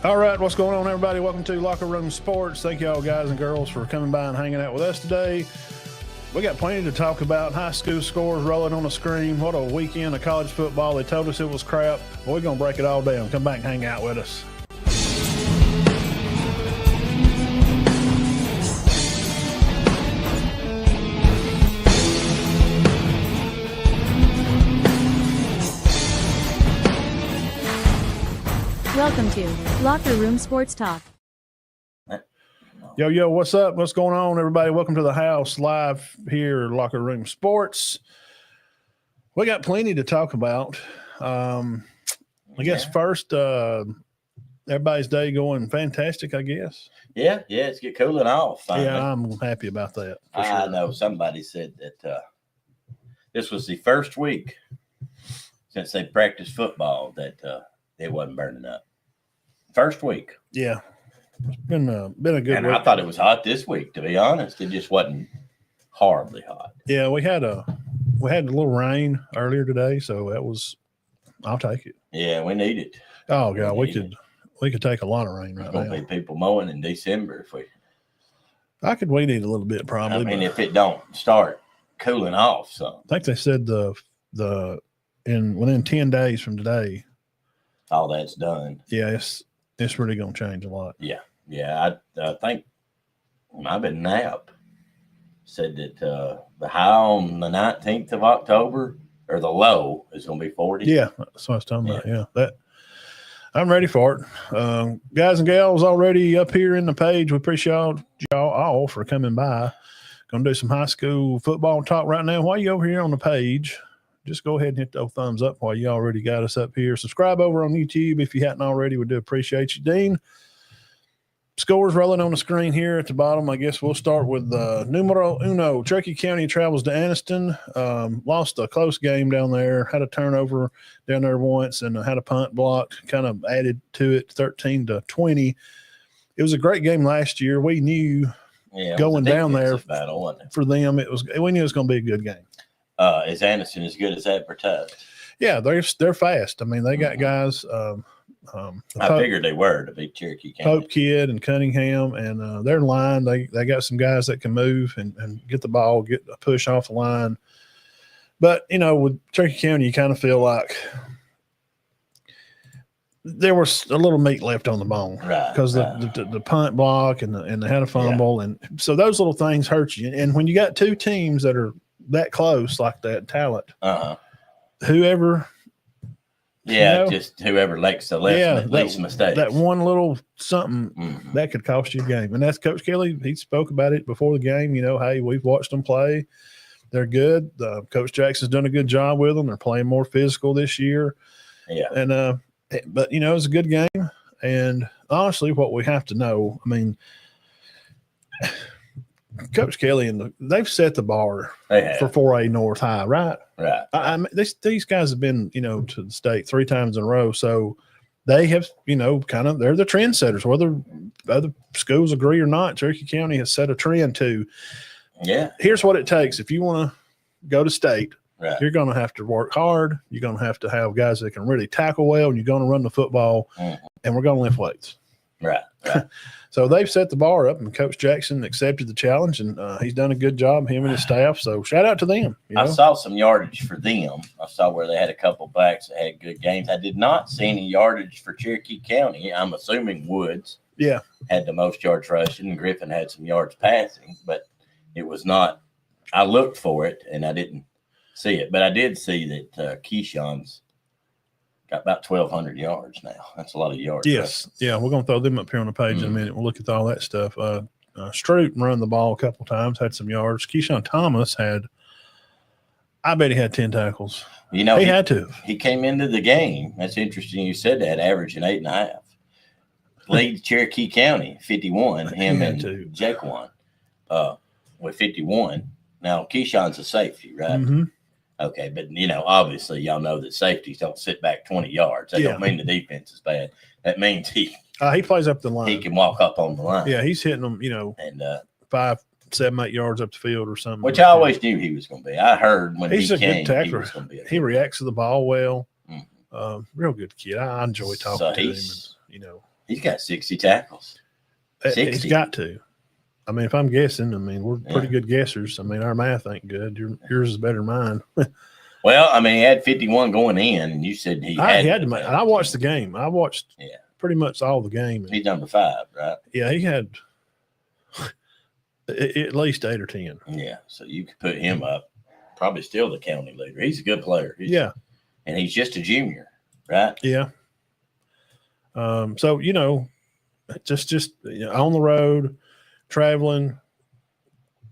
All right, what's going on, everybody? Welcome to Locker Room Sports. Thank you all, guys and girls, for coming by and hanging out with us today. We got plenty to talk about. High school scores rolling on the screen. What a weekend of college football. They told us it was crap. Well, we're going to break it all down. Come back and hang out with us. Welcome to Locker Room Sports Talk. Yo, what's up? What's going on, everybody? Welcome to the house live here at Locker Room Sports. We got plenty to talk about. I guess first, everybody's day going fantastic, I guess. Yeah, it's get cooling off. Finally. Yeah, I'm happy about that. I know somebody said that this was the first week since they practiced football that it wasn't burning up. First week. Yeah. It's been a good and week. I thought it was hot this week, to be honest. It just wasn't horribly hot. Yeah, we had a little rain earlier today, so I'll take it. Yeah, we need it. Oh God, we could take a lot of rain right now. There's gonna be people mowing in December if we we need a little bit probably. I mean, if it don't start cooling off, so I think they said within 10 days from today, all that's done. Yeah, it's really gonna change a lot. Yeah. I think been Knapp said that the high on the 19th of October, or the low, is going to be 40. Yeah, that's what I was talking about. Yeah, I'm ready for it. Guys and gals already up here in the page. We appreciate y'all all for coming by. Going to do some high school football talk right now. While you over here on the page, just go ahead and hit the thumbs up while you already got us up here. Subscribe over on YouTube if you hadn't already. We do appreciate you, Dean. Scores rolling on the screen here at the bottom. I guess we'll start with numero uno. Cherokee County travels to Anniston. Lost a close game down there. Had a turnover down there once and had a punt blocked. Kind of added to it, 13-20. It was a great game last year. We knew going down there battle, for them, we knew it was going to be a good game. Is Anniston as good as advertised? Yeah, they're fast. I mean, they got guys. I figured they were to beat Cherokee County. Pope Kid and Cunningham, and their line, they got some guys that can move and get the ball, get a push off the line. But, with Cherokee County, you kind of feel like there was a little meat left on the bone. Right. Because the punt block and they had a fumble. Yeah. And so those little things hurt you. And when you got two teams that are that close like that talent, whoever – just whoever likes the least mistakes. That one little something that could cost you a game. And that's Coach Kelly. He spoke about it before the game. Hey, we've watched them play. They're good. Coach Jackson's done a good job with them. They're playing more physical this year. Yeah. And but it's a good game. And honestly, what we have to know, I mean, Coach Kelly they've set the bar for 4A North High, right? Right. I mean, these guys have been, to the state 3 times in a row, so they have, they're the trendsetters. Whether other schools agree or not, Cherokee County has set a trend to. Yeah. Here's what it takes if you want to go to state. Right. You're going to have to work hard. You're going to have guys that can really tackle well, and you're going to run the football, and we're going to lift weights. Right. So they've set the bar up, and Coach Jackson accepted the challenge, and he's done a good job, him and his staff. So shout out to them. I saw some yardage for them. I saw where they had a couple backs that had good games. I did not see any yardage for Cherokee County. I'm assuming Woods had the most yards rushing, and Griffin had some yards passing, but it was not. I looked for it, and I didn't see it. But I did see that Keyshawn's got about 1,200 yards now. That's a lot of yards. Yes. Right? Yeah, we're going to throw them up here on the page in a minute. We'll look at all that stuff. Stroop run the ball a couple times, had some yards. Keyshawn Thomas I bet he had 10 tackles. He had to. He came into the game. That's interesting you said that, averaging 8.5. Lead Cherokee County, 51. Him and Jaquan with 51. Now, Keyshawn's a safety, right? Mm-hmm. Okay, but, obviously y'all know that safeties don't sit back 20 yards. That don't mean the defense is bad. That means he plays up the line. He can walk up on the line. Yeah, he's hitting them, and 5, 7, 8 yards up the field or something. Which I always knew he was going to be. I heard when he's he a came, good tackler. He reacts to the ball well. Mm-hmm. Real good kid. I enjoy talking to him. And, He's got 60 tackles. 60. He's got to. I mean, if I'm guessing, I mean, we're pretty good guessers. I mean, our math ain't good. Yours is better than mine. Well, I mean, he had 51 going in, and you said he had to make. I watched the game. I watched pretty much all the game. He's number 5, right? Yeah, he had at least 8 or 10. Yeah, so you could put him up. Probably still the county leader. He's a good player. And he's just a junior, right? Yeah. So, just on the road, traveling.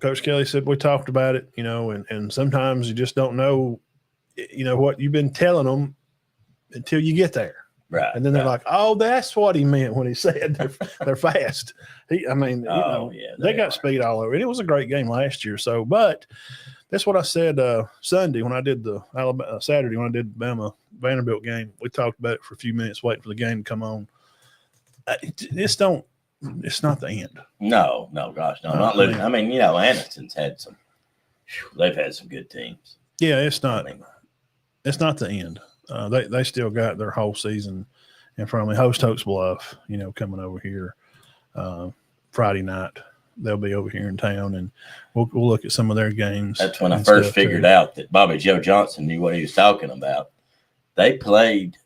Coach Kelly said we talked about it, and sometimes you just don't know, what you've been telling them until you get there. Right. And then they're like, oh, that's what he meant when he said they're fast. They got speed all over. And it was a great game last year. So, but that's what I said Sunday when I did the Saturday when I did the Bama Vanderbilt game. We talked about it for a few minutes, waiting for the game to come on. It's not the end. No, gosh, no. Not losing. I mean, Anderson's had they've had some good teams. Yeah, it's not the end. They still got their whole season in front of me. Host Oaks Bluff, coming over here Friday night. They'll be over here in town, and we'll look at some of their games. That's when I first figured out that Bobby Joe Johnson knew what he was talking about. They played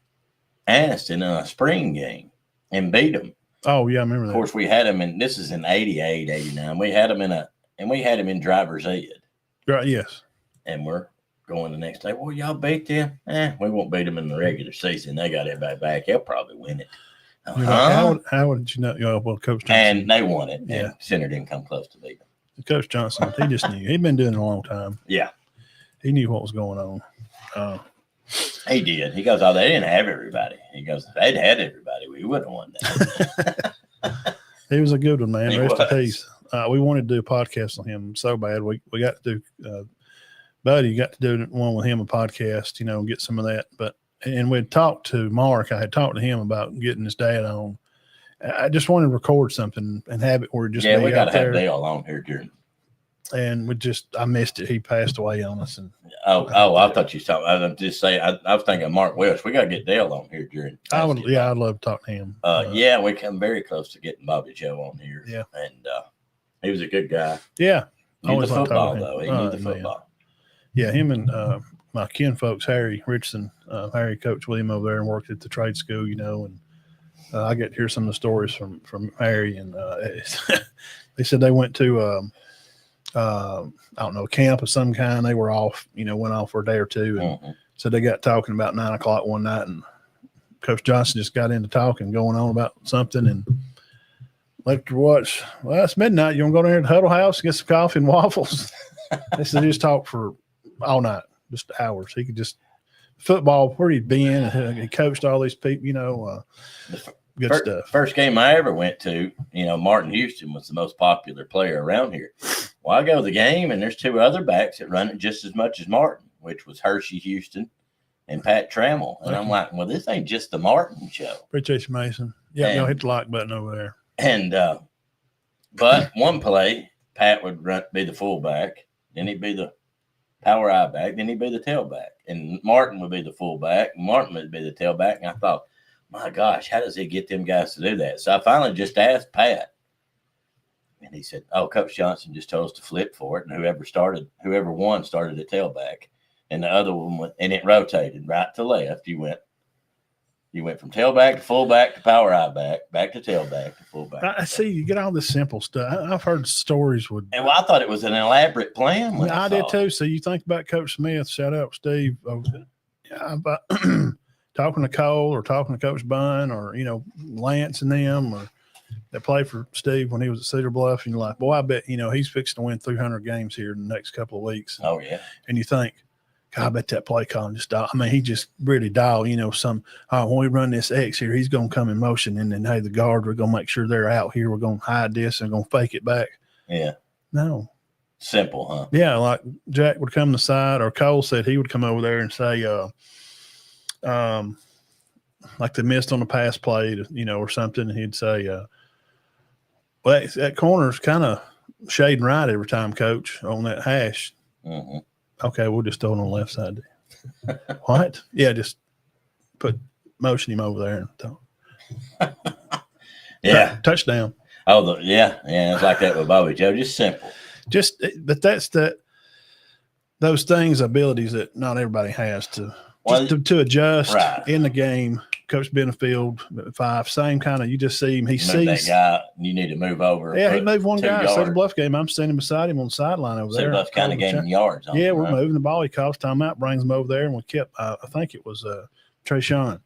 Anniston in a spring game and beat them. Oh, yeah, I remember that. Of course, we had him in – this is in 88, 89. We had him in driver's ed. Right, yes. And we're going the next day. Well, y'all beat them? We won't beat them in the regular season. They got everybody back. They'll probably win it. How did you know? Well, Coach Johnson. And they won it. Yeah. Center didn't come close to beat them. Coach Johnson, he just knew. He'd been doing it a long time. Yeah. He knew what was going on. He did. He goes, oh, they didn't have everybody. He goes, if they'd had everybody, we would have won that. He was a good one, man. Rest in peace. We wanted to do a podcast on him so bad. We got to do Buddy got to do one with him, a podcast, and get some of that. And we'd talked to Mark. I had talked to him about getting his dad on. I just wanted to record something and have it where it just we got to have Dale on here during. And I missed it. He passed away on us. And I thought you were talking. I was just saying. I was thinking Mark Welsh. We got to get Dale on here during. I'd love to talk to him. We come very close to getting Bobby Joe on here. Yeah, and he was a good guy. Yeah, he knew the football though. He knew the football. Man. Yeah, him and my kin folks, Harry Richardson, Harry coached with him over there and worked at the trade school, and I get to hear some of the stories from Harry, and they said they went to I don't know, camp of some kind. They were off, went off for a day or two, and so they got talking about 9 o'clock one night, and Coach Johnson just got into talking, going on about something, and left to watch. Well, it's midnight. You want to go down here to the Huddle House, get some coffee and waffles? They said just talk for all night, just hours. He could just football where he'd been. He coached all these people, good stuff. First game I ever went to, Martin Houston was the most popular player around here. Well, I go to the game, and there's 2 other backs that run it just as much as Martin, which was Hershey Houston and Pat Trammell. And I'm like, well, this ain't just the Martin show. Appreciate you, Mason. Yeah, hit the like button over there. And but one play, Pat would be the fullback, then he'd be the power I back, then he'd be the tailback. And Martin would be the fullback, Martin would be the tailback. And I thought, my gosh, how does he get them guys to do that? So I finally just asked Pat. And he said, Coach Johnson just told us to flip for it. And whoever won started at tailback. And the other one went, and it rotated right to left. You went from tailback to fullback to power I back to tailback to fullback. I see. You get all this simple stuff. I've heard stories with. And I thought it was an elaborate plan. I did too. So you think about Coach Smith. Shout out Steve. About talking to Cole or talking to Coach Bunn or Lance and them or that played for Steve when he was at Cedar Bluff. And you're like, boy, I bet he's fixing to win 300 games here in the next couple of weeks. Oh yeah. And you think, God, I bet that play calling just dialed. I mean, he just really dialed, when we run this X here, he's going to come in motion. And then, hey, the guard, we're going to make sure they're out here. We're going to hide this and going to fake it back. Yeah. No. Simple, huh? Yeah. Like Jack would come to the side, or Cole said he would come over there and say, like they missed on the pass play, or something. And he'd say, well, that corner's kind of shading right every time, Coach, on that hash. Mm-hmm. Okay, we'll just throw it on the left side. What? Yeah, just motion him over there. And Yeah. Touchdown. Oh, it's like that with Bobby Joe. Just simple. But that's those things, abilities that not everybody has to adjust in the game. Coach Benefield, 5, same kind of. You just see him. He sees that guy. You need to move over. Yeah, he moved one guy. Cedar Bluff game. I'm standing beside him on the sideline over there. Cedar Bluff kind of gaining yards. Yeah, we're moving the ball. He calls timeout, brings him over there, and we kept. I think it was Trayshawn.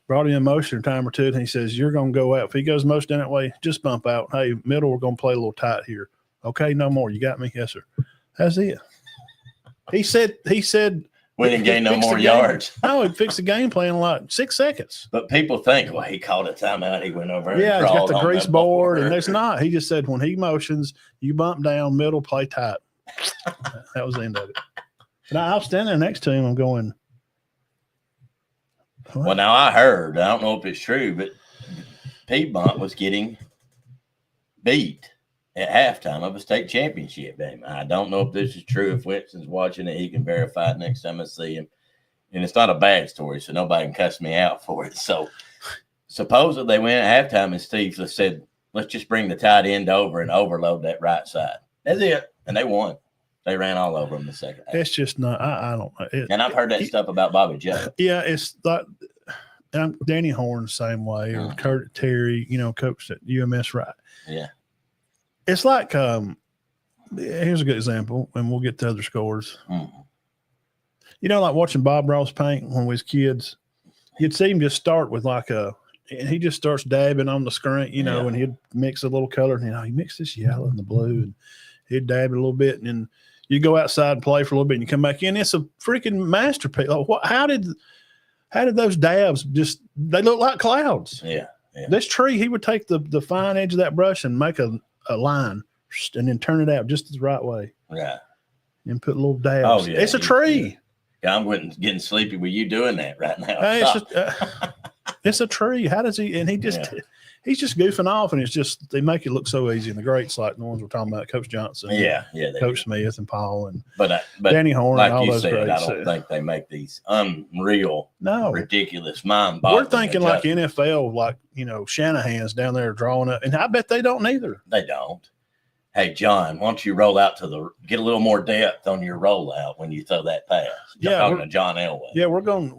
Brought him in motion a time or two, and he says, "You're going to go out. If he goes motion down that way, just bump out. Hey, middle, we're going to play a little tight here. Okay, no more. You got me? Yes, sir. That's it." He said. We didn't gain no more yards. No, he fixed the game plan in like 6 seconds. But people think, well, he called a timeout. He went over. Yeah, and he's got the grease board, and there's there's not. He just said when he motions, you bump down, middle, play tight. That was the end of it. And I was standing there next to him. I'm going, what? Well, now I heard. I don't know if it's true, but Piedmont was getting beat at halftime of a state championship game. I don't know if this is true. If Winston's watching it, he can verify it next time I see him. And it's not a bad story, so nobody can cuss me out for it. So supposedly they went at halftime and Steve said, let's just bring the tight end over and overload that right side. That's it. And they won. They ran all over them the second half. It's just not. I don't know. And I've heard that stuff about Bobby Joe. Yeah, it's like Danny Horn, same way, or Kurt Terry, coached at UMS, right? Yeah. It's like, here's a good example, and we'll get to other scores. Like watching Bob Ross paint when we was kids, you'd see him just start with and he just starts dabbing on the screen, and he'd mix a little color, and he mixed this yellow and the blue, and he'd dab it a little bit, and then you go outside and play for a little bit, and you come back in. It's a freaking masterpiece. How did those dabs they look like clouds? Yeah. This tree, he would take the fine edge of that brush and make a line and then turn it out just the right way. Yeah. And put little dabs. Oh, yeah. It's a tree. Yeah, I'm getting sleepy with you doing that right now. Hey, it's a tree. How does he? And he's just goofing off, and they make it look so easy. And the greats, like the ones we're talking about, Coach Johnson, Coach Smith, and Paul, and but Danny Horn, like and all you those said, greats. I don't think they make these unreal, ridiculous, mind-boggling. We're thinking like NFL, like Shanahan's down there drawing up, and I bet they don't either. They don't. Hey, John, why don't you roll out get a little more depth on your rollout when you throw that pass? I'm talking to John Elway. Yeah, we're going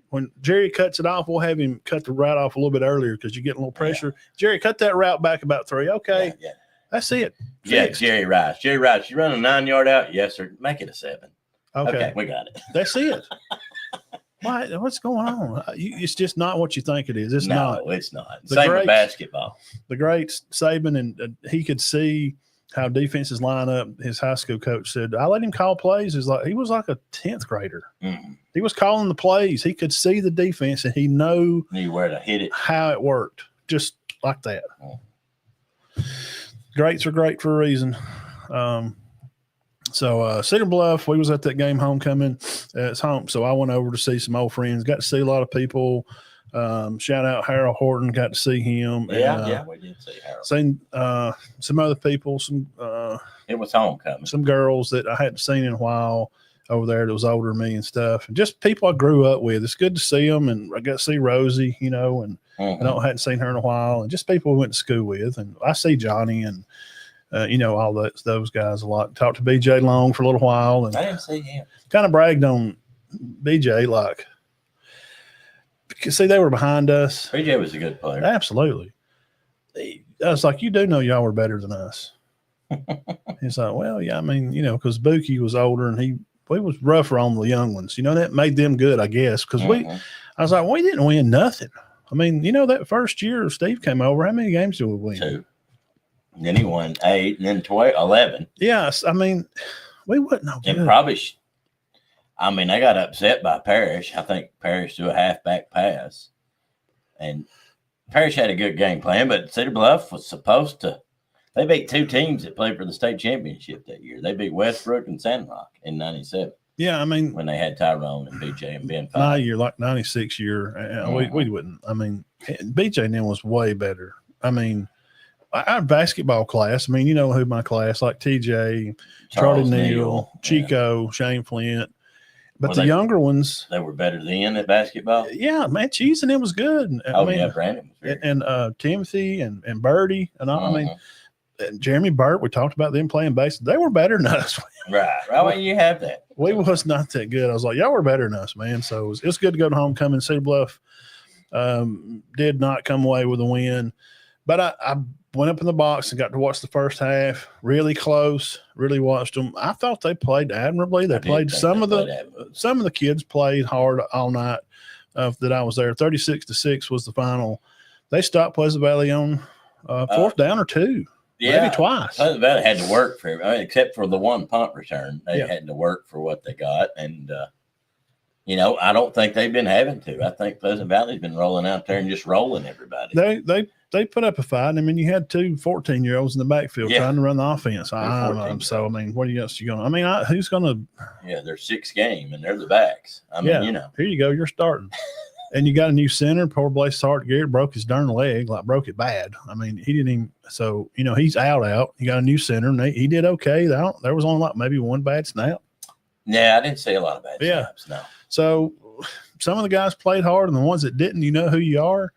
when Jerry cuts it off, we'll have him cut the route off a little bit earlier because you get a little pressure. Yeah. Jerry, cut that route back about 3. Okay. Yeah. That's it. Fixed. Yeah, Jerry Rice, you run a 9-yard out? Yes, sir. Make it a 7. Okay, we got it. That's it. What's going on? It's just not what you think it is. It's not. No, it's not. Same with basketball. The great Saban, and he could see how defenses line up. His high school coach said, I let him call plays. He was like a 10th grader. Mm-hmm. He was calling the plays. He could see the defense, and he knew where to hit it, how it worked, just like that. Greats are great for a reason. So Cedar Bluff, we was at that game homecoming. It's home, so I went over to see some old friends. Got to see a lot of people. Shout out Harold Horton. Got to see him. Yeah, we did see Harold. Seen some other people. It was homecoming. Some girls that I hadn't seen in a while over there that was older than me and stuff, and just people I grew up with. It's good to see them, and I got to see Rosie, and I hadn't seen her in a while, and just people we went to school with, and I see Johnny and. All those guys a lot. Talked to BJ Long for a little while, and I didn't see him. Kind of bragged on BJ, see, they were behind us. BJ was a good player. Absolutely. I was like, you do know y'all were better than us. He's like, well, yeah, I mean, because Buki was older, and we was rougher on the young ones. That made them good, I guess, because I was like, we didn't win nothing. I mean, that first year Steve came over, how many games did we win? 2. And then he won 8, and then 12, 11. Yes, I mean, we wasn't no good. And probably, they got upset by Parrish. I think Parrish threw a halfback pass, and Parrish had a good game plan. But Cedar Bluff was supposed to. They beat 2 teams that played for the state championship that year. They beat Westbrook and Sandrock in '97. Yeah, when they had Tyrone and BJ and Ben. My year, like '96 year, we wouldn't. BJ and them was way better. Our basketball class, who my class, like TJ, Charlie Neal, Chico, Shane Flint. But the younger ones, they were better than at basketball. Yeah, man, Cheese and it was good. Brandon was very good. And Timothy and Birdie and all. I mean, and Jeremy Burt. We talked about them playing base. They were better than us. Right. Well, you have that. We was not that good. I was like, y'all were better than us, man. So it was good to go to homecoming. Cedar Bluff did not come away with a win, but I went up in the box and got to watch the first half. Really close. Really watched them. I thought they played admirably. They played some of the kids played hard all night that I was there. 36-6 was the final. They stopped Pleasant Valley on fourth down or two. Yeah, maybe twice. Pleasant Valley had to work for except for the one punt return. They had to work for what they got, and I don't think they've been having to. I think Pleasant Valley's been rolling out there and just rolling everybody. They put up a fight. I mean, you had two 14-year-olds in the backfield trying to run the offense. I don't know. So, I mean, what else you going to – I mean, who's going to – Yeah, they're 6 game, and they're the backs. I mean, Here you go. You're starting. And you got a new center. Poor Blaise Hart Garrett broke his darn leg, broke it bad. I mean, he didn't even – so, he's out. You got a new center, and he did okay. There was only maybe one bad snap. Yeah, I didn't see a lot of bad snaps, no. So, some of the guys played hard, and the ones that didn't, you know who you are,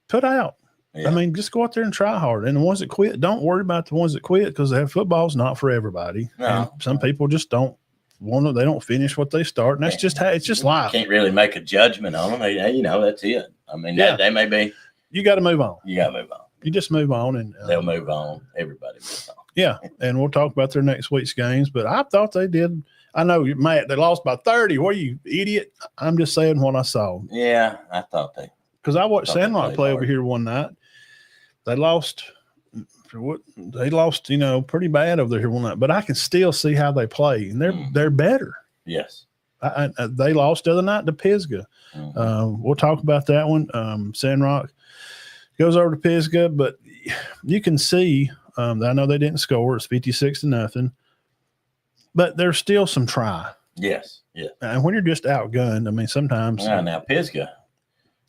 put out. Yeah. I mean, just go out there and try hard. And the ones that quit, don't worry about the ones that quit because football's not for everybody. No. And some people just don't want to, they don't finish what they start. And that's just how it's just life. You can't really make a judgment on them. That's it. I mean, they may be. You got to move on. You got to move on. You just move on. And they'll move on. Everybody moves on. Yeah. And we'll talk about their next week's games. But I thought they did. I know, Matt, they lost by 30. What are you, idiot? I'm just saying what I saw. Yeah, I thought they. Because I watched Sandrock play over here one night. They lost, pretty bad over there one night. But I can still see how they play, and they're better. Yes, they lost the other night to Pisgah. We'll talk about that one. Sandrock goes over to Pisgah, but you can see. I know they didn't score; it's 56-0. But there's still some try. Yes, yeah. And when you're just outgunned, I mean, sometimes. Yeah, now Pisgah.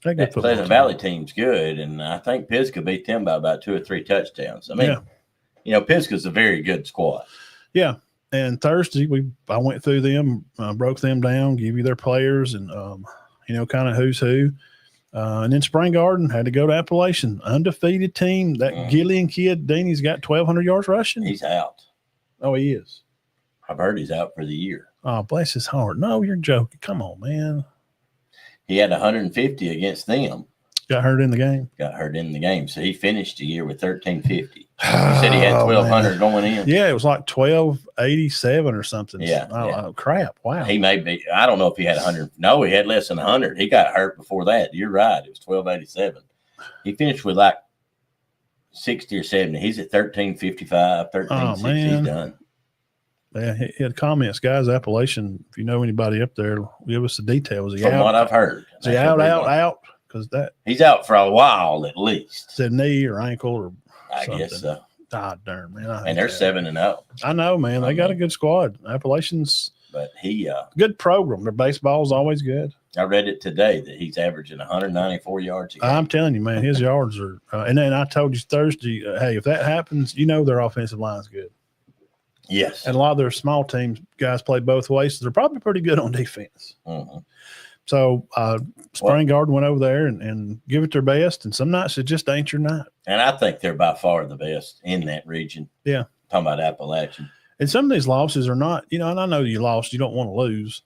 That Pleasant Valley team's good, and I think Pisgah beat them by about 2 or 3 touchdowns. I mean, Pisgah's a very good squad. Yeah, and Thursday I went through them, broke them down, give you their players, and kind of who's who. And then Spring Garden had to go to Appalachian, undefeated team. That Gillian kid, Deanie's got 1,200 yards rushing. He's out. Oh, he is. I've heard he's out for the year. Oh, bless his heart. No, you're joking. Come on, man. He had 150 against them. Got hurt in the game. So he finished the year with 1,350. He said he had 1,200 going in. Yeah, it was like 1,287 or something. Yeah. Oh, crap. Wow. He may be, I don't know if he had 100. No, he had less than 100. He got hurt before that. You're right. It was 1,287. He finished with 60 or 70. He's at 1,355, 1,360. He's done. Yeah, he had comments, guys. Appalachian, if you know anybody up there, give us the details. From what I've heard. Is he out? Because he's out for a while at least. Is it knee or ankle or I something? guess so. God darn, man. And they're 7-0. I know, man. They got a good squad. Appalachian's but good program. Their baseball's always good. I read it today that he's averaging 194 yards a game. I'm telling you, man, his yards are and then I told you Thursday, hey, if that happens, their offensive line's good. Yes. And a lot of their small teams, guys play both ways, so they're probably pretty good on defense. Mm-hmm. So Spring Garden went over there and give it their best, and some nights it just ain't your night. And I think they're by far the best in that region. Yeah. Talking about Appalachian. And some of these losses are not, and I know you lost, you don't want to lose.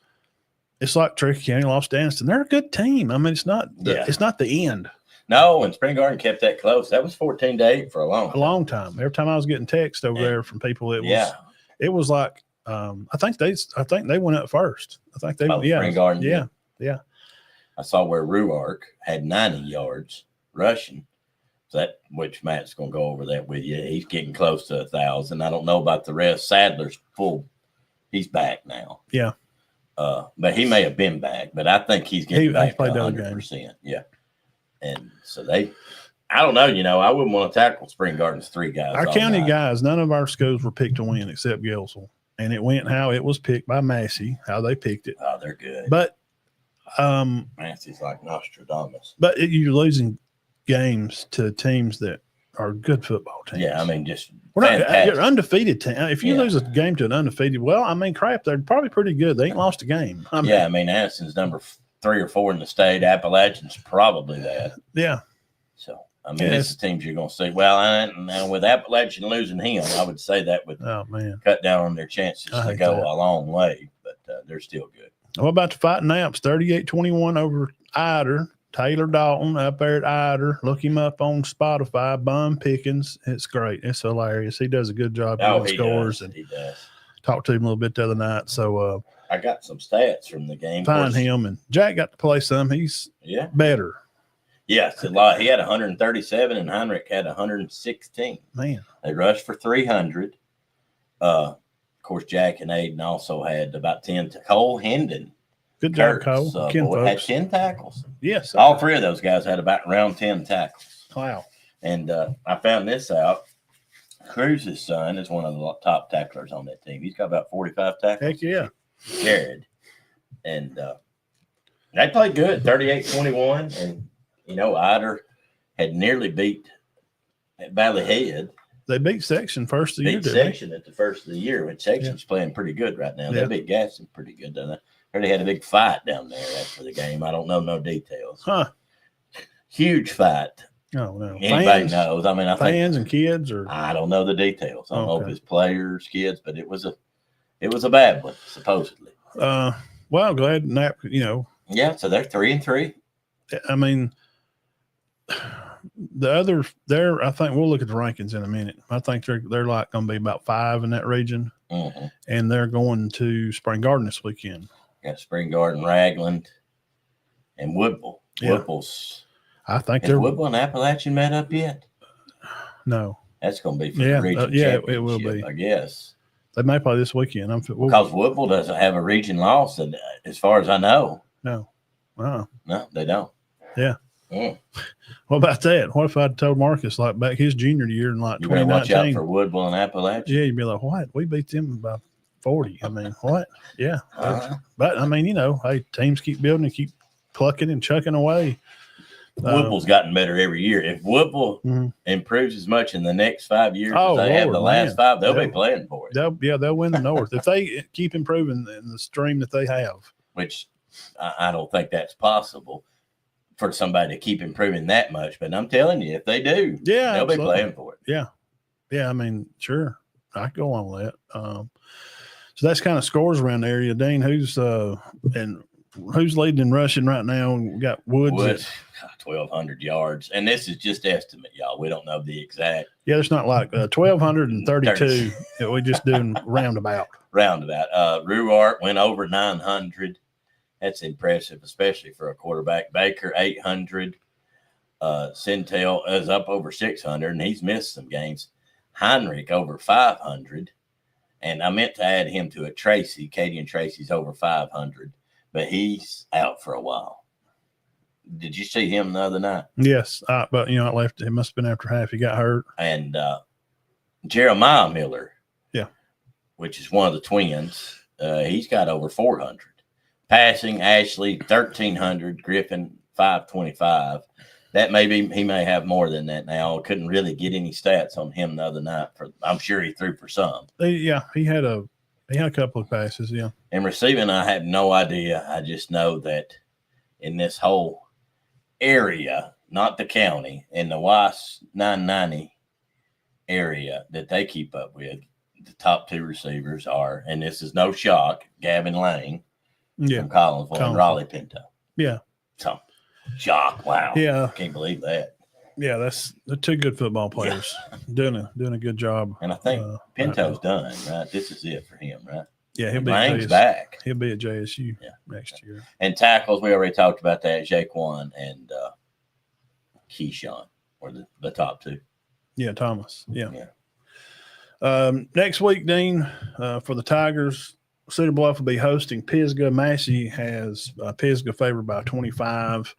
It's like Cherokee County lost to Anniston. They're a good team. I mean, it's not the end. No, and Spring Garden kept that close. That was 14-8 for a long time. Every time I was getting text over there from people, it was like I think they went up first. I think they Spring Garden. Yeah. I saw where Ruark had 90 yards rushing. So which Matt's going to go over that with you. He's getting close to 1,000. I don't know about the rest. Sadler's full. He's back now. Yeah. But he may have been back, but I think he's getting back to 100%. Yeah. And so I don't know, I wouldn't want to tackle Spring Garden's 3 guys. Our county guys, none of our schools were picked to win except Gelsel. And it went how it was picked by Massey, how they picked it. Oh, they're good. But Massey's like Nostradamus. But you're losing games to teams that are a good football teams. Yeah, I mean, just we're not you're undefeated team. If you lose a game to an undefeated, well, I mean, crap, they're probably pretty good. They ain't lost a game. I mean, Addison's number 3 or 4 in the state. Appalachian's probably that. Yeah. So, I mean, it's the teams you're going to see. Well, and with Appalachian losing him, I would say that would cut down on their chances to go a long way, but they're still good. What about the Fighting Naps? 38-21 over Ider. Taylor Dalton up there at Ider. Look him up on Spotify. Bum Pickens. It's great. It's hilarious. He does a good job getting scores. And he does. Talked to him a little bit the other night. So I got some stats from the game. Find him. And Jack got to play some. He's better. Yes, a lot. He had 137 and Heinrich had 116. Man. They rushed for 300. Of course, Jack and Aiden also had about 10. Cole Hendon. Good job, Cole. Had 10 tackles. Yes. All 3 of those guys had about around 10 tackles. Wow. And I found this out. Cruz's son is one of the top tacklers on that team. He's got about 45 tackles. Heck yeah. Jared. And they played good, 38-21. And, Ider had nearly beat Valley Head. They beat Section first of the year. Beat Section at the first of the year, when Section's playing pretty good right now. They beat Gaston pretty good, doesn't they? They had a big fight down there after the game. I don't know no details. Huh. Huge fight. Oh, no. Anybody knows. I mean, I think fans and kids, or I don't know the details. I don't know if it's players, kids, but it was a bad one, supposedly. Well, glad Nap, Yeah, so they're 3-3. I mean, the other there, I think we'll look at the rankings in a minute. I think they're like going to be about 5 in that region, and they're going to Spring Garden this weekend. Got Spring Garden, Ragland, and Woodville. Yeah. Woodville's. I think they're Woodville and Appalachian met up yet? No. That's going to be for the region championship, it will be. I guess. They may play this weekend. Because Woodville doesn't have a region loss, as far as I know. No. Wow. No, they don't. Yeah. What about that? What if I told Marcus like back his junior year in like 2019? Watch out for Woodville and Appalachian. Yeah, you'd be like, what? We beat them by 40. I mean, what? Yeah. But I mean, hey, teams keep building and keep plucking and chucking away. Woodville's gotten better every year. If Woodville improves as much in the next 5 years as they have the last 5, they'll be playing for it. They'll win the North if they keep improving in the stream that they have. Which I don't think that's possible for somebody to keep improving that much. But I'm telling you, if they do, they'll be playing for it. Yeah. Yeah, I mean, sure. I can go on with that. So that's kind of scores around the area. Dean, who's leading in rushing right now? We got Woods. 1,200 yards. And this is just estimate, y'all. We don't know the exact. Yeah, there's not like 1,232. We're just doing roundabout. Ruart went over 900. That's impressive, especially for a quarterback. Baker, 800. Centel is up over 600, and he's missed some games. Heinrich, over 500. And I meant to add him to a Tracy. Katie and Tracy's over 500, but he's out for a while. Did you see him the other night? Yes, but I left. It must have been after half. He got hurt. And Jeremiah Miller, which is one of the twins, he's got over 400. Passing, Ashley 1,300, Griffin 525. That he may have more than that now. I couldn't really get any stats on him the other night. I'm sure he threw for some. He had a couple of passes. Yeah. And receiving, I have no idea. I just know that in this whole area, not the county, in the WIS 990 area that they keep up with, the top 2 receivers are, and this is no shock, Gavin Lane from Collinsville and Raleigh Pinto. Yeah. So, shock. Wow. Yeah. I can't believe that. Yeah, they're 2 good football players doing a good job. And I think Pinto's done, right? This is it for him, right? Yeah, he'll be Lane's back. He'll be at JSU next year. And tackles, we already talked about that. Jaquan and Keyshawn were the top 2. Yeah, Thomas. Yeah. Next week, Dean, for the Tigers, Cedar Bluff will be hosting Pisgah. Massey has Pisgah favored by 25.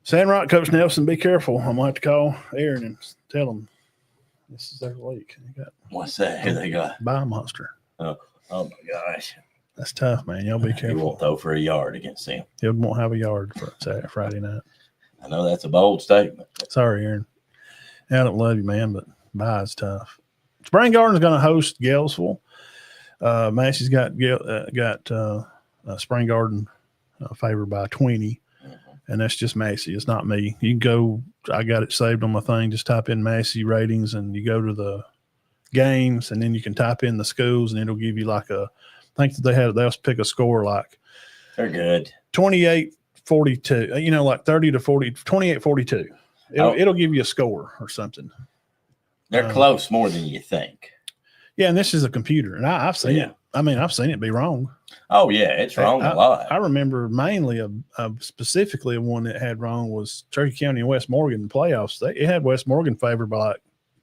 Sandrock, Coach Nelson, be careful. I'm going to have to call Aaron and tell him this is their week. What's that? Who they got? Buy a monster. Oh my gosh. That's tough, man. Y'all be careful. He won't throw for a yard against him. He won't have a yard for Friday night. I know that's a bold statement. Sorry, Aaron. I don't love you, man, but bye is tough. Spring Garden's going to host Galesville. Massey's got Spring Garden favored by 20, and that's just Massey. It's not me. You can go. I got it saved on my thing. Just type in Massey ratings, and you go to the games, and then you can type in the schools, and it'll give you like I think that they'll pick a score like they're good 28-42. Like 30 to 40, 28-42. It'll give you a score or something. They're close more than you think. Yeah, and this is a computer, and I've seen it. I mean, I've seen it be wrong. Oh yeah, it's wrong a lot. I remember mainly specifically one that had wrong was Cherokee County and West Morgan in the playoffs. It had West Morgan favored by like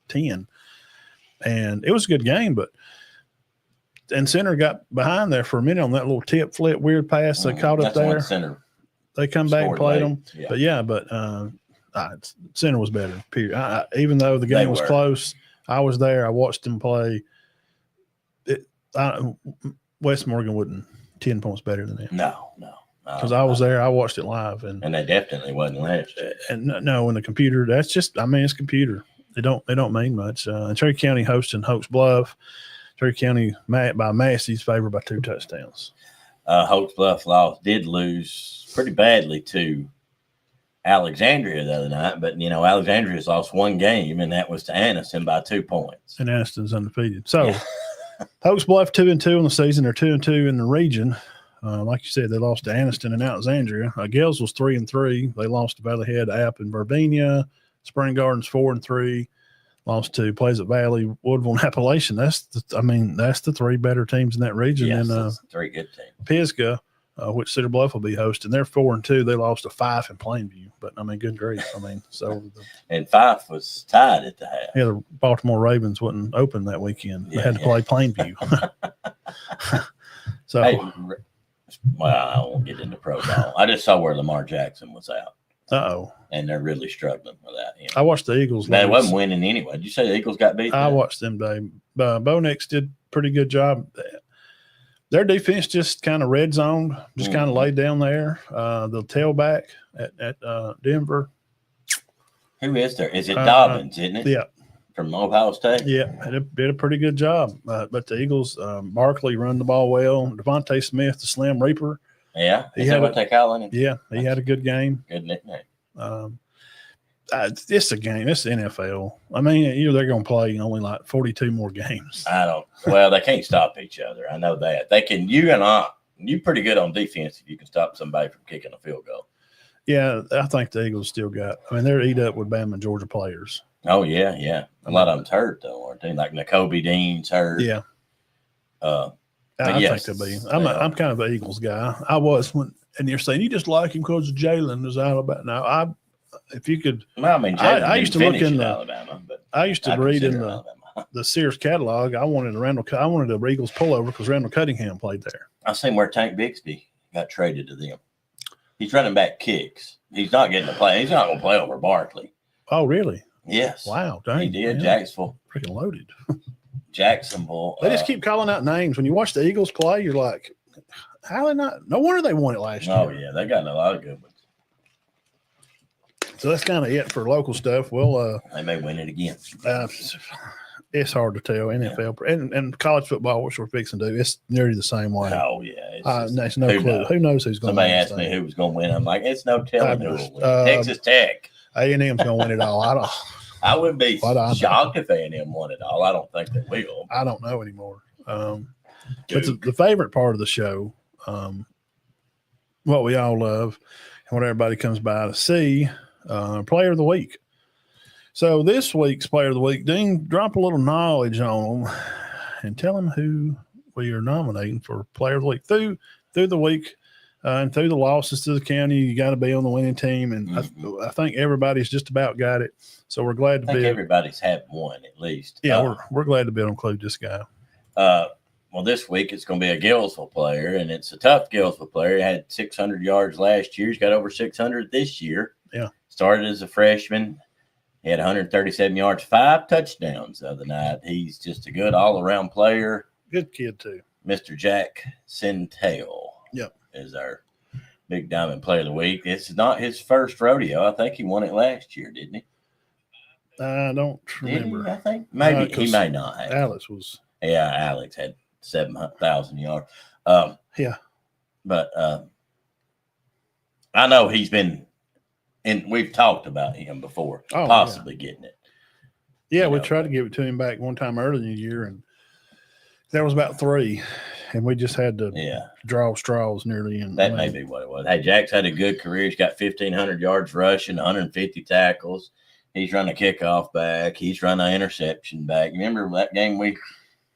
10, and it was a good game. And Center got behind there for a minute on that little tip flip weird pass they caught up there. Center they come back and played them, but Center was better. Period. Even though the game was close, I was there. I watched them play. West Morgan wasn't 10 points better than them. No. Because I was there. I watched it live. And they definitely wasn't last year. And no, in the computer, that's just, it's computer. They don't mean much. And Cherokee County hosting Hoax Bluff. Cherokee County by Massey's favored by 2 touchdowns. Hoax Bluff did lose pretty badly to Alexandria the other night, but Alexandria's lost 1 game, and that was to Anniston by 2 points. And Anniston's undefeated. So Hoax Bluff 2-2 on the season. They're 2-2 in the region. Like you said, they lost to Anniston and Alexandria. Gales was 3-3. They lost to Valley Head, App, and Verbena. Spring Gardens 4-3. Lost to Pleasant Valley, Woodville, and Appalachian. That's the 3 better teams in that region. Yes, and 3 good teams. Pisgah, which Cedar Bluff will be hosting, they're 4-2. They lost to Fife in Plainview. But good grief. And Fife was tied at the half. Yeah, the Baltimore Ravens wasn't open that weekend. They had to play Plainview. So, I won't get into pro ball. I just saw where Lamar Jackson was out. And they're really struggling with that. I watched the Eagles. They wasn't winning anyway. Did you say the Eagles got beat? I watched them, Dave. Bo Nix did a pretty good job. Their defense just kind of red zoned, just kind of laid down there. The tailback at Denver. Who is there? Is it Dobbins, isn't it? Yeah. From Ohio State? Yeah, did a pretty good job. But the Eagles, Barkley run the ball well. Devontae Smith, the Slim Reaper. Yeah. Is that what they call him? Yeah, he had a good game. Good nickname. It's a game. It's the NFL. They're going to play only like 42 more games. Well, they can't stop each other. I know that. They can. You're pretty good on defense if you can stop somebody from kicking a field goal. Yeah, I think the Eagles still got. They're eat up with Bama and Georgia players. Oh yeah. A lot of them's hurt though, aren't they? Like N'Kobe Dean's hurt. Yeah. I think they'll be. I'm kind of an Eagles guy. I was and you're saying you just like him because Jalen is Alabama. Now, if you could, I used to look in Alabama, but I used to read in the Sears catalog. I wanted a Eagles pullover because Randall Cunningham played there. I seen where Tank Bixby got traded to them. He's running back kicks. He's not getting to play. He's not going to play over Barkley. Oh, really? Yes. Wow. Dang, he did. Man. Jacksonville. Freaking loaded. Jacksonville. They just keep calling out names. When you watch the Eagles play, you're like, how they not? No wonder they won it last year. Oh, yeah. They got a lot of good ones. So that's kind of it for local stuff. Well, they may win it again. It's hard to tell. NFL and college football, which we're fixing to do, it's nearly the same way. Oh, yeah. There's no clue. Who knows who's going to win? Somebody asked me who was going to win. I'm like, it's no telling who will win. Texas Tech. A&M's going to win it all. I wouldn't be shocked if A&M won it all. I don't think they will. I don't know anymore. But the favorite part of the show, what we all love, and what everybody comes by to see, Player of the Week. So this week's Player of the Week, Dean, drop a little knowledge on them and tell them who we are nominating for Player of the Week through the week. And through the losses to the county, you got to be on the winning team. And I think everybody's just about got it. So we're glad to be. Everybody's had one at least. Yeah, we're glad to be able to include this guy. Well, this week it's going to be a Galesville player, and it's a tough Galesville player. He had 600 yards last year. He's got over 600 this year. Yeah. Started as a freshman. He had 137 yards, 5 touchdowns the other night. He's just a good all-around player. Good kid, too. Mr. Jack Centale. Yep. Is our Big Diamond Player of the Week. It's not his first rodeo. I think he won it last year, didn't he? I don't remember. Did he, I think maybe he may not have. Alex was. Yeah, Alex had 7,000 yards. Yeah, but I know he's been, and we've talked about him before, possibly getting it. Yeah, we tried to give it to him back one time early in the year, and that was about 3, and we just had to draw straws nearly. And that may be what it was. Hey, Jack's had a good career. He's got 1,500 yards rushing, 150 tackles. He's run a kickoff back. He's run an interception back. Remember that game we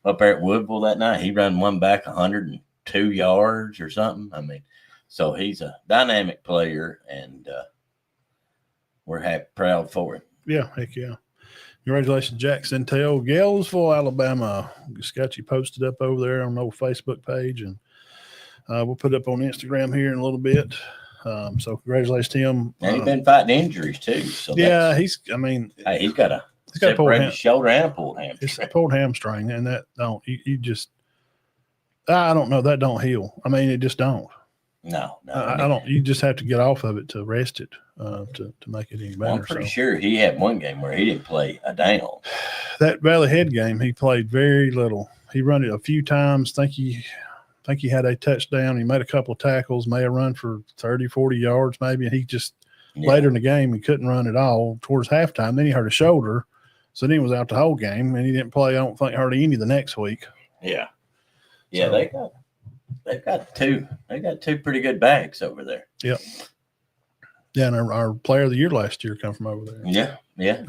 up there at Woodville that night? He ran one back 102 yards or something. I mean, so he's a dynamic player, and we're proud for him. Yeah, heck yeah. Congratulations, Jack Sintel, Galesville, Alabama. Just got you posted up over there on the old Facebook page, and we'll put it up on Instagram here in a little bit. So congratulations to him. And he's been fighting injuries too. So yeah, he's got a separated shoulder and a pulled hamstring. It's a pulled hamstring, and that don't you just I don't know, that don't heal. I mean, it just don't. No, I don't. You just have to get off of it to rest it to make it any better. Well, I'm pretty sure he had one game where he didn't play a down. That Valley Head game, he played very little. He run it a few times. Think he had a touchdown. He made a couple of tackles, may have run for 30, 40 yards maybe, and he just later in the game he couldn't run at all towards halftime. Then he hurt his shoulder, so then he was out the whole game, and he didn't play, I don't think, hardly any the next week. Yeah. Yeah, so, they've got two pretty good backs over there. Yep. Yeah, and our player of the year last year come from over there. Yeah.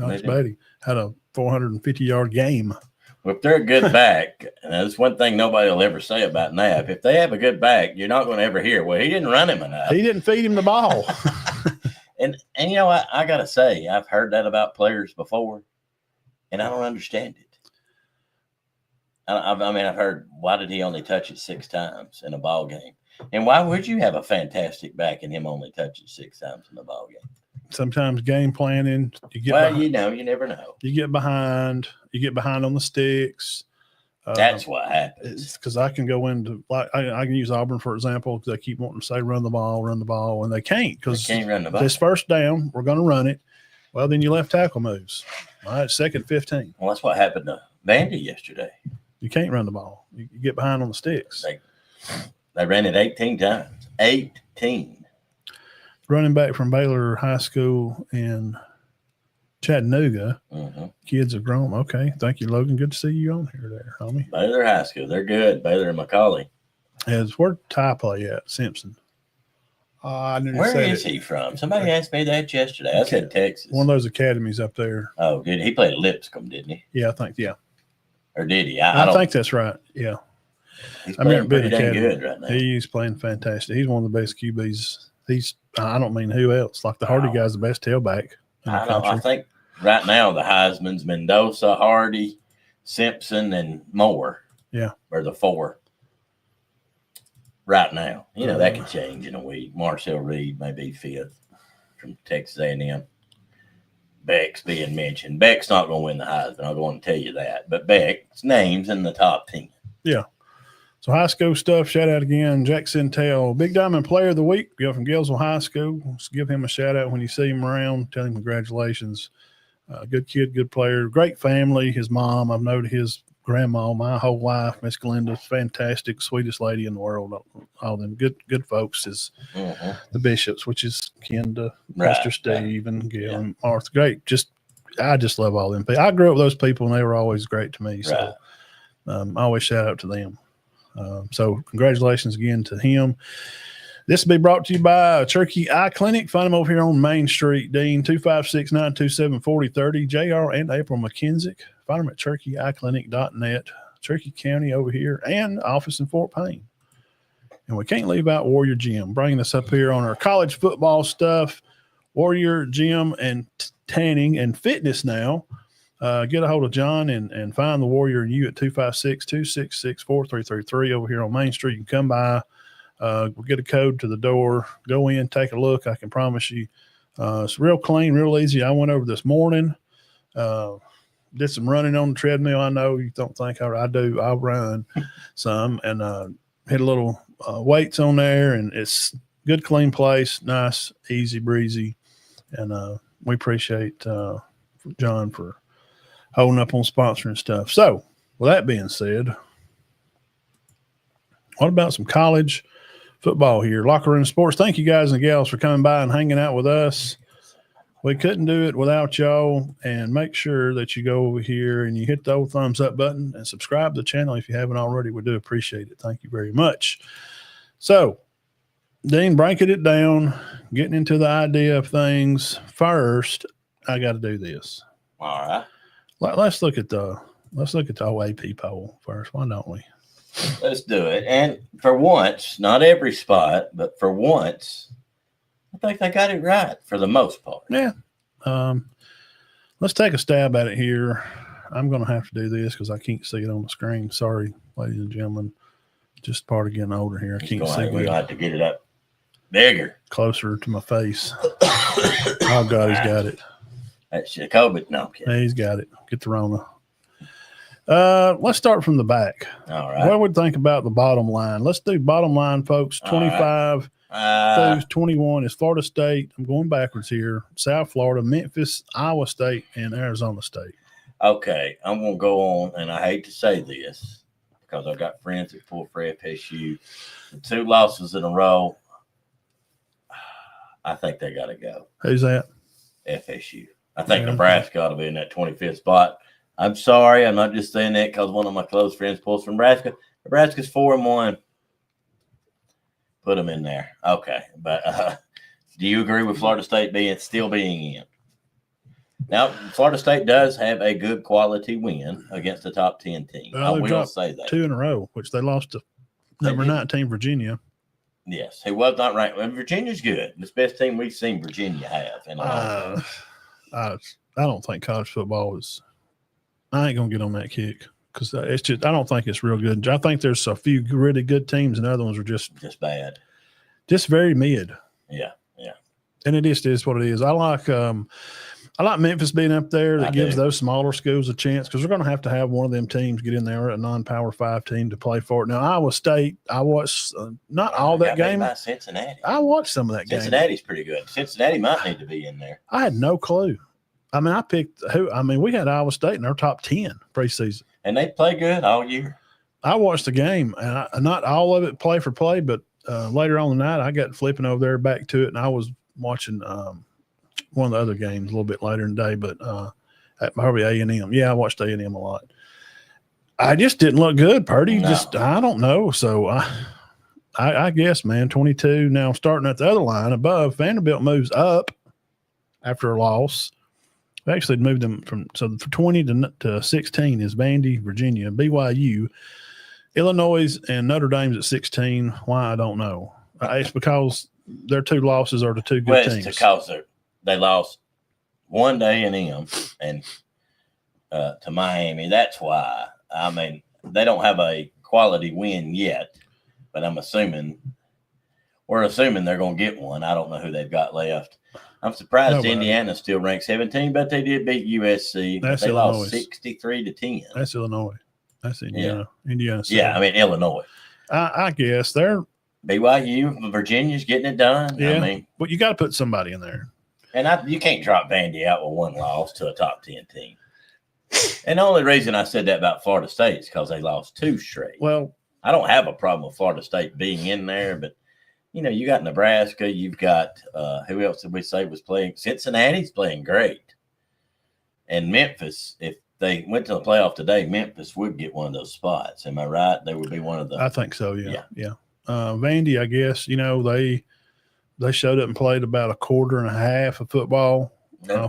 Alex Beatty had a 450-yard game. Well, if they're a good back, and that's one thing nobody will ever say about Knapp. If they have a good back, you're not going to ever hear, well, he didn't run him enough. He didn't feed him the ball. and you know, I got to say, I've heard that about players before, and I don't understand it. I mean, I've heard, why did he only touch it 6 times in a ball game? And why would you have a fantastic back and him only touch it 6 times in a ball game? Sometimes game planning, you never know. You get behind on the sticks. That's what happens. Because I can go into, like, I can use Auburn for example, because they keep wanting to say run the ball, and they can't, because they can't run the ball. This first down, we're going to run it. Well, then your left tackle moves. All right, 2nd, 15. Well, that's what happened to Vandy yesterday. You can't run the ball. You get behind on the sticks. They ran it 18 times. 18. Running back from Baylor High School in Chattanooga. Mm-hmm. Kids have grown. Okay. Thank you, Logan. Good to see you on here there, homie. Baylor High School. They're good. Baylor and McCauley. Where'd Ty play at? Simpson. Where is he from? Somebody asked me that yesterday. I said Texas. One of those academies up there. Oh, good. He played at Lipscomb, didn't he? Yeah, I think, yeah. Or did he? I think that's right. Yeah. He's playing pretty dang good right now. He's playing fantastic. He's one of the best QBs. I don't mean who else. Like the Hardy guy's the best tailback in the country. I think right now the Heisman's Mendoza, Hardy, Simpson, and Moore. Yeah. Are the 4 right now. You know, that could change in a week. Marcel Reed may be 5th from Texas A&M. Beck's being mentioned. Beck's not going to win the Heisman. I'm going to tell you that. But Beck's name's in the top 10. Yeah. So high school stuff, shout out again, Jack Sintel, Big Diamond Player of the Week, go from Galesville High School. Just give him a shout out when you see him around. Tell him congratulations. Good kid, good player, great family. His mom, I've known his grandma my whole life. Miss Glinda's fantastic, sweetest lady in the world. All them good folks is the Bishops, which is kin to Mr. Steve and Gail and Martha. Great. I just love all them people. I grew up with those people, and they were always great to me. So I always shout out to them. So congratulations again to him. This will be brought to you by Cherokee Eye Clinic. Find them over here on Main Street, Dean, 256-927-4030. JR and April McKenzie. Find them at CherokeeEyeClinic.net. Cherokee County over here, and office in Fort Payne. And we can't leave out Warrior Gym, bringing us up here on our college football stuff. Warrior Gym and tanning and fitness now. Get a hold of John and find the Warrior in you at 256-266-4333 over here on Main Street. You can come by. We'll get a code to the door. Go in, take a look. I can promise you it's real clean, real easy. I went over this morning, did some running on the treadmill. I know you don't think I do. I'll run some and hit a little weights on there, and it's good, clean place, nice, easy breezy. And we appreciate John for holding up on sponsoring stuff. So, with that being said, what about some college football here? Locker Room Sports. Thank you guys and gals for coming by and hanging out with us. We couldn't do it without y'all. And make sure that you go over here and you hit the old thumbs up button and subscribe to the channel if you haven't already. We do appreciate it. Thank you very much. So, Dean, breaking it down, getting into the idea of things. First, I got to do this. All right. Let's look at the OAP poll first. Why don't we? Let's do it. And for once, not every spot, but for once, I think they got it right for the most part. Yeah. Let's take a stab at it here. I'm going to have to do this because I can't see it on the screen. Sorry, ladies and gentlemen. Just part of getting older here. I can't see it. We're going to have to get it up bigger. Closer to my face. Oh, God, he's got it. That's COVID. No, I'm kidding. He's got it. Get the Rona. Let's start from the back. All right. What would think about the bottom line? Let's do bottom line, folks. 25 through 21 is Florida State. I'm going backwards here. South Florida, Memphis, Iowa State, and Arizona State. Okay, I'm going to go on, and I hate to say this because I've got friends that pull for FSU. The 2 losses in a row, I think they got to go. Who's that? FSU. I think Nebraska ought to be in that 25th spot. I'm sorry. I'm not just saying that because one of my close friends pulls from Nebraska. Nebraska's 4-1. Put them in there. Okay. But do you agree with Florida State still being in? Now, Florida State does have a good quality win against the top 10 team. Well, I will say that. 2 in a row, which they lost to number 19, Virginia. Yes, he was not ranked. And Virginia's good. It's the best team we've seen Virginia have in a long time. I don't think college football is – I ain't going to get on that kick because it's just – I don't think it's real good. I think there's a few really good teams and other ones are just bad. Just very mid. Yeah. And it just is what it is. I like Memphis being up there. That gives those smaller schools a chance because we're going to have one of them teams get in there, a non-Power 5 team to play for it. Now, Iowa State, I watched not all that game. By Cincinnati. I watched some of that game. Cincinnati's pretty good. Cincinnati might need to be in there. I had no clue. I mean, we had Iowa State in our top 10 preseason. And they play good all year. I watched the game, and not all of it play for play, but later on in the night, I got flipping over there back to it, and I was watching one of the other games a little bit later in the day, but at probably A&M. Yeah, I watched A&M a lot. I just didn't look good. Purdy I don't know. So I guess, man, 22. Now starting at the other line above, Vanderbilt moves up after a loss. We actually moved them from 20 to 16 is Vandy, Virginia, BYU, Illinois, and Notre Dame's at 16. Why, I don't know. It's because their 2 losses are the 2 good teams. It's because they lost one to A&M and to Miami. That's why. I mean, they don't have a quality win yet, but we're assuming they're going to get one. I don't know who they've got left. I'm surprised Indiana still ranked 17, but they did beat USC. They lost 63-10. That's Illinois. That's Indiana. Yeah. Indiana. Yeah, I mean, Illinois. I guess they're BYU, Virginia's getting it done. Yeah, I mean, but you got to put somebody in there. And you can't drop Vandy out with 1 loss to a top 10 team. And the only reason I said that about Florida State is because they lost 2 straight. Well, I don't have a problem with Florida State being in there, but you got Nebraska. You've got who else did we say was playing? Cincinnati's playing great. And Memphis, if they went to the playoff today, Memphis would get one of those spots. Am I right? They would be one of the. I think so. Yeah. Vandy, I guess they showed up and played about a quarter and a half of football,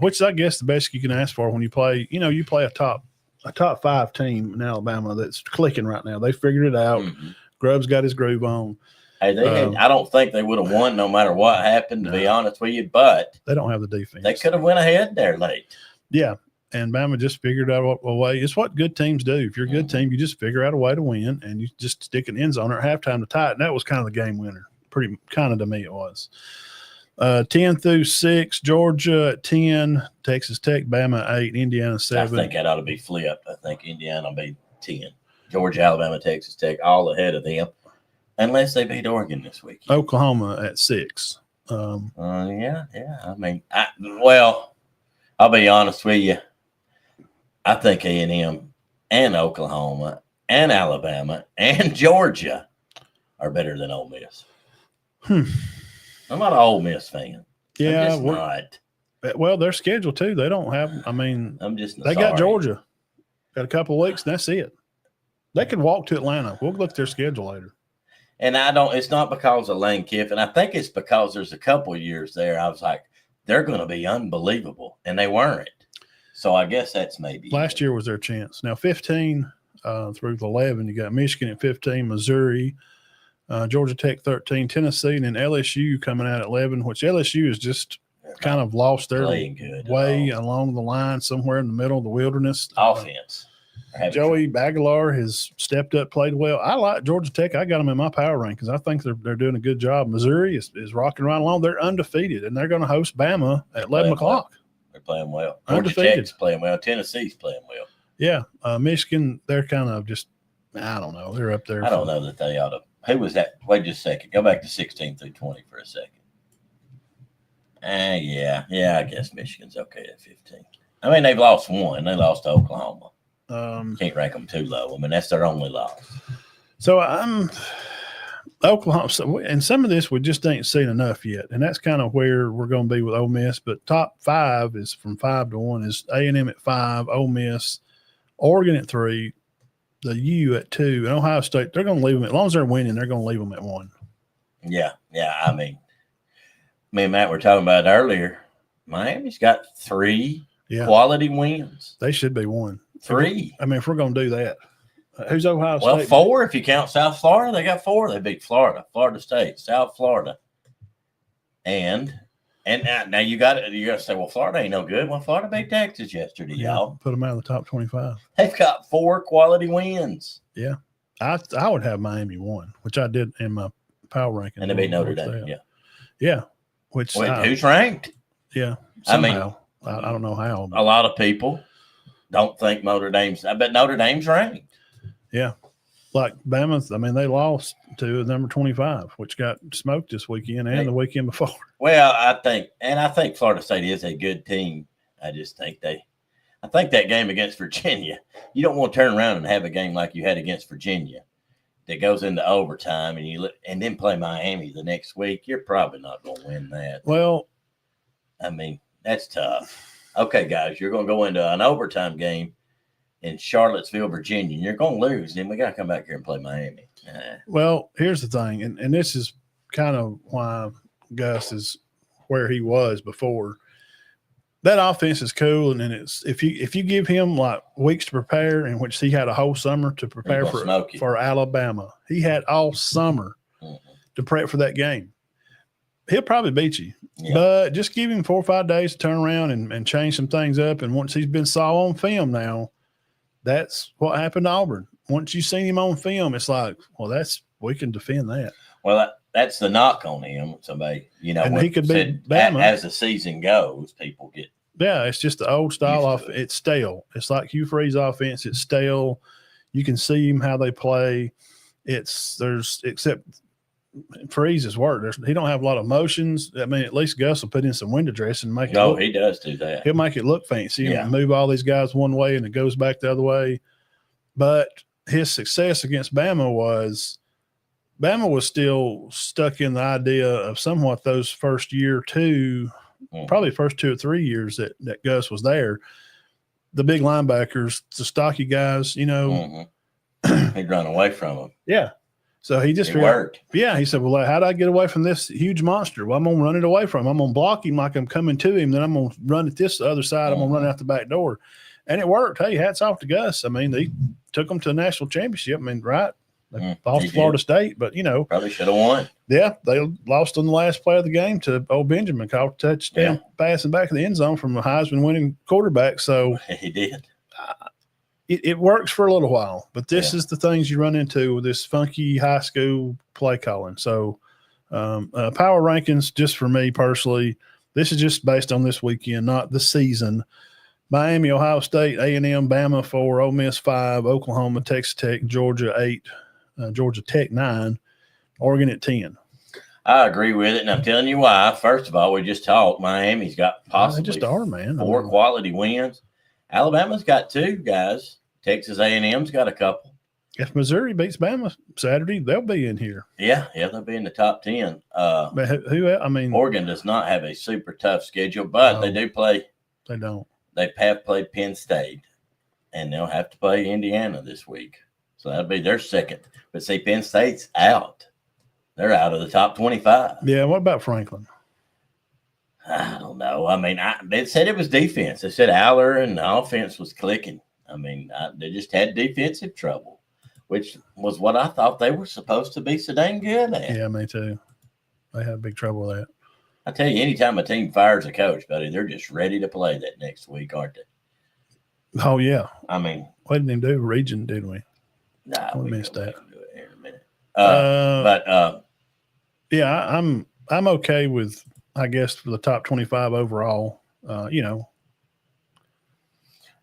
which is, I guess, the best you can ask for when you play. You play a top 5 team in Alabama that's clicking right now. They figured it out. Mm-hmm. Grubb's got his groove on. Hey, I don't think they would have won no matter what happened, to be honest with you, but they don't have the defense. They could have went ahead there late. Yeah, and Bama just figured out a way. It's what good teams do. If you're a good team, you just figure out a way to win, and you just stick an end zone at halftime to tie it, and that was kind of the game winner. Pretty kind of to me it was. 10 through 6, Georgia at 10, Texas Tech, Bama 8, Indiana 7. I think that ought to be flipped. I think Indiana will be 10. Georgia, Alabama, Texas Tech, all ahead of them. Unless they beat Oregon this week. Oklahoma at 6. Yeah. I mean, I'll be honest with you. I think A&M and Oklahoma and Alabama and Georgia are better than Ole Miss. I'm not an Ole Miss fan. Yeah, I'm just not. Well, their schedule too. They don't have. I mean, they got Georgia. Got a couple of weeks, and that's it. They could walk to Atlanta. We'll look at their schedule later. And it's not because of Lane Kiffin. I think it's because there's a couple of years there. I was like, they're going to be unbelievable. And they weren't. So I guess that's maybe. Last year was their chance. Now, 15 through 11, you got Michigan at 15, Missouri, Georgia Tech 13, Tennessee, and then LSU coming out at 11, which LSU is just kind of lost their way along the line somewhere in the middle of the wilderness. Offense. Joey Aguilar has stepped up, played well. I like Georgia Tech. I got them in my power rankings. I think they're doing a good job. Missouri is rocking right along. They're undefeated, and they're going to host Bama at 11 o'clock. They're playing well. Undefeated. Georgia Tech's playing well. Tennessee's playing well. Yeah. Michigan, they're kind of just, I don't know. They're up there. I don't know that they ought to. Who was that? Wait just a second. Go back to 16 through 20 for a second. Yeah, I guess Michigan's okay at 15. I mean, they've lost one. They lost to Oklahoma. Can't rank them too low. I mean, that's their only loss. So Oklahoma, and some of this we just ain't seen enough yet, and that's kind of where we're going to be with Ole Miss. But top 5 is from 5 to 1 is A&M at 5, Ole Miss, Oregon at 3, the U at 2, and Ohio State. They're going to leave them as long as they're winning. They're going to leave them at 1. Yeah. I mean, me and Matt were talking about it earlier. Miami's got 3 quality wins. They should be 1. 3. I mean, if we're going to do that, who's Ohio State? Well, 4 if you count South Florida. They got 4. They beat Florida State, South Florida, and now you got to say, well, Florida ain't no good. Well, Florida beat Texas yesterday, y'all. Put them out of the top 25. They've got 4 quality wins. Yeah, I would have Miami 1, which I did in my power ranking. And they beat Notre Dame. Yeah. Which who's ranked? Yeah, somehow. I mean, I don't know how. A lot of people don't think Notre Dame's. I bet Notre Dame's ranked. Yeah, like Bama. I mean, they lost to number 25, which got smoked this weekend and the weekend before. Well, I think Florida State is a good team. I just think I think that game against Virginia, you don't want to turn around and have a game like you had against Virginia that goes into overtime and then play Miami the next week. You're probably not going to win that. Well, I mean, that's tough. Okay, guys, you're going to go into an overtime game in Charlottesville, Virginia, and you're going to lose. Then we got to come back here and play Miami. Well, here's the thing, and this is kind of why Gus is where he was before. That offense is cool, and then it's if you give him like weeks to prepare, in which he had a whole summer to prepare for Alabama. He had all summer to prep for that game. He'll probably beat you, but just give him 4 or 5 days to turn around and change some things up. And once he's been saw on film now, that's what happened to Auburn. Once you've seen him on film, it's like, well, we can defend that. Well, that's the knock on him. Somebody, and he could be Bama. As the season goes, people get. Yeah, it's just the old style off. It's stale. It's like Hugh Freeze offense. It's stale. You can see him how they play. Except Freeze's work. He don't have a lot of motions. I mean, at least Gus will put in some window dressing and make it. No, he does do that. He'll make it look fancy and move all these guys one way and it goes back the other way. But his success against Bama was still stuck in the idea of somewhat those first year or two, probably first 2 or 3 years that Gus was there. The big linebackers, the stocky guys, He'd run away from them. Yeah. So he just worked. Yeah, he said, well, how do I get away from this huge monster? Well, I'm going to run it away from him. I'm going to block him like I'm coming to him. Then I'm going to run at this other side. I'm going to run out the back door. And it worked. Hey, hats off to Gus. I mean, they took them to a national championship. I mean, right? They lost to Florida State, but, Probably should have won. Yeah, they lost on the last play of the game to old Benjamin. Caught a touchdown pass in the back of the end zone from a Heisman-winning quarterback. So he did. It works for a little while, but this is the things you run into with this funky high school play calling. So power rankings, just for me personally, this is just based on this weekend, not the season. Miami, Ohio State, A&M, Bama 4, Ole Miss 5, Oklahoma, Texas Tech, Georgia 8, Georgia Tech 9, Oregon at 10. I agree with it, and I'm telling you why. First of all, we just talked. Miami's got possibly They just are, man. four quality wins. Alabama's got 2 guys. Texas A&M's got a couple. If Missouri beats Bama Saturday, they'll be in here. Yeah, they'll be in the top 10. But who? I mean, Oregon does not have a super tough schedule, but they do play. They don't. They have played Penn State, and they'll have to play Indiana this week. So that'll be their second. But see, Penn State's out. They're out of the top 25. Yeah, what about Franklin? I don't know. I mean, they said it was defense. They said Aller and the offense was clicking. I mean, they just had defensive trouble, which was what I thought they were supposed to be so dang good at. Yeah, me too. They had big trouble with that. I tell you, anytime a team fires a coach, buddy, they're just ready to play that next week, aren't they? Oh, yeah. I mean, we didn't even do region, did we? Nah, we missed that. Do it here in a minute. Yeah, I'm okay with, I guess, for the top 25 overall.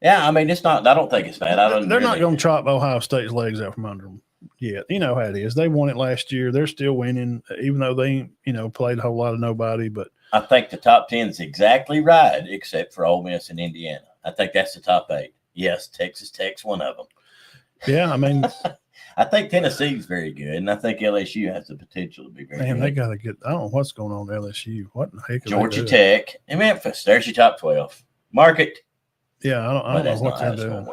Yeah, I mean, it's not. I don't think it's bad. They're not going to chop Ohio State's legs out from under them yet. You know how it is. They won it last year. They're still winning, even though they ain't, played a whole lot of nobody. But I think the top 10 is exactly right, except for Ole Miss and Indiana. I think that's the top 8. Yes, Texas Tech's one of them. Yeah, I mean, I think Tennessee's very good, and I think LSU has the potential to be very good. They got to get. I don't know what's going on at LSU. What in the heck? Georgia Tech and Memphis. There's your top 12. Mark it. Yeah, I don't know what they're doing.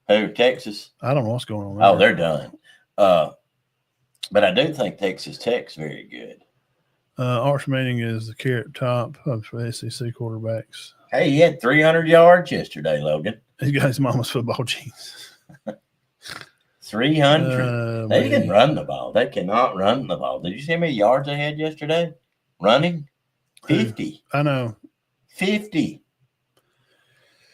Who? Texas? I don't know what's going on there. Oh, they're done. But I do think Texas Tech's very good. Arch Manning is the carrot top of SEC quarterbacks. Hey, he had 300 yards yesterday, Logan. He's got his mama's football jeans. 300. They can run the ball. They cannot run the ball. Did you see how many yards they had yesterday? Running? 50. I know. 50.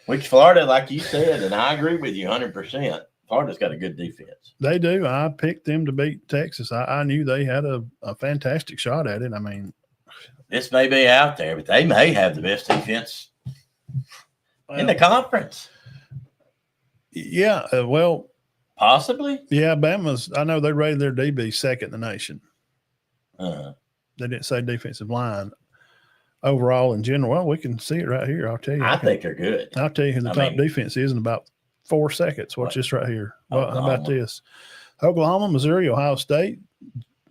Which Florida, like you said, and I agree with you 100%, Florida's got a good defense. They do. I picked them to beat Texas. I knew they had a fantastic shot at it. I mean, this may be out there, but they may have the best defense in the conference. Yeah, possibly. Yeah, Bama's. I know they rated their DB second in the nation. They didn't say defensive line overall in general. Well, we can see it right here. I'll tell you. I think they're good. I'll tell you who the top defense is in about 4 seconds. Watch this right here. Well, how about this? Oklahoma, Missouri, Ohio State,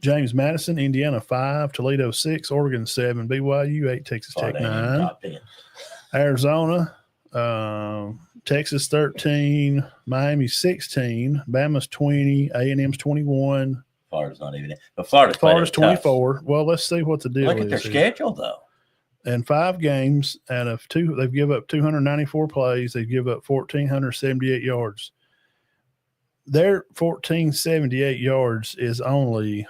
James Madison, Indiana 5, Toledo 6, Oregon 7, BYU 8, Texas Tech 9, Arizona, Texas 13, Miami 16, Bama's 20, A&M's 21. Florida's not even in. But Florida's 24. Tough. Well, let's see what the deal is. Look at their schedule, though. In 5 games out of 2, they've given up 294 plays. They give up 1,478 yards. Their 1,478 yards is only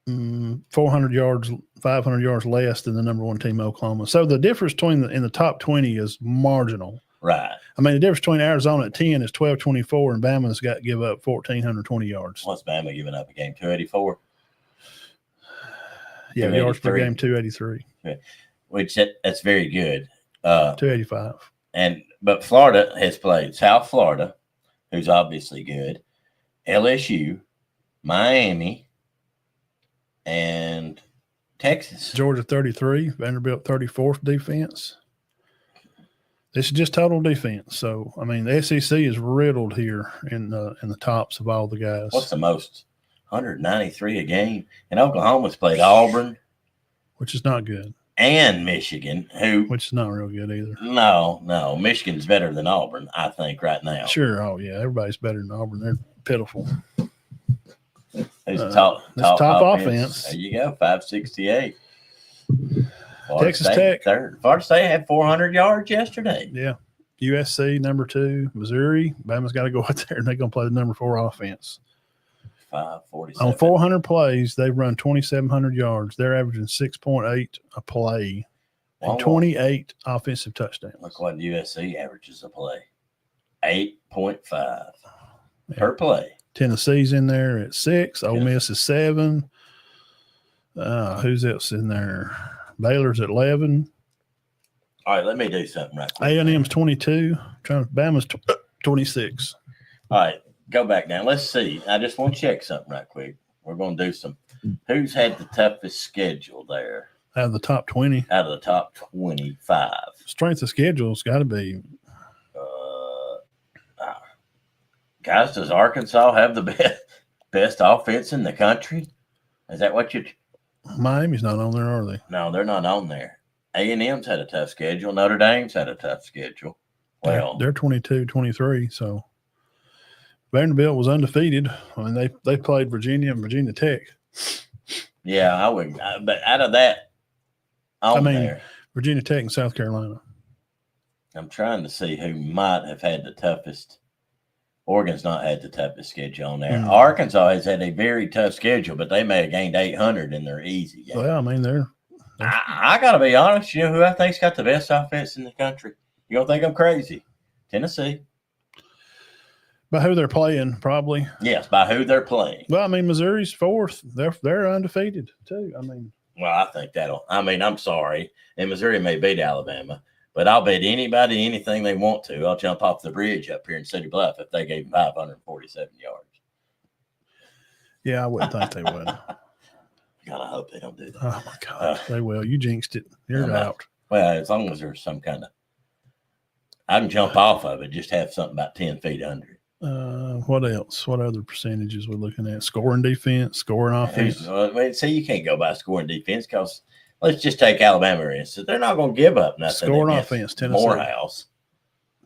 400 yards, 500 yards less than the number 1 team, Oklahoma. So the difference between in the top 20 is marginal. Right. I mean, the difference between Arizona at 10 is 1,224, and Bama's got to give up 1,420 yards. What's Bama giving up a game? 284. Yeah, yards per game, 283. Which that's very good. 285. But Florida has played South Florida, who's obviously good, LSU, Miami, and Texas. Georgia 33, Vanderbilt 34th defense. This is just total defense. So, I mean, the SEC is riddled here in the tops of all the guys. What's the most? 193 a game. And Oklahoma's played Auburn. Which is not good. And Michigan, which is not real good either. No. Michigan's better than Auburn, I think, right now. Sure. Oh, yeah. Everybody's better than Auburn. They're pitiful. Who's top offense? There you go, 568. Texas Tech. Third. Florida State had 400 yards yesterday. Yeah. USC, number 2. Missouri. Bama's got to go out there, and they're going to play the number 4 offense. 547. On 400 plays, they've run 2,700 yards. They're averaging 6.8 a play and 28 offensive touchdowns. Look what USC averages a play. 8.5 per play. Tennessee's in there at 6. Ole Miss is 7. Who's else in there? Baylor's at 11. All right, let me do something right quick. A&M's 22. Bama's 26. All right, go back down. Let's see. I just want to check something right quick. We're going to do some. Who's had the toughest schedule there? Out of the top 20. Out of the top 25. Strength of schedule's got to be. Guys, does Arkansas have the best offense in the country? Is that what you? Miami's not on there, are they? No, they're not on there. A&M's had a tough schedule. Notre Dame's had a tough schedule. Well, they're 22-23, so Vanderbilt was undefeated. I mean, they played Virginia and Virginia Tech. Yeah, I would. But out of that, there, Virginia Tech and South Carolina. I'm trying to see who might have had the toughest. Oregon's not had the toughest schedule on there. Arkansas has had a very tough schedule, but they may have gained 800 in their easy game. Well, I mean, I got to be honest. You know who I think's got the best offense in the country? You don't think I'm crazy? Tennessee. By who they're playing, probably. Yes, by who they're playing. Well, I mean, Missouri's fourth. They're undefeated too. I mean. Well, I think I'm sorry. And Missouri may beat Alabama. But I'll bet anybody anything they want to. I'll jump off the bridge up here in City Bluff if they gave 547 yards. Yeah, I wouldn't think they would. God, I hope they don't do that. Oh, my God. They will. You jinxed it. You're out. Well, as long as there's some kind of – I can jump off of it, just have something about 10 feet under it. What else? What other percentages we're looking at? Scoring defense, scoring offense? See, you can't go by scoring defense because – let's just take Alabama, for instance. They're not going to give up nothing. Scoring offense, Tennessee. Morehouse.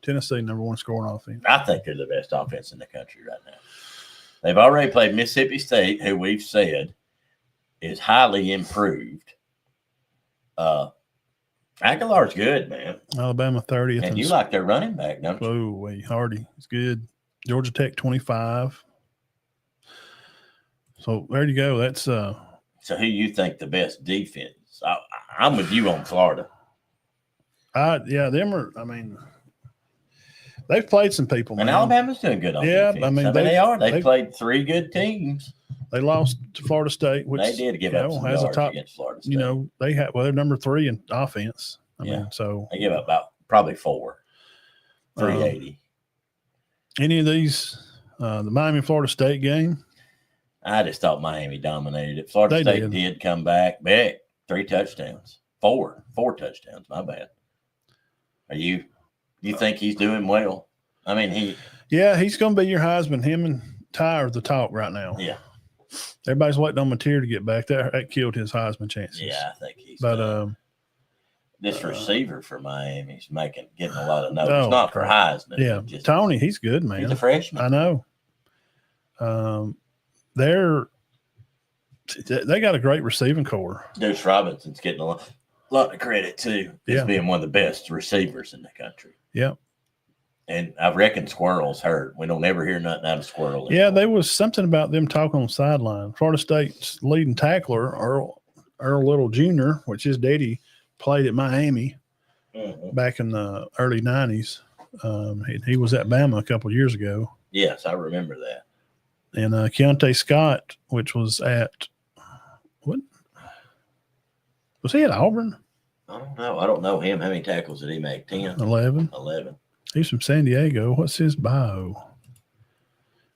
Tennessee, number one scoring offense. I think they're the best offense in the country right now. They've already played Mississippi State, who we've said is highly improved. Aguilar's good, man. Alabama 30th. And you like their running back, don't you? Oh, wait. Hardy. It's good. Georgia Tech 25. So there you go. That's So who you think the best defense? I'm with you on Florida. Them are. I mean, they've played some people. And man. Alabama's doing good on defense. I mean, they are. They played three good teams. They lost to Florida State, which they did give up some yards against Florida State. You know, they're number 3 in offense. I mean, so they give up about probably 380. Any of these, the Miami Florida State game. I just thought Miami dominated it. Florida State did come back. 3 touchdowns. 4 touchdowns. My bad. You think he's doing well? I mean, he's going to be your Heisman. Him and Ty are the talk right now. Yeah. Everybody's waiting on Mateer to get back there. That killed his Heisman chances. Yeah, I think he's. But this receiver for Miami's getting a lot of notice. Not for Heisman. Yeah, Tony, he's good, man. He's a freshman. I know. They got a great receiving core. Deuce Robinson's getting a lot of credit too. He's being one of the best receivers in the country. Yeah. And I reckon Squirrel's hurt. We don't ever hear nothing out of Squirrel anymore. Yeah, there was something about them talking on the sideline. Florida State's leading tackler, Earl Little Jr., which his daddy played at Miami back in the early 90s. He was at Bama a couple of years ago. Yes, I remember that. And Keontae Scott, which was at what? Was he at Auburn? I don't know. I don't know him. How many tackles did he make? 10? 11. 11. He's from San Diego. What's his bio?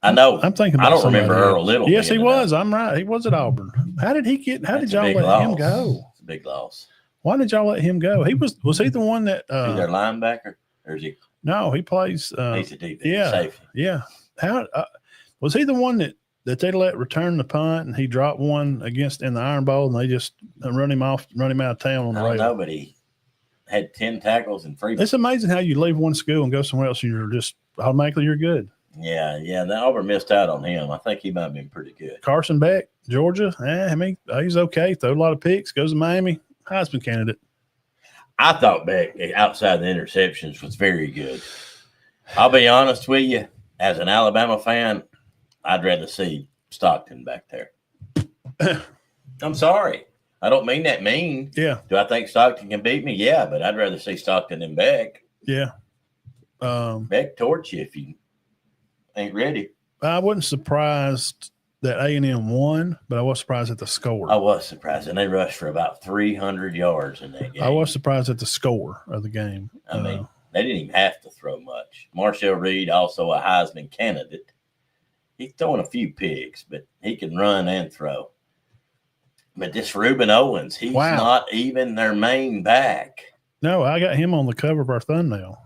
I know. I'm thinking about I don't remember Earl Little. Yes, he was. I'm right. He was at Auburn. How did y'all let him go? It's a big loss. Why did y'all let him go? Was he the one that is their linebacker? Or is he? No, he plays he's a defensive safety. Yeah. How was he the one that they let return the punt and he dropped one in the Iron Bowl and they just run him out of town on the rail? Nobody had 10 tackles and 3. It's amazing how you leave one school and go somewhere else and you're just automatically you're good. Yeah. The Auburn missed out on him. I think he might have been pretty good. Carson Beck, Georgia. He's okay. Throw a lot of picks. Goes to Miami. Heisman candidate. I thought Beck, outside the interceptions, was very good. I'll be honest with you. As an Alabama fan, I'd rather see Stockton back there. I'm sorry. I don't mean that mean. Yeah. Do I think Stockton can beat me? Yeah, but I'd rather see Stockton than Beck. Yeah. Beck torch you if you ain't ready. I wasn't surprised that A&M won, but I was surprised at the score. I was surprised, and they rushed for about 300 yards in that game. I was surprised at the score of the game. I mean, they didn't even have to throw much. Marshall Reed, also a Heisman candidate, He's throwing a few picks, but he can run and throw. But this Reuben Owens, he's not even their main back. No, I got him on the cover of our thumbnail.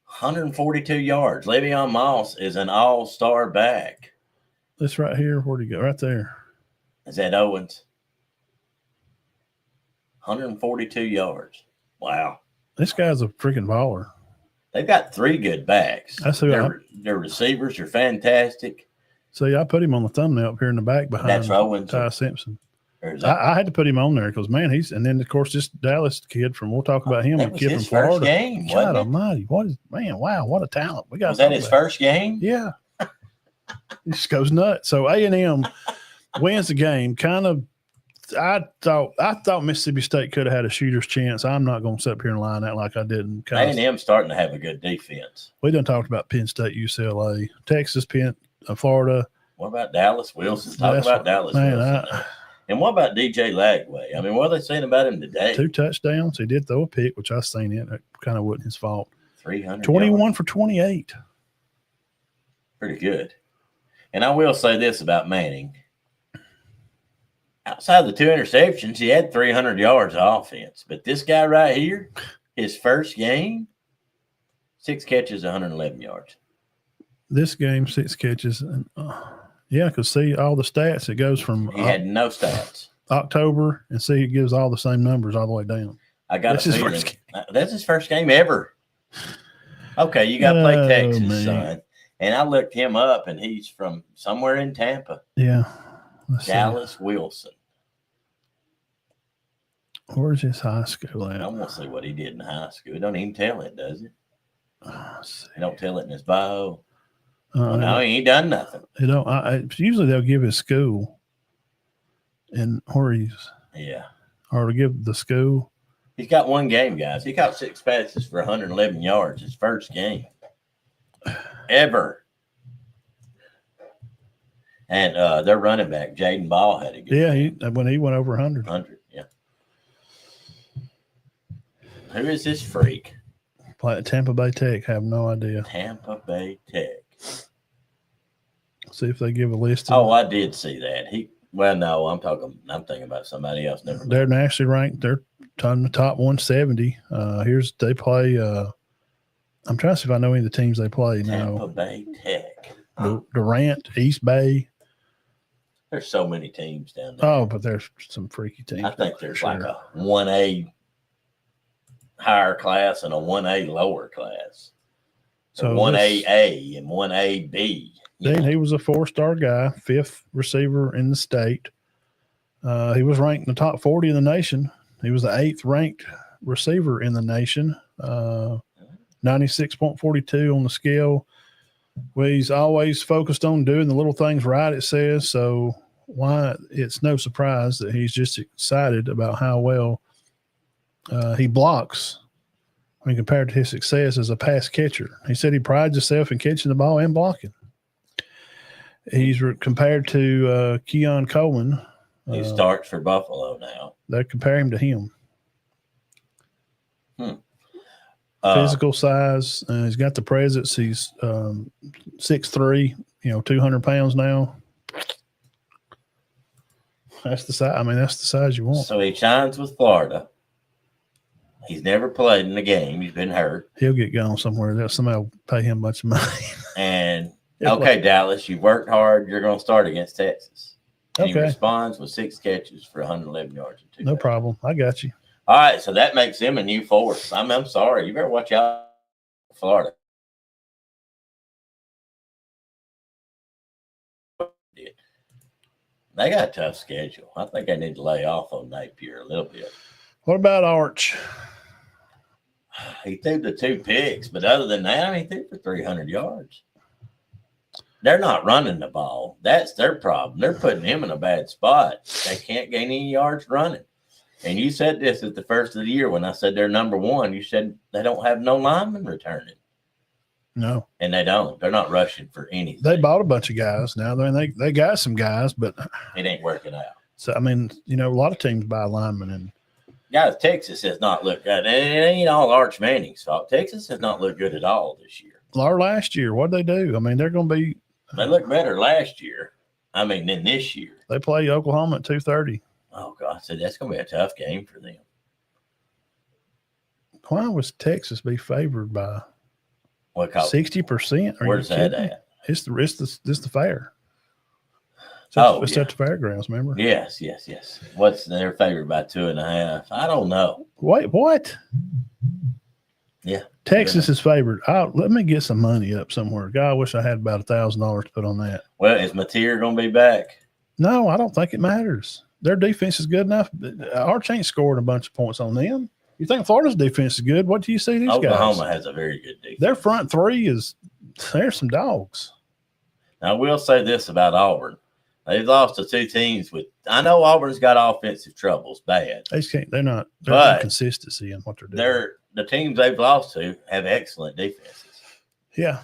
142 yards. Le'Veon Moss is an all-star back. This right here, where'd he go? Right there. Is that Owens? 142 yards. Wow. This guy's a freaking baller. They've got 3 good backs. Their receivers are fantastic. See, I put him on the thumbnail up here in the back behind Owens, Ty Simpson. I had to put him on there because, man, and then, of course, this Dallas kid we'll talk about him, a kid from Florida. First game, God almighty. Wow, what a talent. Was that his first game? Yeah. He just goes nuts. So A&M wins the game. I thought Mississippi State could have had a shooter's chance. I'm not going to sit up here and line out like I didn't. A&M starting to have a good defense. We done talked about Penn State, UCLA, Texas, Florida. What about Dallas Wilson? Talk about Dallas Wilson. And what about DJ Lagway? I mean, what are they saying about him today? 2 touchdowns. He did throw a pick, which I seen it. That kind of wasn't his fault. 21 yards. For 28. Pretty good. And I will say this about Manning. Outside the 2 interceptions, he had 300 yards of offense. But this guy right here, his first game, 6 catches, 111 yards. This game, 6 catches. Yeah, because see all the stats. It goes from he had no stats. October, and see it gives all the same numbers all the way down. I got a feeling that's his first game ever. Okay, you got to play Texas, son. And I looked him up, and he's from somewhere in Tampa. Yeah. Dallas Wilson. Where's his high school at? I want to see what he did in high school. It don't even tell it, does it? He don't tell it in his bio. No, he ain't done nothing. You know, usually they'll give his school and where he's. Yeah. Or to give the school. He's got 1 game, guys. He caught 6 passes for 111 yards. His first game ever. And their running back, Jaden Ball, had a good game. When he went over 100. 100, yeah. Who is this freak? Play at Tampa Bay Tech. Have no idea. Tampa Bay Tech. See if they give a list. I did see that. No, I'm thinking about somebody else. They're nationally ranked. They're on the top 170. They play. I'm trying to see if I know any of the teams they play now. Tampa Bay Tech. Durant, East Bay. There's so many teams down there. Oh, but there's some freaky teams. I think there's like a 1A higher class and a 1A lower class. So 1AA and 1AB. Dean, he was a 4-star guy, 5th receiver in the state. He was ranked in the top 40 in the nation. He was the 8th ranked receiver in the nation. 96.42 on the scale. Well, he's always focused on doing the little things right, it says. So it's no surprise that he's just excited about how well he blocks when compared to his success as a pass catcher. He said he prides himself in catching the ball and blocking. He's compared to Keon Coleman. He starts for Buffalo now. They compare him to him. Physical size. He's got the presence. He's 6'3", 200 pounds now. That's the size. I mean, that's the size you want. So he shines with Florida. He's never played in the game. He's been hurt. He'll get gone somewhere. Somebody will pay him a bunch of money. And okay, Dallas, you worked hard. You're going to start against Texas. And he responds with 6 catches for 111 yards. And 2 No problem. I got you. All right, so that makes him a new force. I'm sorry. You better watch out for Florida. They got a tough schedule. I think they need to lay off on Napier a little bit. What about Arch? He threw the 2 picks, but other than that, he threw for 300 yards. They're not running the ball. That's their problem. They're putting him in a bad spot. They can't gain any yards running. And you said this at the first of the year when I said they're number 1. You said they don't have no linemen returning. No. And they don't. They're not rushing for anything. They bought a bunch of guys now. I mean, they got some guys, but it ain't working out. So, I mean, a lot of teams buy linemen. And guys, Texas has not looked good. And it ain't all Arch Manning's fault. Texas has not looked good at all this year. Or last year, what'd they do? I mean, they're going to be They looked better last year. I mean, than this year. They play Oklahoma at 2:30. Oh, God. So that's going to be a tough game for them. Why was Texas be favored by 60%? Where's that at? It's the fair. It's at the fairgrounds, remember? Yes. What's their favored by 2.5? I don't know. Wait, what? Yeah. Texas is favored. Let me get some money up somewhere. God, I wish I had about $1,000 to put on that. Well, is Mateer going to be back? No, I don't think it matters. Their defense is good enough. Arch ain't scored a bunch of points on them. You think Florida's defense is good? What do you see these guys? Oklahoma has a very good defense. Their front three there's some dogs. Now, I will say this about Auburn. They've lost to two teams I know Auburn's got offensive troubles bad. They're not consistency in what they're doing. The teams they've lost to have excellent defenses. Yeah.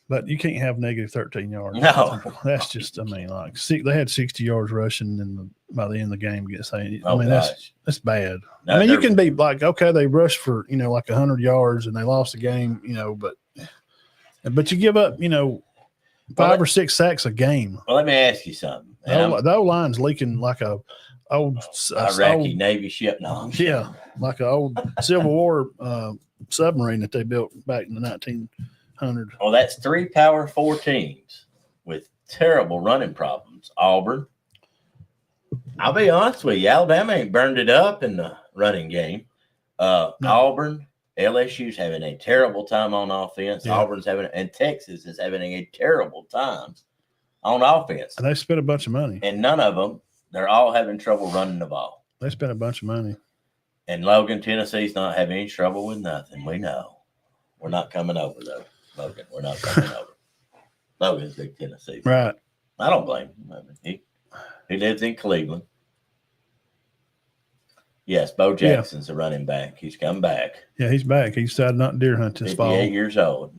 But you can't have negative 13 yards. No. That's just, they had 60 yards rushing by the end of the game against that's bad. No, you can be like, okay, they rushed for, like 100 yards and they lost the game, but you give up, 5 or 6 sacks a game. Well, let me ask you something. The O-line's leaking like a old Iraqi Navy ship. No. Yeah, like an old Civil War submarine that they built back in the 1900s. Well, that's 3 Power 4 teams with terrible running problems. Auburn. I'll be honest with you, Alabama ain't burned it up in the running game. No. Auburn, LSU's having a terrible time on offense. Yeah. And Texas is having a terrible time on offense. And they spent a bunch of money. And none of them, they're all having trouble running the ball. They spent a bunch of money. And Logan, Tennessee's not having any trouble with nothing. We know. We're not coming over, though. Logan, we're not coming over. Logan's big Tennessee. Right. I don't blame him. He lives in Cleveland. Yes, Bo Jackson's a running back. He's come back. Yeah, he's back. He decided not to deer hunt this fall. 58 years old.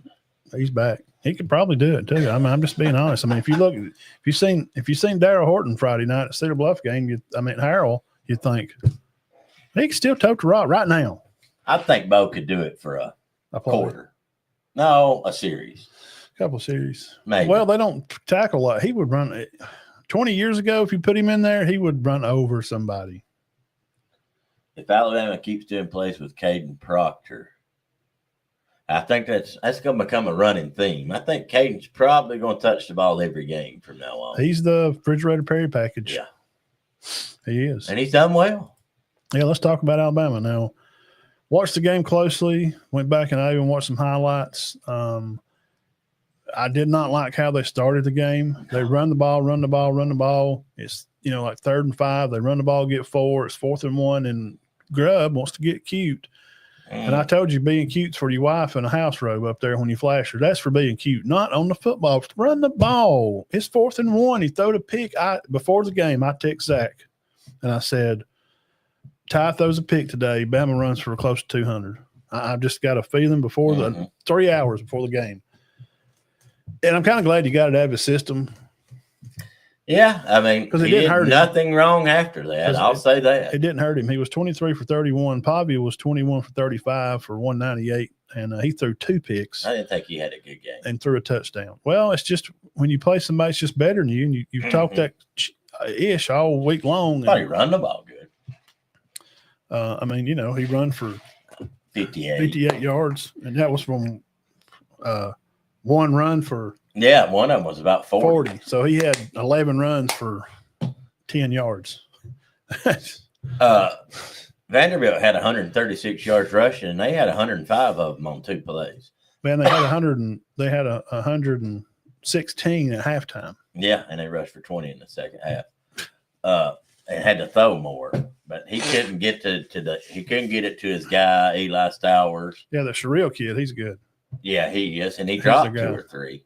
He's back. He could probably do it too. I'm just being honest. If you've seen Darryl Horton Friday night at Cedar Bluff game, Harrell, you think he can still tote the rock right now. I think Bo could do it for a quarter. No, a series. A couple of series. Maybe. Well, they don't tackle a lot. He would run it. 20 years ago, if you put him in there, he would run over somebody. If Alabama keeps doing plays with Caden Proctor, I think that's going to become a running theme. I think Caden's probably going to touch the ball every game from now on. He's the refrigerator Perry package. Yeah. He is. And he's done well. Yeah, let's talk about Alabama now. Watched the game closely. Went back and I even watched some highlights. I did not like how they started the game. They run the ball. It's, like 3rd and 5. They run the ball, get 4. It's 4th and 1, and Grubb wants to get cute. And I told you being cute's for your wife in a house robe up there when you flash her. That's for being cute, not on the football. Run the ball. It's 4th and 1. He threw the pick. Before the game, I text Zach, and I said, Ty throws a pick today. Bama runs for close to 200. I've just got a feeling before the 3 hours before the game. And I'm kind of glad you got it out of his system. Yeah, because he didn't hurt nothing wrong after that. I'll say that. It didn't hurt him. He was 23 for 31. Pavia was 21 for 35 for 198, and he threw 2 picks. I didn't think he had a good game. And threw a touchdown. Well, it's just when you play somebody that's just better than you, and you talk that ish all week long. I thought he run the ball good. He run for 58 yards, and that was from one run for – yeah, one of them was about 40. So he had 11 runs for 10 yards. Vanderbilt had 136 yards rushing, and they had 105 of them on 2 plays. Man, they had 116 at halftime. Yeah, and they rushed for 20 in the second half. And had to throw more, but he couldn't get he couldn't get it to his guy, Eli Stowers. Yeah, the Sherrill kid, he's good. Yeah, he is, and he dropped 2 or 3.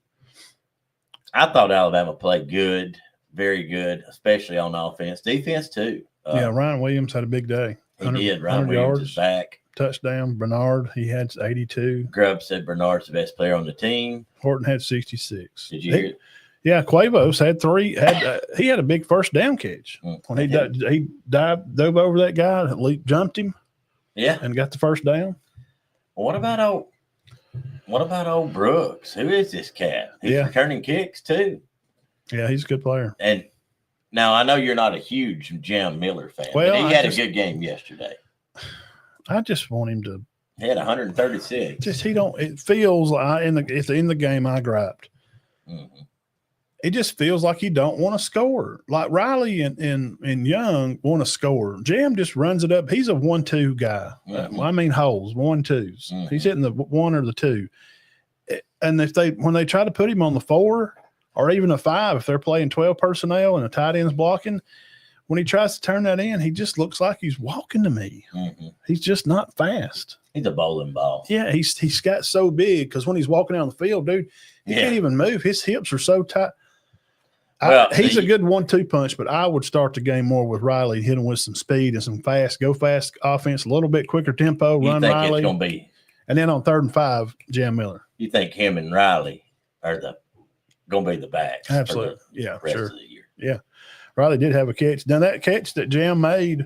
I thought Alabama played good, very good, especially on offense. Defense, too. Ryan Williams had a big day. He did. Ryan Williams is back. Touchdown. Bernard, he had 82. Grubb said Bernard's the best player on the team. Horton had 66. Did you hear it? Yeah, Quavos had 3. He had a big first down catch. When he dove over that guy, jumped him. Yeah. And got the first down. Well, what about What about old Brooks? Who is this cat? He's returning kicks too. Yeah, he's a good player. And now I know you're not a huge Jam Miller fan, well, but he had a good game yesterday. I just want him to. He had 136. Just it feels like in the game I griped. Mm-hmm. It just feels like he don't want to score. Like Riley and Young want to score. Jam just runs it up. He's a 1-2 guy. Mm-hmm. I mean holes, 1-2s. Mm-hmm. He's hitting the 1 or the 2. And when they try to put him on the 4 or even a 5, if they're playing 12 personnel and a tight end's blocking, when he tries to turn that in, he just looks like he's walking to me. Mm-hmm. He's just not fast. He's a bowling ball. Yeah, he's got so big because when he's walking down the field, dude, he can't even move. His hips are so tight. Well, he's a good 1-2 punch, but I would start the game more with Riley, hit him with some speed and some go fast offense, a little bit quicker tempo, run Riley. It's gonna be, and then on 3rd and 5, Jam Miller. You think him and Riley are going to be the backs? Absolutely. For the yeah, rest sure. of the year. Yeah. Riley did have a catch. Now, that catch that Jam made,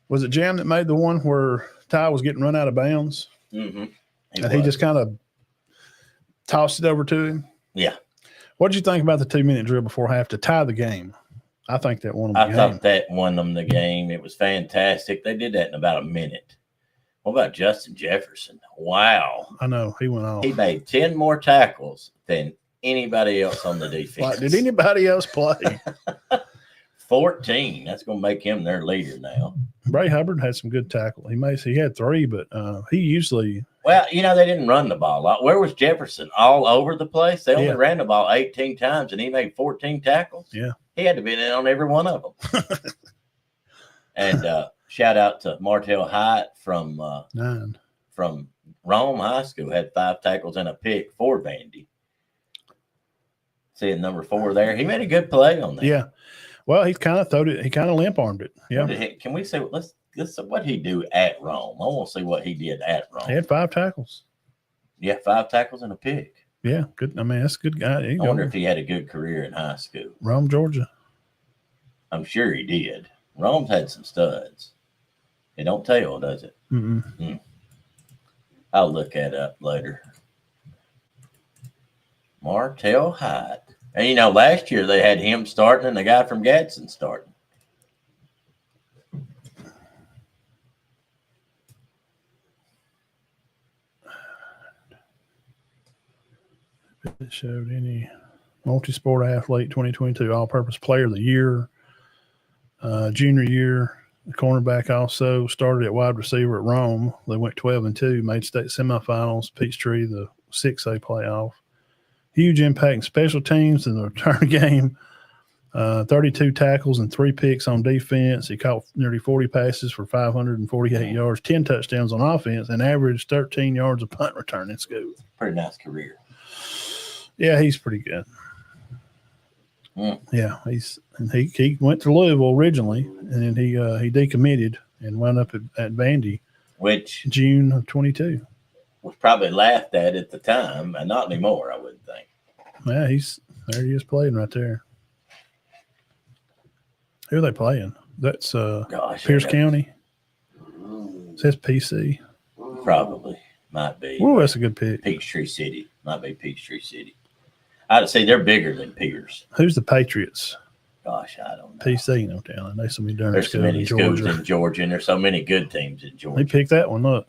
was it Jam that made the one where Ty was getting run out of bounds? Mm-hmm. He just kind of tossed it over to him? Yeah. What did you think about the 2-minute drill before half to tie the game? I think that won them the game. I thought that won them the game. It was fantastic. They did that in about a minute. What about Justin Jefferson? Wow. I know. He went off. He made 10 more tackles than anybody else on the defense. Did anybody else play? 14. That's going to make him their leader now. Bray Hubbard had some good tackle. He had 3, but he usually – well, they didn't run the ball a lot. Where was Jefferson? All over the place? They only ran the ball 18 times, and he made 14 tackles? Yeah. He had to be in on every one of them. And shout out to Martell Hyatt from Rome High School. Had 5 tackles and a pick for Vandy. Seeing number 4 there. He made a good play on that. Yeah. Well, he kind of limp armed it. Yeah. Can we say let's what he do at Rome? I want to see what he did at Rome. He had 5 tackles. Yeah, 5 tackles and a pick. Yeah, good. I mean, that's a good guy. I wonder if he had a good career in high school. Rome, Georgia. I'm sure he did. Rome's had some studs. It don't tell, does it? Mm-mm. I'll look that up later. Martell Hyatt. And, last year they had him starting and the guy from Gadsden starting. It showed any multi-sport athlete 2022 all-purpose player of the year, junior year. The cornerback also started at wide receiver at Rome. They went 12-2, made state semifinals, Peachtree, the 6A playoff. Huge impact in special teams in the return game. 32 tackles and 3 picks on defense. He caught nearly 40 passes for 548 yards, 10 touchdowns on offense, and averaged 13 yards a punt return in school. Pretty nice career. Yeah, he's pretty good. Mm. Yeah, he went to Louisville originally, and then he decommitted and wound up at Vandy, which June of 22. Was probably laughed at the time, and not anymore, I wouldn't think. Yeah, there. He is playing right there. Who are they playing? That's Pierce County. It says PC. Probably might be. Oh, that's a good pick. Peachtree City might be Peachtree City. I'd say they're bigger than Pierce. Who's the Patriots? Gosh, I don't know. PC, no telling. There's so many There's so many schools in Georgia, and there's so many good teams in Georgia. He picked that one up.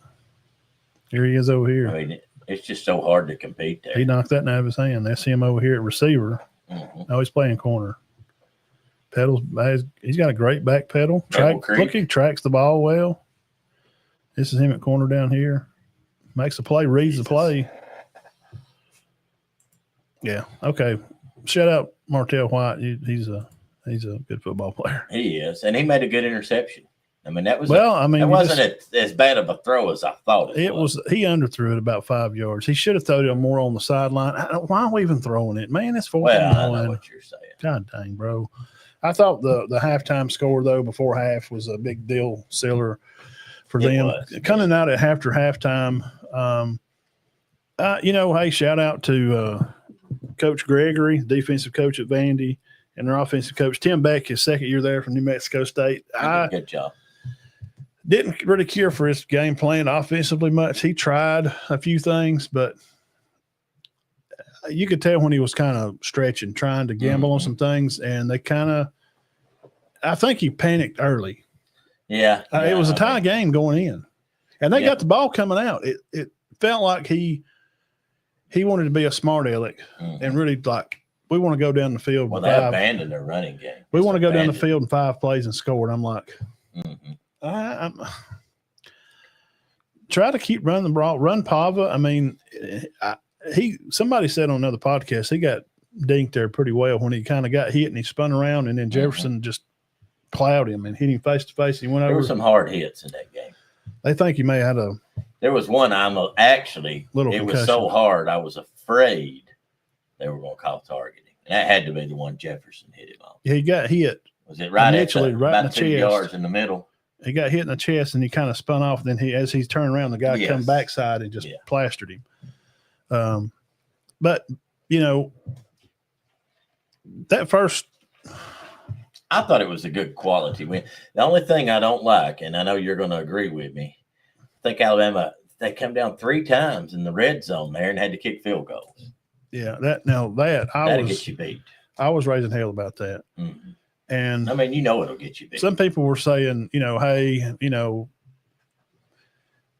Here he is over here. I mean, it's just so hard to compete there. He knocked that out of his hand. That's him over here at receiver. Mm-hmm. Now he's playing corner. Pedals. He's got a great back pedal. Look, he tracks the ball well. This is him at corner down here. Makes the play, reads the play. Yeah. Okay. Shout out Martell White. He's a good football player. He is, and he made a good interception. I mean, that was that wasn't as bad of a throw as I thought it was. He underthrew it about 5 yards. He should have thrown it more on the sideline. Why are we even throwing it, man? It's 14-1. Well, I know what you're saying. God dang, bro. I thought the halftime score though before half was a big deal sealer for them. Coming out at after halftime. Hey, shout out to Coach Gregory, defensive coach at Vandy, and their offensive coach Tim Beck, his second year there from New Mexico State. Good job. Didn't really care for his game plan offensively much. He tried a few things, but you could tell when he was kind of stretching, trying to gamble on some things, and they kind of – I think he panicked early. Yeah. It was a tie game going in, and they got the ball coming out. It felt like he wanted to be a smart aleck and really like – we want to go down the field. Well, they abandoned their running game. We want to go down the field in 5 plays and score. And I'm like, I'm try to keep running the ball, run Pava. I mean, somebody said on another podcast, he got dinked there pretty well when he kind of got hit and he spun around, and then Jefferson just plowed him and hit him face to face. He went over. There were some hard hits in that game. They think he may have had There was one. It was so hard. I was afraid they were going to call targeting. And that had to be the one Jefferson hit him on. He got hit. Was it right initially, right in the 2 yards in the middle? He got hit in the chest and he kind of spun off. Then as he's turning around, the guy come backside and just plastered him. But that first, I thought it was a good quality win. The only thing I don't like, and I know you're going to agree with me, I think Alabama, they come down 3 times in the red zone there and had to kick field goals. Yeah, that'll get you beat. I was raising hell about that. Mm-hmm. And I mean, it'll get you beat. Some people were saying, hey,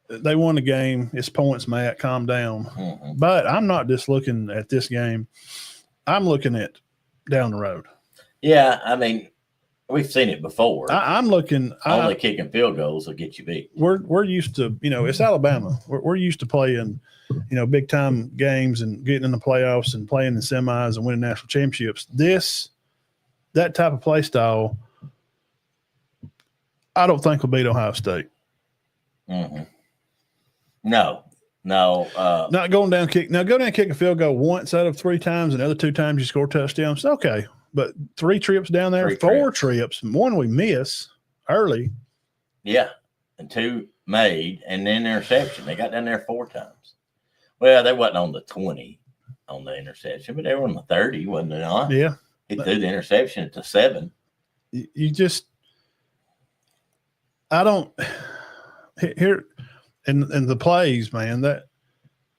they won the game. It's points, Matt. Calm down. Mm-hmm. But I'm not just looking at this game. I'm looking at down the road. Yeah, I mean, we've seen it before. I'm looking. Only kicking field goals will get you beat. We're used to, it's Alabama. We're used to playing, big time games and getting in the playoffs and playing in semis and winning national championships. That type of play style, I don't think will beat Ohio State. Mm-hmm. No. Not going down kick. Now go down and kick a field goal once out of 3 times, and the other 2 times you score touchdowns. Okay. But 3 trips down there, 4 trips, one we miss early. Yeah. And 2 made, and then interception. They got down there 4 times. Well, they wasn't on the 20 on the interception, but they were on the 30, wasn't they not? Yeah. He threw the interception at the 7. You just – I don't – here in the plays, man,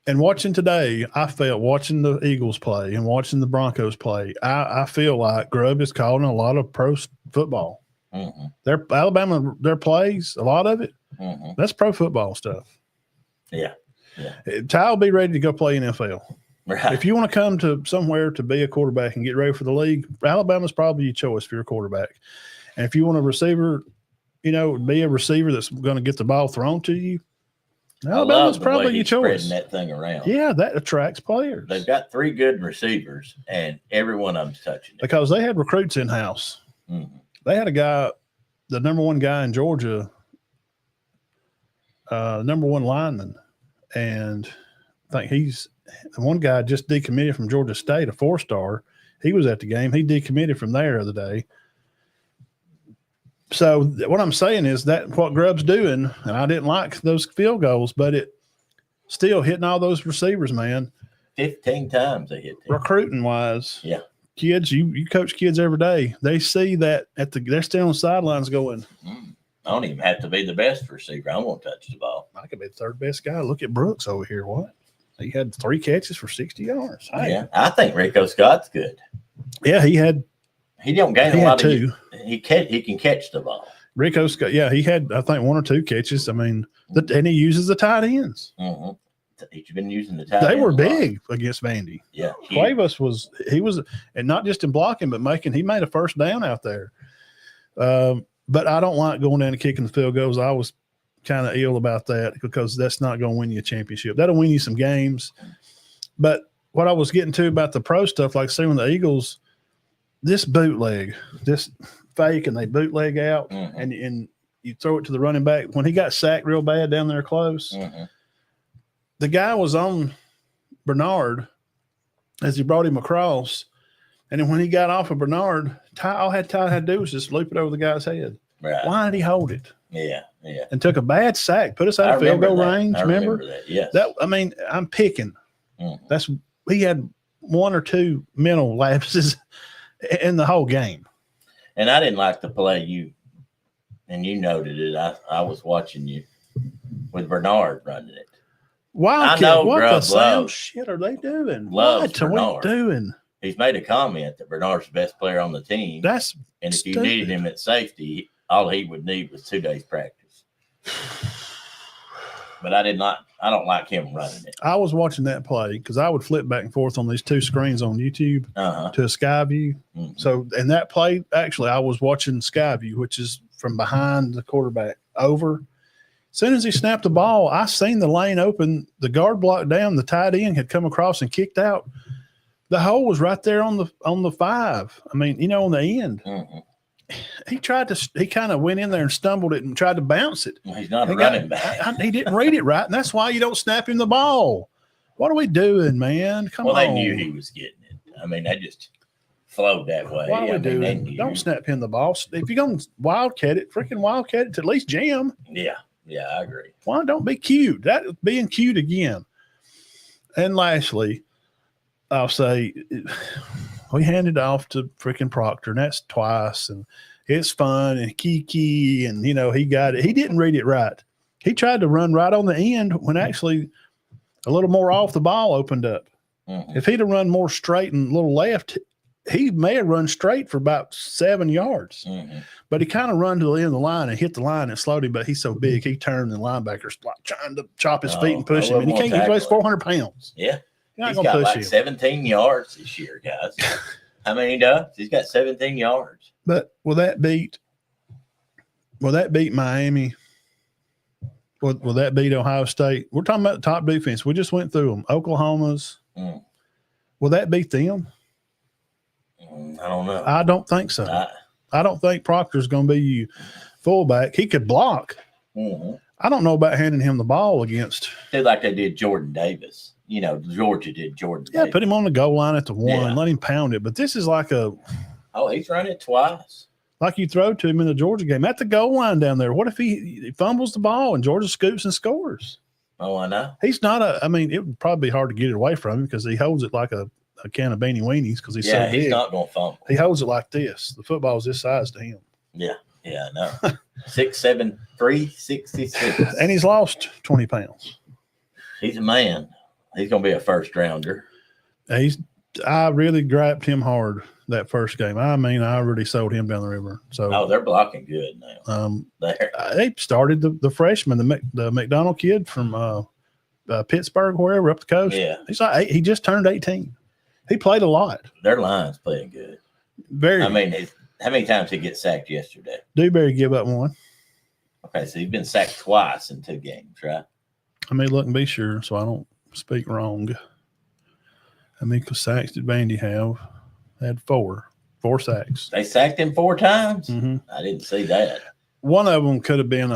and watching today, I felt watching the Eagles play and watching the Broncos play, I feel like Grubb is calling a lot of pro football. Mm-hmm. Alabama, their plays, a lot of it, that's pro football stuff. Yeah. Ty will be ready to go play NFL. Right. If you want to come to somewhere to be a quarterback and get ready for the league, Alabama's probably your choice for your quarterback. And if you want a receiver, be a receiver that's going to get the ball thrown to you, Alabama's probably your choice. Spreading that thing around. Yeah, that attracts players. They've got 3 good receivers, and every one of them's touching it. Because they had recruits in-house. Mm-hmm. They had a guy, the number 1 guy in Georgia, number 1 lineman, and I think he's – one guy just decommitted from Georgia State, a 4-star. He was at the game. He decommitted from there the other day. So what I'm saying is that what Grubb's doing, and I didn't like those field goals, but it still hitting all those receivers, man. 15 times they hit them. Recruiting wise. Yeah. Kids, you coach kids every day. They see that they're still on the sidelines going, I don't even have to be the best receiver. I won't touch the ball. I could be the 3rd best guy. Look at Brooks over here. What? He had 3 catches for 60 yards. Hey. Yeah. I think Rico Scott's good. Yeah, he don't gain a lot of 2. He can catch the ball. Rico Scott, yeah, he had, I think, 1 or 2 catches. I mean, and he uses the tight ends. Mm-hmm. He's been using the tight ends. They were big against Vandy. Yeah. Cuevas was, and not just in blocking, but he made a first down out there. But I don't like going down and kicking the field goals. I was kind of ill about that because that's not going to win you a championship. That'll win you some games. But what I was getting to about the pro stuff, like seeing the Eagles, this bootleg, this fake, and they bootleg out, and you throw it to the running back. When he got sacked real bad down there close, the guy was on Bernard as he brought him across, and then when he got off of Bernard, all Ty had to do was just loop it over the guy's head. Right. Why did he hold it? Yeah. And took a bad sack, put us out of field goal range. Remember that? Yes. I'm picking. He had 1 or 2 mental lapses in the whole game. And I didn't like the play you noted it. I was watching you with Bernard running it. Wildcat, what the Sam shit are they doing? What are we doing? He's made a comment that Bernard's the best player on the team. That's and if stupid. You needed him at safety, all he would need was 2 days practice. But I don't like him running it. I was watching that play because I would flip back and forth on these 2 screens on YouTube to a sky view. Mm-hmm. So in that play, actually, I was watching sky view, which is from behind the quarterback over. As soon as he snapped the ball, I seen the lane open, the guard blocked down, the tight end had come across and kicked out. The hole was right there on the 5. I mean, on the end. Mm-hmm. He kind of went in there and stumbled it and tried to bounce it. Well, he's not a running back. He didn't read it right, and that's why you don't snap him the ball. What are we doing, man? Come on. Well, they knew he was getting it. I mean, they just flowed that way. What are we doing? Don't snap him the ball. If you're going to wildcat it, freaking wildcat it to at least jam. Yeah, I agree. Why don't be cute? That is being cute again. And lastly, I'll say we handed off to freaking Proctor, and that's twice, and it's fun and kiki, and he got it. He didn't read it right. He tried to run right on the end when actually a little more off the ball opened up. Mm-hmm. If he'd have run more straight and a little left, he may have run straight for about 7 yards. Mm-hmm. But he kind of run to the end of the line and hit the line and slowed him, but he's so big, he turned the linebacker's like trying to chop his feet and push him. And he weighs 400 pounds. Yeah. He's got like 17 yards this year, guys. I mean, he does. He's got 17 yards. But will that beat Miami? Will that beat Ohio State? We're talking about the top defense. We just went through them. Oklahoma's. Will that beat them? I don't know. I don't think so. I don't think Proctor's going to be fullback. He could block. Mm-hmm. I don't know about handing him the ball against. Like they did Jordan Davis. Georgia did Jordan Davis. Put him on the goal line at the 1. Let him pound it. But this is like he's run it twice. Like you throw to him in the Georgia game. At the goal line down there. What if he fumbles the ball and Georgia scoops and scores? Oh, I know. He's not it would probably be hard to get it away from him because he holds it like a can of beanie weenies because he's so big. He's not going to fumble. He holds it like this. The football's this size to him. Yeah, I know. 6'7", 366. And he's lost 20 pounds. He's a man. He's going to be a first rounder. I really grabbed him hard that first game. I mean, I already sold him down the river. So they're blocking good now. They started the freshman, the McDonald kid from Pittsburgh, wherever up the coast. Yeah, he just turned 18. He played a lot. Their line's playing good. How many times did he get sacked yesterday? Dewberry give up 1. Okay, so he's been sacked twice in 2 games, right? I may look and be sure so I don't speak wrong. How many sacks did Vandy have? They had 4 sacks. They sacked him 4 times? Mm-hmm. I didn't see that. One of them could have been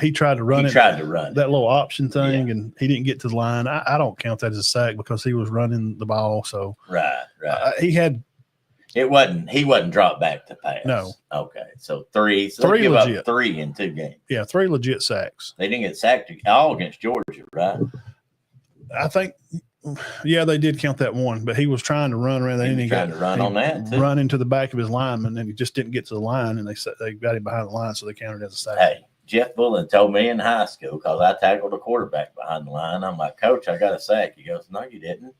he tried to run that little option thing, and he didn't get to the line. I don't count that as a sack because he was running the ball. So right. He wasn't dropped back to pass. No. Okay, so 3. So 3 give legit. Up 3 in 2 games. Yeah, 3 legit sacks. They didn't get sacked all against Georgia, right? I think. Yeah, they did count that 1, but he was trying to run around. He was trying to run on that too. Run into the back of his lineman, and he just didn't get to the line, and they got him behind the line, so they counted it as a sack. Hey, Jeff Bullen told me in high school because I tackled a quarterback behind the line. I'm like, Coach, I got a sack. He goes, No, you didn't.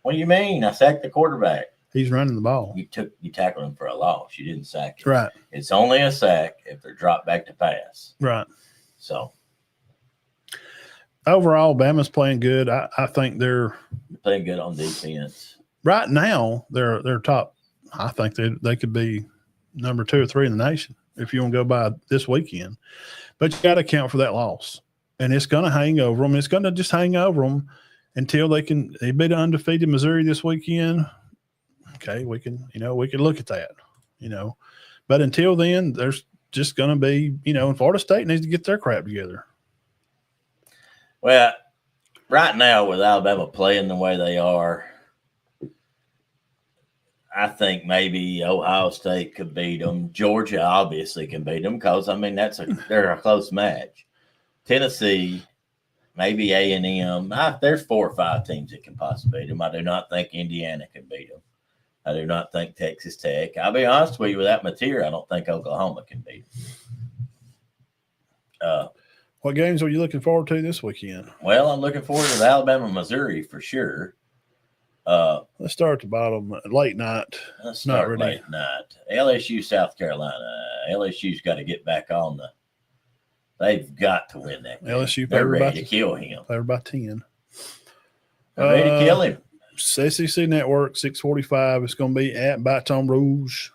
What do you mean? I sacked the quarterback. He's running the ball. You tackled him for a loss. You didn't sack him. Right. It's only a sack if they're dropped back to pass. Right. So overall, Bama's playing good. I think they're playing good on defense. Right now, they're top. I think they could be number 2 or 3 in the nation if you want to go by this weekend. But you got to account for that loss. And it's going to hang over them. It's going to just hang over them until they beat an undefeated Missouri this weekend. Okay, we can look at that, But until then, there's just going to be, and Florida State needs to get their crap together. Well, right now with Alabama playing the way they are, I think maybe Ohio State could beat them. Georgia obviously can beat them because, they're a close match. Tennessee, maybe A&M. There's 4 or 5 teams that can possibly beat them. I do not think Indiana can beat them. I do not think Texas Tech. I'll be honest with you, with that material, I don't think Oklahoma can beat them. What games are you looking forward to this weekend? Well, I'm looking forward to the Alabama-Missouri for sure. Let's start at the bottom. Late night. Let's start really. Late night. LSU, South Carolina. LSU's got to get back on the. They've got to win that game. LSU, they're ready to kill him. They were by 10. They're ready to kill him. SEC Network, 6:45. It's going to be at Baton Rouge.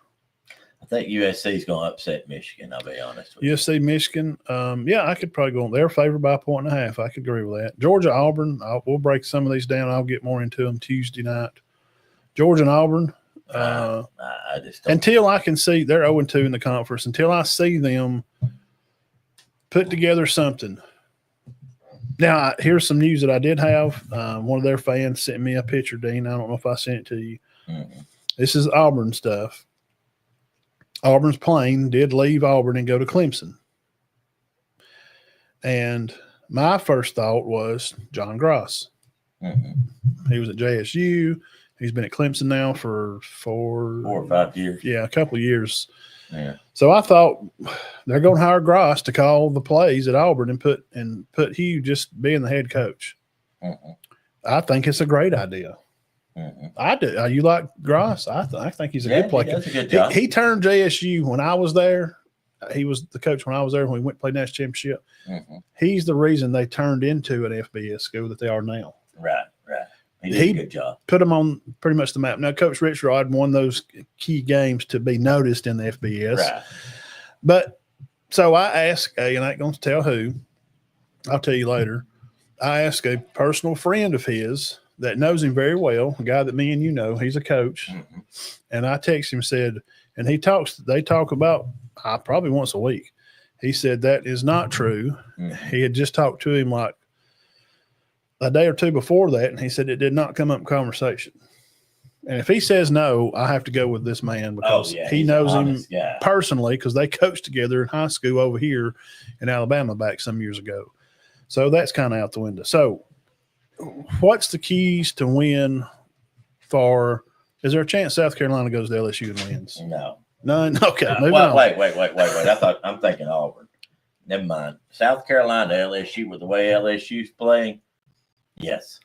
I think USC is going to upset Michigan. I'll be honest with you. USC, Michigan. Yeah, I could probably go on. They're favored by 1.5. I could agree with that. Georgia, Auburn. We'll break some of these down. I'll get more into them Tuesday night. Georgia and Auburn. I just don't until I can see they're 0-2 in the conference. Until I see them put together something. Now, here's some news that I did have. One of their fans sent me a picture, Dean. I don't know if I sent it to you. Mm-hmm. This is Auburn stuff. Auburn's plane did leave Auburn and go to Clemson. And my first thought was John Gross. Mm-hmm. He was at JSU. He's been at Clemson now for 4 or 5 years. Yeah, a couple of years. Yeah. So I thought they're going to hire Gross to call the plays at Auburn and put Hugh just being the head coach. Mm-hmm. I think it's a great idea. Mm-hmm. I do. You like Gross? I think he's a good player. He does a good job. He turned JSU when I was there. He was the coach when I was there when we went to play national championship. Mm-hmm. He's the reason they turned into an FBS school that they are now. Right. He did a good job. Put them on pretty much the map. Now, Coach Rich Rod won those key games to be noticed in the FBS. Right. But so I asked, and I ain't going to tell who, I'll tell you later. I asked a personal friend of his that knows him very well, a guy that me and you know, he's a coach. Mm-hmm. And I texted him, said, and they talk about probably once a week. He said that is not true. Mm-hmm. He had just talked to him like a day or two before that, and he said it did not come up in conversation. And if he says no, I have to go with this man because he knows him personally because they coached together in high school over here in Alabama back some years ago. So that's kind of out the window. So what's the keys to win for – is there a chance South Carolina goes to LSU and wins? No. None? Okay, moving on. Wait. I'm thinking Auburn. Never mind. South Carolina, LSU, with the way LSU's playing, yes.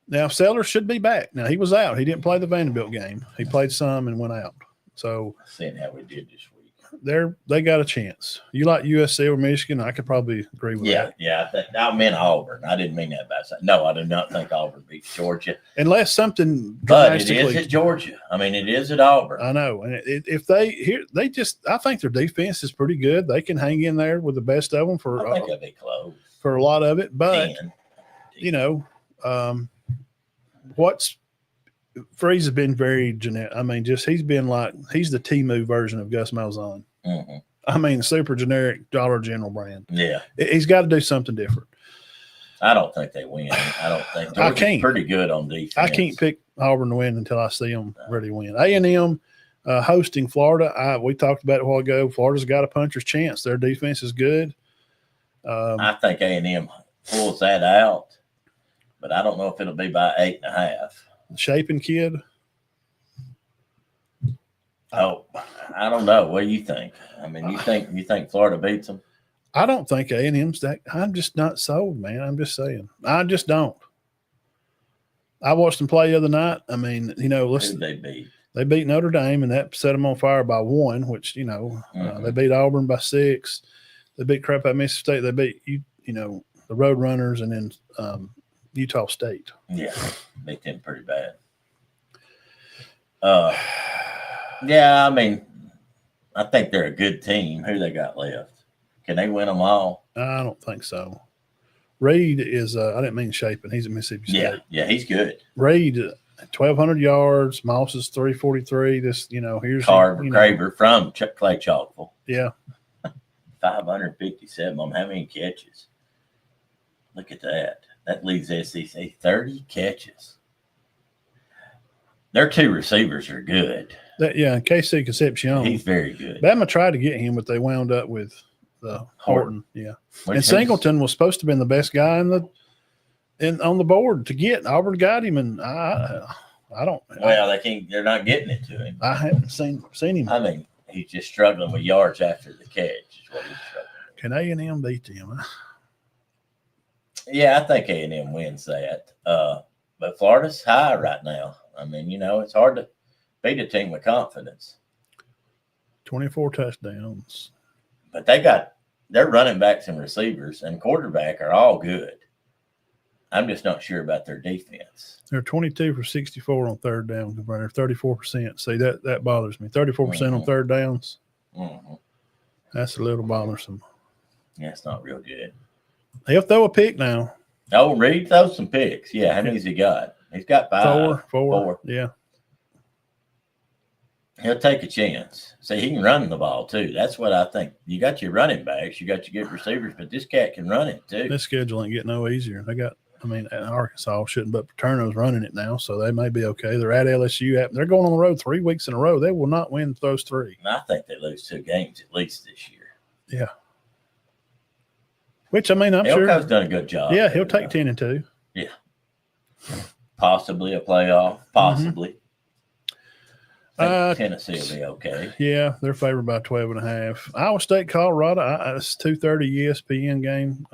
Now, Sellers should be back. Now, he was out. He didn't play the Vanderbilt game. He played some and went out. So seeing how we did this week. They got a chance. You like USC or Michigan? I could probably agree with that. Yeah. I meant Auburn. I didn't mean that by saying. No, I do not think Auburn beats Georgia. Unless something but it is at Georgia. I mean, it is at Auburn. I know. And if I think their defense is pretty good. They can hang in there with the best of them for I think they'll be close. For a lot of it. But, Freeze has been very generic. I mean, he's been like he's the Temu version of Gus Malzahn. Mm-hmm. I mean, super generic Dollar General brand. Yeah, he's got to do something different. I don't think they win. I don't think Georgia's pretty good on defense. I can't pick Auburn to win until I see them really win. A&M hosting Florida. We talked about it a while ago. Florida's got a puncher's chance. Their defense is good. I think A&M pulls that out, but I don't know if it'll be by 8.5. Shaping kid. Oh, I don't know. What do you think? I mean, you think Florida beats them? I don't think A&M's that. I'm just not sold, man. I'm just saying. I just don't. I watched them play the other night. I mean, listen. Who they beat? They beat Notre Dame, and that set them on fire by 1, which, they beat Auburn by 6. They beat crap out Mississippi State. They beat, the Road Runners and then Utah State. Yeah, beat them pretty bad. Yeah, I mean, I think they're a good team. Who they got left? Can they win them all? I don't think so. Reed is I didn't mean Shaping. He's at Mississippi State. Yeah, he's good. Reed, 1,200 yards. Moss is 343. This, here's Craver from Clay Chalkville. Yeah. 557 on how many catches? Look at that. That leads SEC 30 catches. Their 2 receivers are good. KC Concepcion. He's very good. Bama tried to get him, but they wound up with Horton. Yeah. And Singleton was supposed to have been the best guy on the board to get. Auburn got him, and I don't. Well, they're not getting it to him. I haven't seen him. I mean, he's just struggling with yards after the catch. Is what he's struggling with. Can A&M beat them? Yeah, I think A&M wins that. But Florida's high right now. I mean, it's hard to beat a team with confidence. 24 touchdowns. But their running backs and receivers and quarterback are all good. I'm just not sure about their defense. They're 22 for 64 on third down. They're 34%. See, that bothers me. 34% on third downs. Mm-hmm. That's a little bothersome. Yeah, it's not real good. He'll throw a pick now. Oh, Reed throws some picks. Yeah, how many's he got? He's got 5. Four. Yeah. He'll take a chance. See, he can run the ball, too. That's what I think. You got your running backs. You got your good receivers, but this cat can run it, too. This schedule ain't getting no easier. Arkansas shouldn't, but Paterno's running it now, so they may be okay. They're at LSU. They're going on the road 3 weeks in a row. They will not win those 3. And I think they lose 2 games at least this year. Yeah. Which, I'm sure. Elko's done a good job. Yeah, he'll take 10-2. Yeah. Possibly a playoff. Possibly. Tennessee will be okay. Yeah, they're favored by 12.5. Iowa State, Colorado. It's 2:30 ESPN game.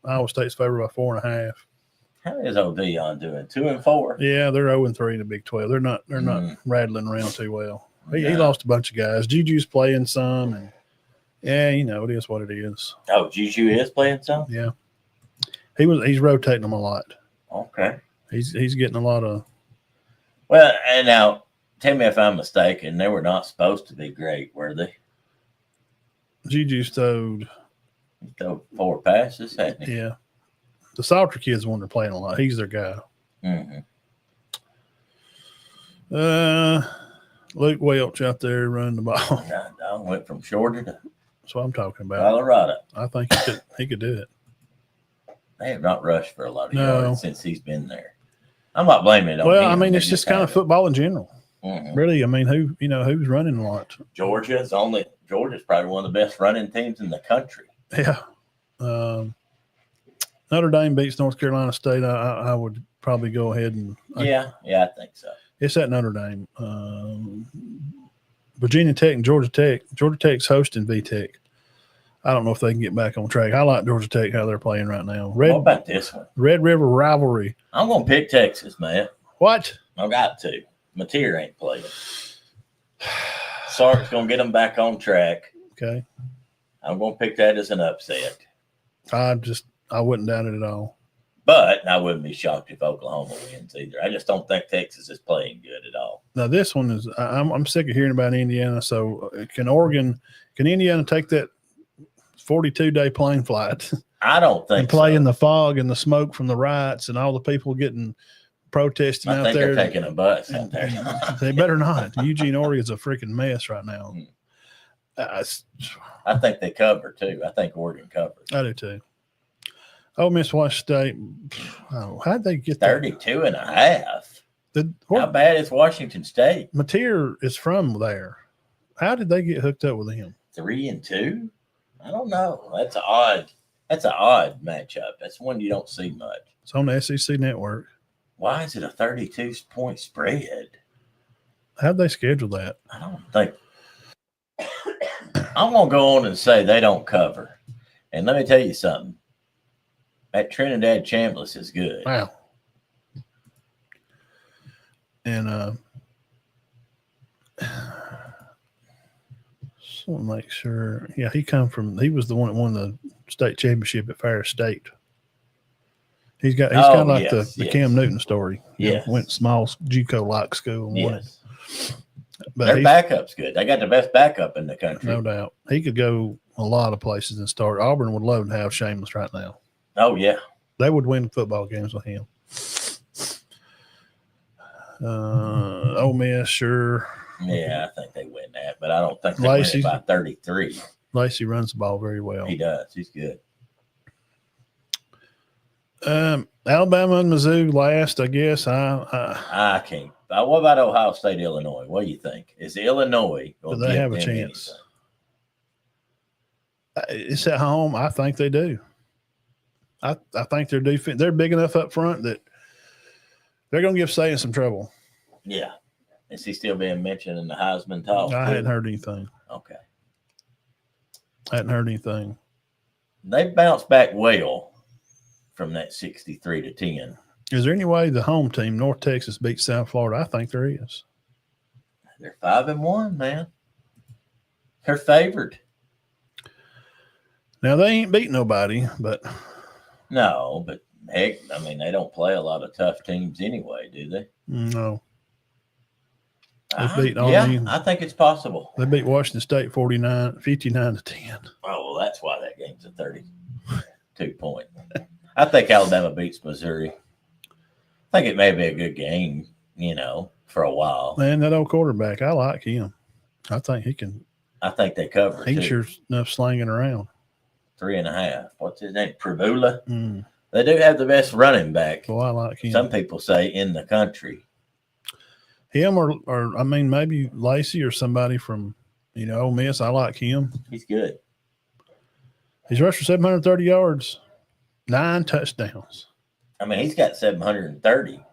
Iowa State's favored by 4.5. How is old Dion doing? 2-4. Yeah, they're 0-3 in the Big 12. They're not rattling around too well. He lost a bunch of guys. Juju's playing some, and it is what it is. Oh, Juju is playing some? Yeah, he's rotating them a lot. Okay, he's getting a lot of. Well, and now tell me if I'm mistaken. They were not supposed to be great, were they? Juju's throw 4 passes, hasn't he? Yeah. The Salter kid's one they're playing a lot. He's their guy. Mm-hmm. Luke Welch out there running the ball. I went from Shorter to That's what I'm talking about. Colorado. I think he could do it. They have not rushed for a lot of yards since he's been there. I'm not blaming it on him. It's just kind of football in general. Mm-hmm. Really, who's running a lot? Georgia's probably one of the best running teams in the country. Yeah. Notre Dame beats North Carolina State. I would probably go ahead and I think so. It's at Notre Dame. Virginia Tech and Georgia Tech. Georgia Tech's hosting VTech. I don't know if they can get back on track. I like Georgia Tech how they're playing right now. What about this one? Red River rivalry. I'm gonna pick Texas, man. What? I got to. Mateer ain't playing. Sark's gonna get them back on track. Okay. I'm gonna pick that as an upset. I wouldn't doubt it at all. But I wouldn't be shocked if Oklahoma wins either. I just don't think Texas is playing good at all. Now this one is I'm sick of hearing about Indiana. So can Indiana take that 42-day plane flight? I don't think and play in the fog and the smoke from the riots and all the people getting protesting out there. They're taking a bus out there. They better not. Eugene, Oregon's a freaking mess right now. I think they cover too. I think Oregon covers. I do too. Ole Miss, Washington State. Oh, how'd they get 32.5? How bad is Washington State? Mateer is from there. How did they get hooked up with him? 3-2? I don't know. That's an odd matchup. That's one you don't see much. It's on the SEC network. Why is it a 32-point spread? How'd they schedule that? I don't think. I'm going to go on and say they don't cover. And let me tell you something. That Trinidad Chambliss is good. Wow. And just want to make sure. Yeah, he was the one that won the state championship at Ferris State. He's kind of like the Cam Newton story. Yeah. Went small JUCO-like school and won it. But their backup's good. They got the best backup in the country. No doubt. He could go a lot of places and start. Auburn would love to have Shameless right now. Oh, yeah. They would win football games with him. Ole Miss, sure. Yeah, I think they win that, but I don't think they win it by 33. Lacey runs the ball very well. He does. He's good. Alabama and Mizzou last, I guess. I can't. What about Ohio State, Illinois? What do you think? Is Illinois going to have a chance? It's at home. I think they do. I think their defense, they're big enough up front that they're going to give Saban some trouble. Yeah. Is he still being mentioned in the Heisman talk? I hadn't heard anything. Okay. I hadn't heard anything. they bounced back well from that 63-10. Is there any way the home team, North Texas, beats South Florida? I think there is. They're 5-1, man. They're favored. Now they ain't beat nobody, but no, but heck, I mean they don't play a lot of tough teams anyway, do they? No. They beat Army. Yeah, I think it's possible. They beat Washington State 59-10. Oh, well, that's why that game's a 32-point. I think Alabama beats Missouri. I think it may be a good game, for a while. Man, that old quarterback, I like him. I think he can. I think they cover. He's sure enough slinging around. 3.5. What's his name? Pribula. They do have the best running back. Well, I like him. Some people say in the country. Him or I mean, maybe Lacey or somebody from, Ole Miss. I like him. He's good. He's rushed for 730 yards, 9 touchdowns. I mean, he's got 730.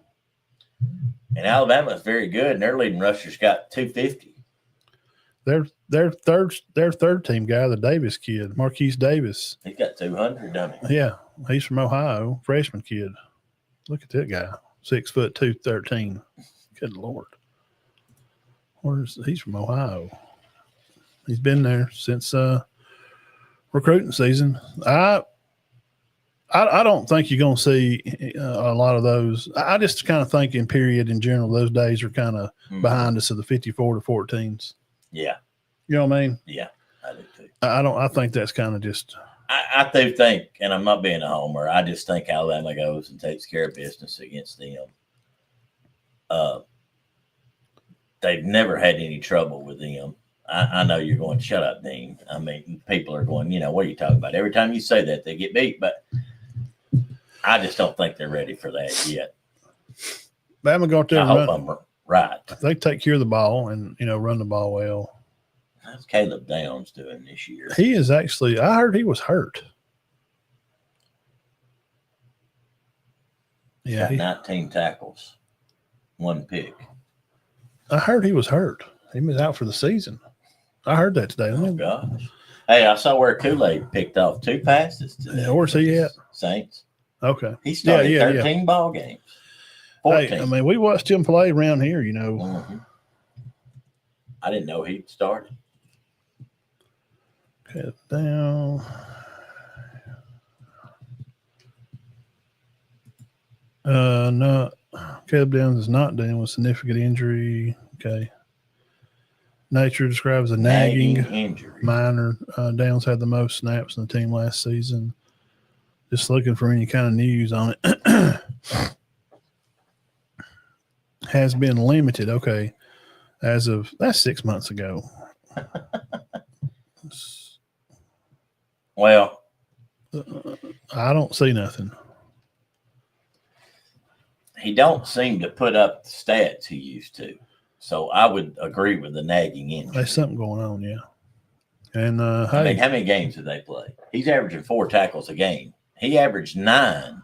And Alabama's very good, and their leading rusher's got 250. Their third team guy, the Davis kid, Marquise Davis. He's got 200, doesn't he? Yeah, he's from Ohio, freshman kid. Look at that guy, 6'2", 213. Good Lord. He's from Ohio. He's been there since recruiting season. I don't think you're going to see a lot of those. I just kind of think in general, those days are kind of behind us of the 54-14s. Yeah. You know what I mean? Yeah, I do too. I think that's kind of just. I do think, and I'm not being a homer, I just think Alabama goes and takes care of business against them. They've never had any trouble with them. I know you're going, shut up, Dean. I mean, people are going, what are you talking about? Every time you say that, they get beat. But I just don't think they're ready for that yet. Bama go out there. I hope I'm right. They take care of the ball and, run the ball well. How's Caleb Downs doing this year? He is actually – I heard he was hurt. Yeah, 19 tackles, 1 pick. I heard he was hurt. He was out for the season. I heard that today. Oh, gosh. Hey, I saw where Kool-Aid picked off 2 passes today. Yeah, where's he at? Saints. Okay. He started 13 ball games. 14. Hey, I mean, we watched him play around here, Mm-hmm. I didn't know he'd started. Okay, down. No, Caleb Downs is not dealing with significant injury. Okay. Nature describes a nagging injury. Minor. Downs had the most snaps in the team last season. Just looking for any kind of news on it. Has been limited. Okay. That's 6 months ago. Well, I don't see nothing. He don't seem to put up the stats he used to. So I would agree with the nagging injury. There's something going on, yeah. And I mean, how many games did they play? He's averaging 4 tackles a game. He averaged 9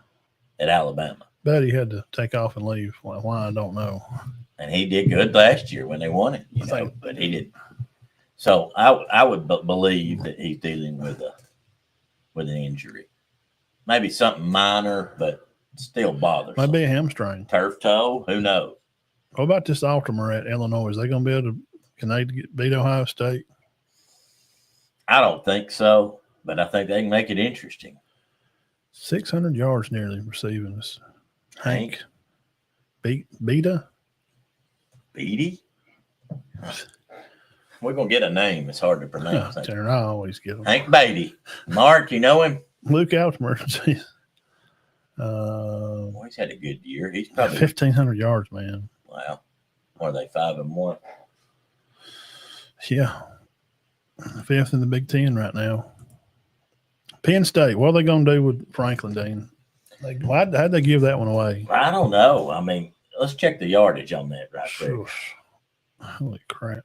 at Alabama. But he had to take off and leave. Why I don't know. And he did good last year when they won it, but he didn't. So I would believe that he's dealing with an injury. Maybe something minor, but still bothersome. Might be a hamstring. Turf toe, who knows? What about this Altamore at Illinois? Is they going to be able to – can they beat Ohio State? I don't think so, but I think they can make it interesting. 600 yards nearly receiving this. Hank. Beta? Beatty? We're going to get a name. It's hard to pronounce. I always get them. Hank Beatty. Mark, you know him? Luke Altamore. Well, he's had a good year. He's probably 1,500 yards, man. Wow. What are they, 5-1? Yeah. 5th in the Big Ten right now. Penn State, what are they going to do with Franklin, Dean? How'd they give that one away? I don't know. I mean, let's check the yardage on that right there. Holy crap.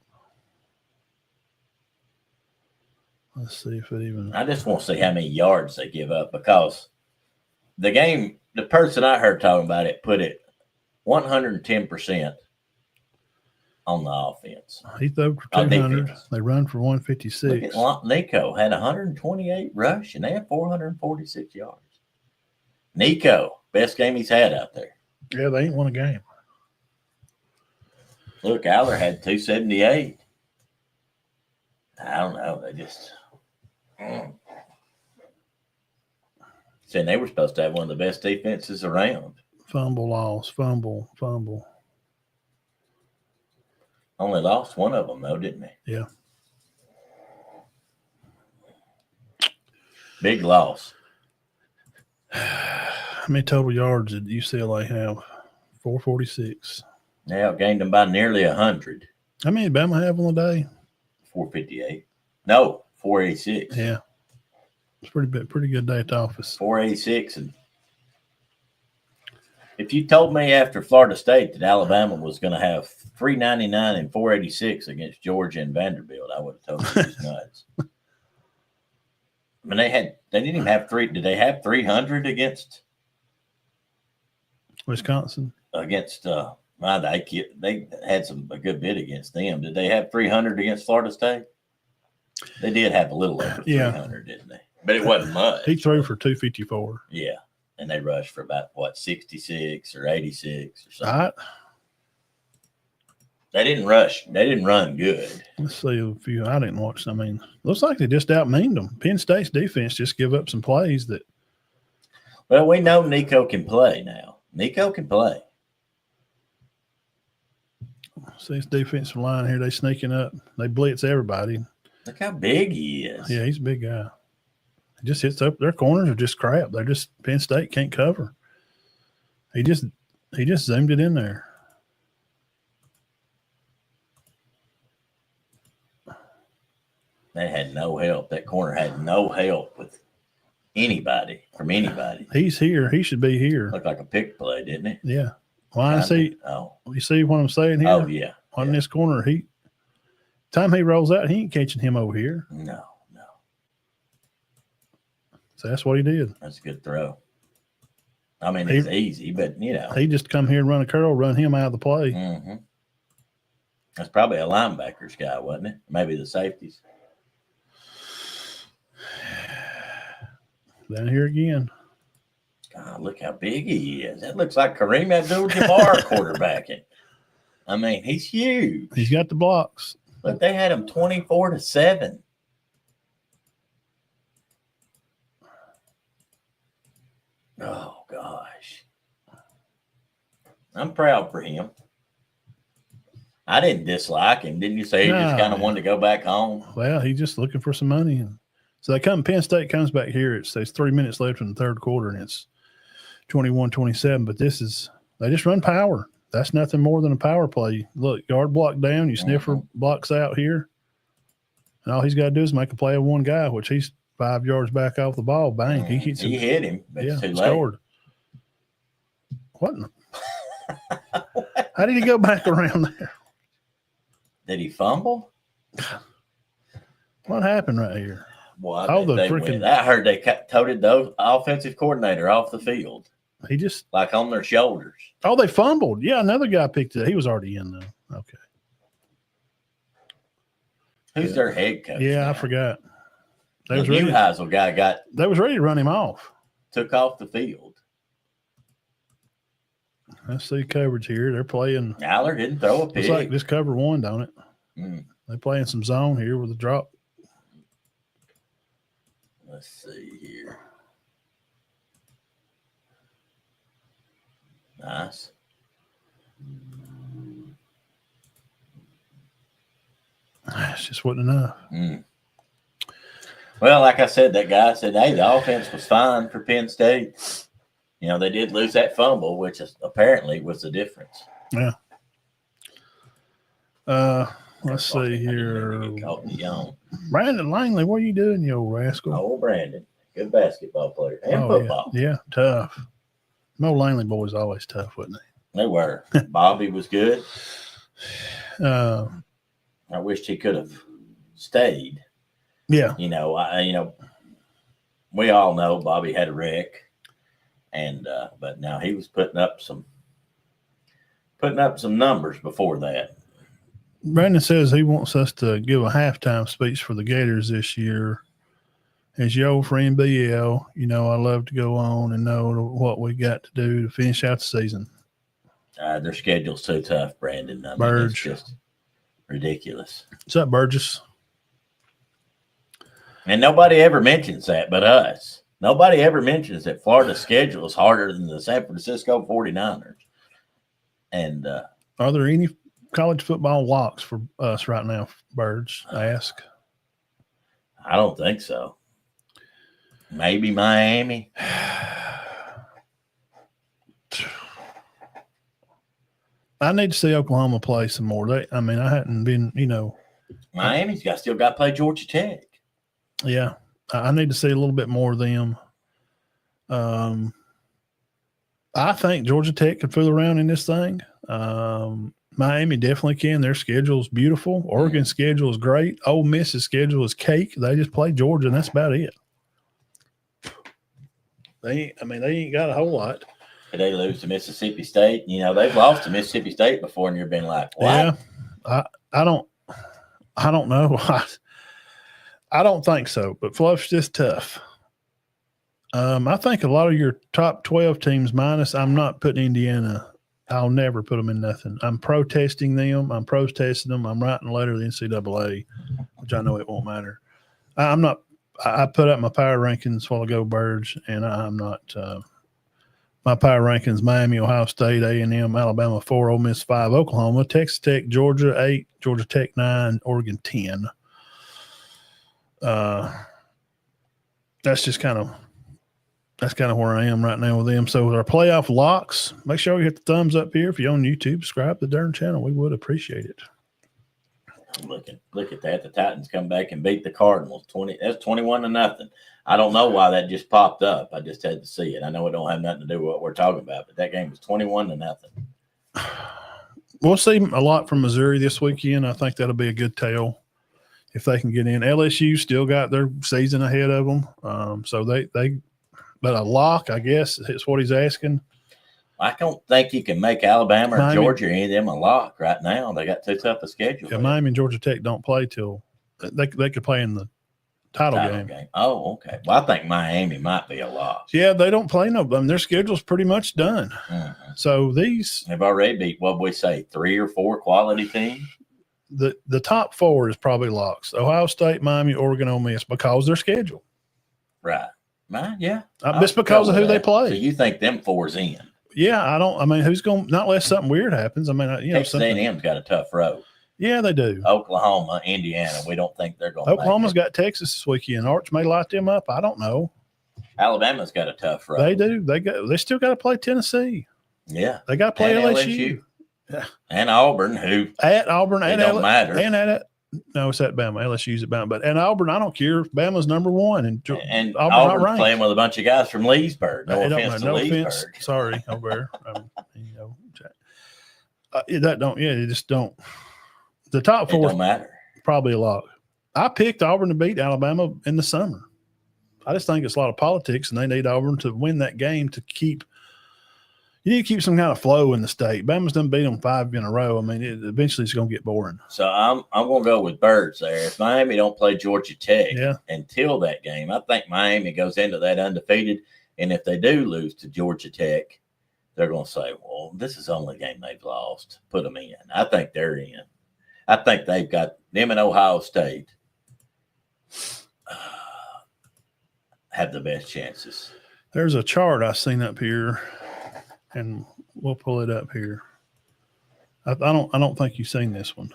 Let's see if it even. I just want to see how many yards they give up because the person I heard talking about it put it 110% on the offense. He threw for 200. They run for 156. Look at Nico had 128 rush, and they had 446 yards. Nico, best game he's had out there. Yeah, they ain't won a game. Look, Aller had 278. I don't know. They just saying they were supposed to have one of the best defenses around. Fumble loss, fumble. Only lost one of them, though, didn't they? Yeah. Big loss. How many total yards did UCLA have? 446. They outgained them by nearly 100. How many did Bama have on the day? 458. No, 486. Yeah. It's pretty good day at the office. 486. And if you told me after Florida State that Alabama was going to have 399 and 486 against Georgia and Vanderbilt, I would have told you it was nuts. I mean, they didn't even have three. Did they have 300 against Wisconsin? Against they had a good bit against them. Did they have 300 against Florida State? They did have a little over 300, didn't they? But it wasn't much. He threw for 254. Yeah, and they rushed for about 66 or 86 or something. All right. They didn't rush. They didn't run good. Let's see a few. I didn't watch. I mean, looks like they just outmeaned them. Penn State's defense just give up some plays that. Well, we know Nico can play now. Nico can play. See his defensive line here. They sneaking up. They blitz everybody. Look how big he is. Yeah, he's a big guy. He just hits up. Their corners are just crap. They're just Penn State can't cover. He just zoomed it in there. They had no help. That corner had no help with from anybody. He's here. He should be here. Looked like a pick play, didn't it? Yeah. Why see? Oh, you see what I'm saying here? Oh yeah. On this corner, time he rolls out, he ain't catching him over here. No. So that's what he did. That's a good throw. I mean, it's easy, but he just come here and run a curl, run him out of the play. Mm-hmm. That's probably a linebacker's guy, wasn't it? Maybe the safeties. Down here again. God, look how big he is. That looks like Kareem Abdul-Jabbar quarterbacking. I mean, he's huge. He's got the blocks. Look, they had him 24-7. Oh, gosh. I'm proud for him. I didn't dislike him. Didn't you say he just kind of wanted to go back home? Well, he's just looking for some money. So Penn State comes back here. It says 3 minutes left in the third quarter, and it's 21-27. But they just run power. That's nothing more than a power play. Look, guard block down. You sniffer blocks out here. And all he's got to do is make a play of one guy, which he's 5 yards back off the ball. Bang. He hit him. But it's too late. Scored. What? How did he go back around there? Did he fumble? What happened right here? Well, I heard they toted the offensive coordinator off the field. He just like on their shoulders. Oh, they fumbled. Yeah, another guy picked it. He was already in though. Okay. Who's their head coach? Yeah, now? I forgot. The Heisel guy they was ready to run him off. Took off the field. Let's see coverage here. They're playing. Aller didn't throw a pick. It's like this cover one, don't it? They're playing some zone here with a drop. Let's see here. Nice. It just wasn't enough. Well, like I said, that guy said, hey, the offense was fine for Penn State. You know, they did lose that fumble, which apparently was the difference. Yeah. Let's see here. Brandon Langley, what are you doing, you old rascal? Oh, Brandon. Good basketball player and football. Yeah, tough. Mo Langley boys always tough, wasn't they? They were. Bobby was good. I wished he could have stayed. Yeah. You know, we all know Bobby had a wreck, and but now he was putting up some numbers before that. Brandon says he wants us to give a halftime speech for the Gators this year. As your old friend BL, I love to go on and know what we got to do to finish out the season. Their schedule's so tough, Brandon. I mean, it's just ridiculous. What's up, Burgess? And nobody ever mentions that but us. Nobody ever mentions that Florida's schedule is harder than the San Francisco 49ers. And are there any college football locks for us right now, Birds? Ask. I don't think so. Maybe Miami. I need to see Oklahoma play some more. I hadn't been, Miami's still got to play Georgia Tech. Yeah. I need to see a little bit more of them. I think Georgia Tech could fool around in this thing. Miami definitely can. Their schedule is beautiful. Oregon's schedule is great. Ole Miss's schedule is cake. They just play Georgia, and that's about it. They ain't got a whole lot. Did they lose to Mississippi State? They've lost to Mississippi State before, and you've been like, what? Yeah, I don't know. I don't think so, but Fluff's just tough. I think a lot of your top 12 teams minus, I'm not putting Indiana. I'll never put them in nothing. I'm protesting them. I'm protesting them. I'm writing a letter to the NCAA, which I know it won't matter. I'm not. I put up my power rankings while ago, Birds, and I'm not. My power rankings: Miami, Ohio State, A&M, Alabama 4, Ole Miss 5, Oklahoma, Texas Tech, Georgia 8, Georgia Tech 9, Oregon 10. That's kind of where I am right now with them. So with our playoff locks, make sure you hit the thumbs up here. If you're on YouTube, subscribe to the darn channel. We would appreciate it. Look at that. The Titans come back and beat the Cardinals. That's 21-0. I don't know why that just popped up. I just had to see it. I know it don't have nothing to do with what we're talking about, but that game was 21-0. We'll see a lot from Missouri this weekend. I think that'll be a good tell if they can get in. LSU still got their season ahead of them. So but a lock, I guess, is what he's asking. I don't think you can make Alabama or Georgia, any of them, a lock right now. They got too tough a schedule. Yeah, Miami and Georgia Tech don't play till they could play in the title game. Oh, okay. Well, I think Miami might be a lock. Yeah, they don't play their schedule's pretty much done. Mm-hmm. So these have already beat, what we say, 3 or 4 quality teams. The top 4 is probably locks: Ohio State, Miami, Oregon, Ole Miss, because their schedule. Right. Yeah. Just because of who they play. So you think them 4's in? Yeah, who's going to, not unless something weird happens. Texas A&M's got a tough road. Yeah, they do. Oklahoma, Indiana, we don't think they're going to Oklahoma's got Texas this weekend. Arch may light them up. I don't know. Alabama's got a tough road. They do. They still got to play Tennessee. Yeah. They got to play LSU. Yeah. And Auburn, who at Auburn and don't matter. And at no, it's at Bama. LSU's at Bama. But at Auburn, I don't care if Bama's number 1 and Auburn's playing with a bunch of guys from Leesburg. No offense to Leesburg. Sorry, over there. They just don't. The top 4 don't matter. Probably a lock. I picked Auburn to beat Alabama in the summer. I just think it's a lot of politics, and they need Auburn to win that game to keep. You need to keep some kind of flow in the state. Bama's done beat them 5 in a row. Eventually it's going to get boring. So I'm going to go with Birds there. If Miami don't play Georgia Tech until that game, I think Miami goes into that undefeated. And if they do lose to Georgia Tech, they're going to say, well, this is the only game they've lost. Put them in. I think they're in. I think they've got them and Ohio State have the best chances. There's a chart I've seen up here. And we'll pull it up here. I don't think you've seen this one.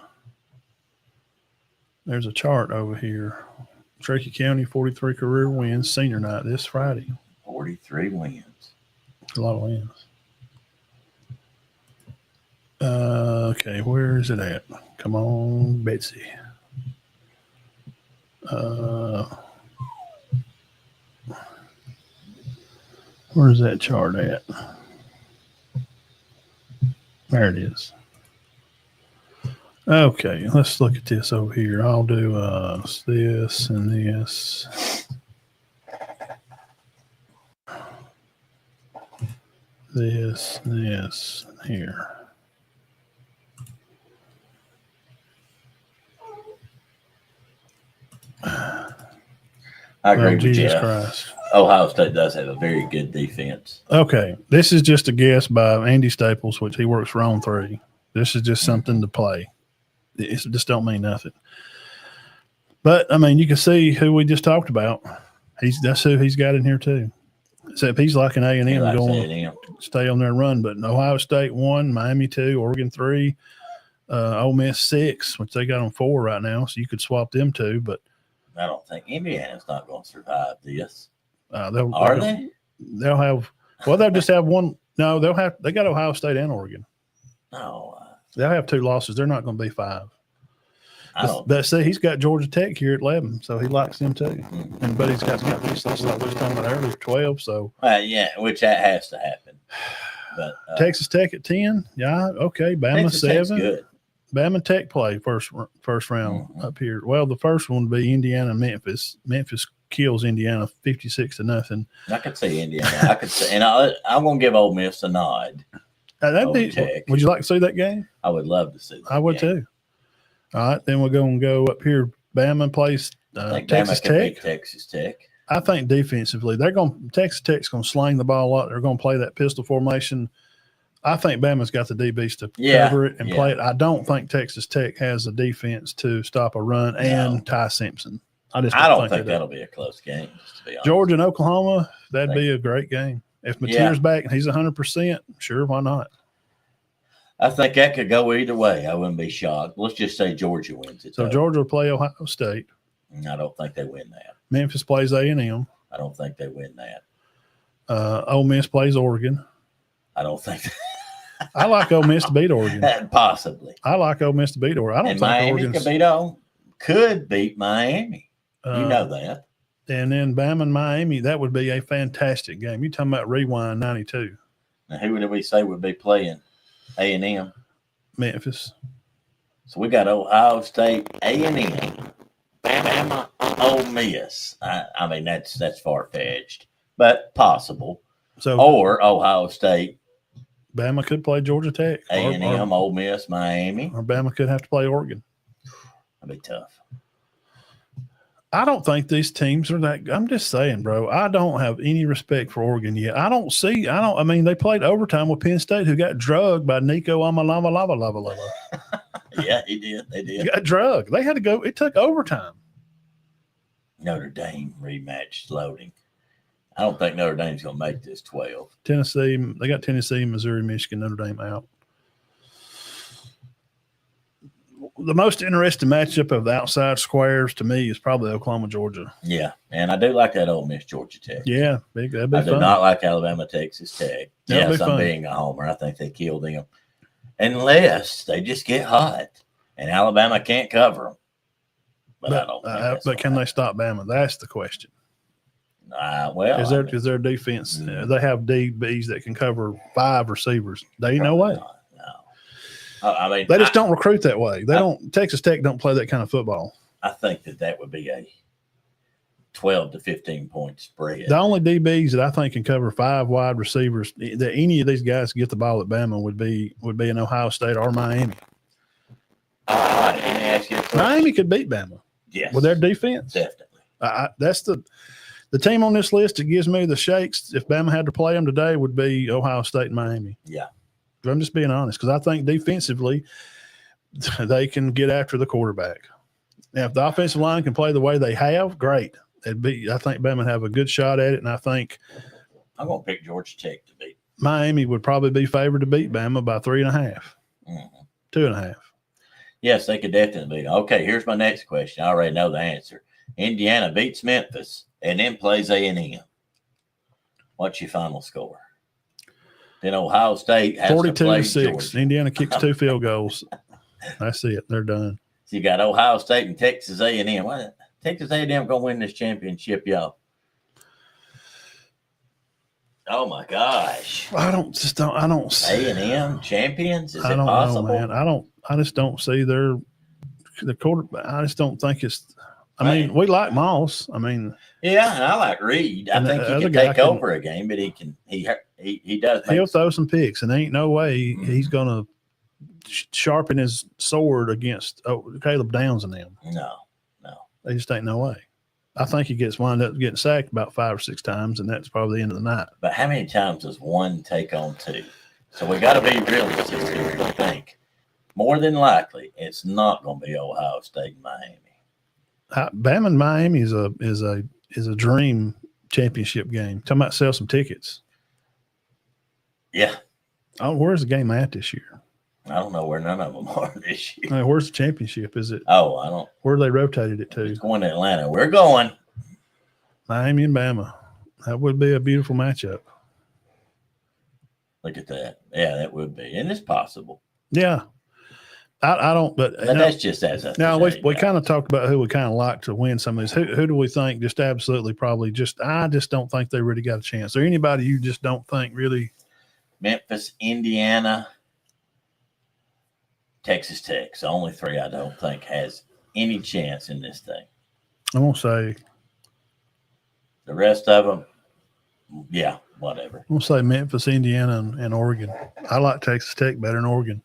There's a chart over here. Cherokee County 43 career wins senior night this Friday. 43 wins. A lot of wins. Okay, where is it at? Come on, Betsy. Where's that chart at? There it is. Okay, let's look at this over here. I'll do this and this. This here. I agree with Jesus you. Christ. Ohio State does have a very good defense. Okay, this is just a guess by Andy Staples, which he works for On 3. This is just something to play. It just don't mean nothing. But, I mean, you can see who we just talked about. That's who he's got in here too. Except he's like an A&M going to stay on their run. But Ohio State 1, Miami 2, Oregon 3, Ole Miss 6, which they got on 4 right now. So you could swap them 2. But I don't think Indiana's not going to survive this. Are they? They'll have. Well, they'll just have one. No, they got Ohio State and Oregon. No, they'll have 2 losses. They're not going to be 5. But see, he's got Georgia Tech here at 11, so he likes them too. But he's got these like we were talking about earlier, 12. So yeah, which that has to happen. But Texas Tech at 10, yeah, okay. Bama Texas 7. Good. Bama Tech play first round up here. Well, the first one would be Indiana and Memphis. Memphis kills Indiana 56-0. I could see Indiana. I could see, and I'm going to give Ole Miss a nod. Would you like to see that game? I would love to see that. I would too. All right, then we're going to go up here. Bama plays Texas Tech. Texas Tech. I think defensively, Texas Tech's going to sling the ball a lot. They're going to play that pistol formation. I think Bama's got the DBs to cover it and play it. I don't think Texas Tech has the defense to stop a run and Ty Simpson. I don't think that'll be a close game. To be honest. Georgia and Oklahoma, that'd be a great game. If Mateer's back and he's 100%, sure, why not? I think that could go either way. I wouldn't be shocked. Let's just say Georgia wins it. So Georgia will play Ohio State. I don't think they win that. Memphis plays A&M. I don't think they win that. Ole Miss plays Oregon. I don't think. I like Ole Miss to beat Oregon. Possibly. I like Ole Miss to beat Oregon. I don't think Miami could beat Miami. You know that. And then Bama and Miami, that would be a fantastic game. You're talking about Rewind 92. Now, who would we say would be playing A&M? Memphis. So we got Ohio State, A&M, Bama, Ole Miss. I mean, that's far-fetched, but possible. Or Ohio State. Bama could play Georgia Tech. A&M, Ole Miss, Miami. Or Bama could have to play Oregon. That'd be tough. I don't think these teams are that. I'm just saying, bro. I don't have any respect for Oregon yet. I mean, they played overtime with Penn State, who got drugged by Nico Amalava. Yeah, he did. They did. He got drugged. They had to go. It took overtime. Notre Dame rematch loading. I don't think Notre Dame's going to make this 12. Tennessee, they got Tennessee, Missouri, Michigan, Notre Dame out. The most interesting matchup of the outside squares to me is probably Oklahoma, Georgia. Yeah, and I do like that Ole Miss, Georgia Tech. Yeah, that'd be fun. I do not like Alabama, Texas Tech. Yes, I'm being a homer. I think they killed them. Unless they just get hot and Alabama can't cover them. But I don't think but can they stop Bama? That's the question. Well, is their defense? They have DBs that can cover 5 receivers. They ain't no way. No. I mean, they just don't recruit that way. They don't. Texas Tech don't play that kind of football. I think that would be a 12 to 15 point spread. The only DBs that I think can cover 5 wide receivers that any of these guys get the ball at Bama would be in Ohio State or Miami. Let me ask you a question. Miami could beat Bama. Yes, with their defense. Definitely. That's the team on this list that gives me the shakes. If Bama had to play them today, would be Ohio State and Miami. Yeah. I'm just being honest because I think defensively they can get after the quarterback. Now, if the offensive line can play the way they have, great. I think Bama would have a good shot at it, and I think I'm going to pick Georgia Tech to beat. Miami would probably be favored to beat Bama by 3.5, 2.5. Yes, they could definitely beat them. Okay, here's my next question. I already know the answer. Indiana beats Memphis and then plays A&M. What's your final score? Then Ohio State has 42-6. Georgia. Indiana kicks 2 field goals. That's it. They're done. So you got Ohio State and Texas A&M. What? Texas A&M going to win this championship, y'all. Oh my gosh! I don't A&M champions. Is it don't possible? know, man. I just don't see the quarterback. I just don't think it's. I mean, we like Moss. I mean, yeah, and I like Reed. I think he can take over a game, but he does. He'll throw some picks, and there ain't no way he's gonna sharpen his sword against Caleb Downs and them. No. They just ain't no way. I think he gets wound up getting sacked about 5 or 6 times, and that's probably the end of the night. But how many times does one take on two? So we got to be realistic here. I think more than likely it's not going to be Ohio State and Miami. Bama and Miami is a dream championship game. Talking about sell some tickets. Yeah. Oh, where's the game at this year? I don't know where none of them are this year. Where's the championship? Is it? Oh, I don't. Where they rotated it to? It's going to Atlanta. We're going. Miami and Bama. That would be a beautiful matchup. Look at that. Yeah, that would be. And it's possible. Yeah. I don't, but that's just as a. Now, we kind of talked about who we kind of like to win some of these. Who do we think just absolutely probably I just don't think they really got a chance. Or anybody you just don't think really? Memphis, Indiana, Texas Tech. So only 3 I don't think has any chance in this thing. I'm going to say. The rest of them, yeah, whatever. I'm going to say Memphis, Indiana, and Oregon. I like Texas Tech better than Oregon.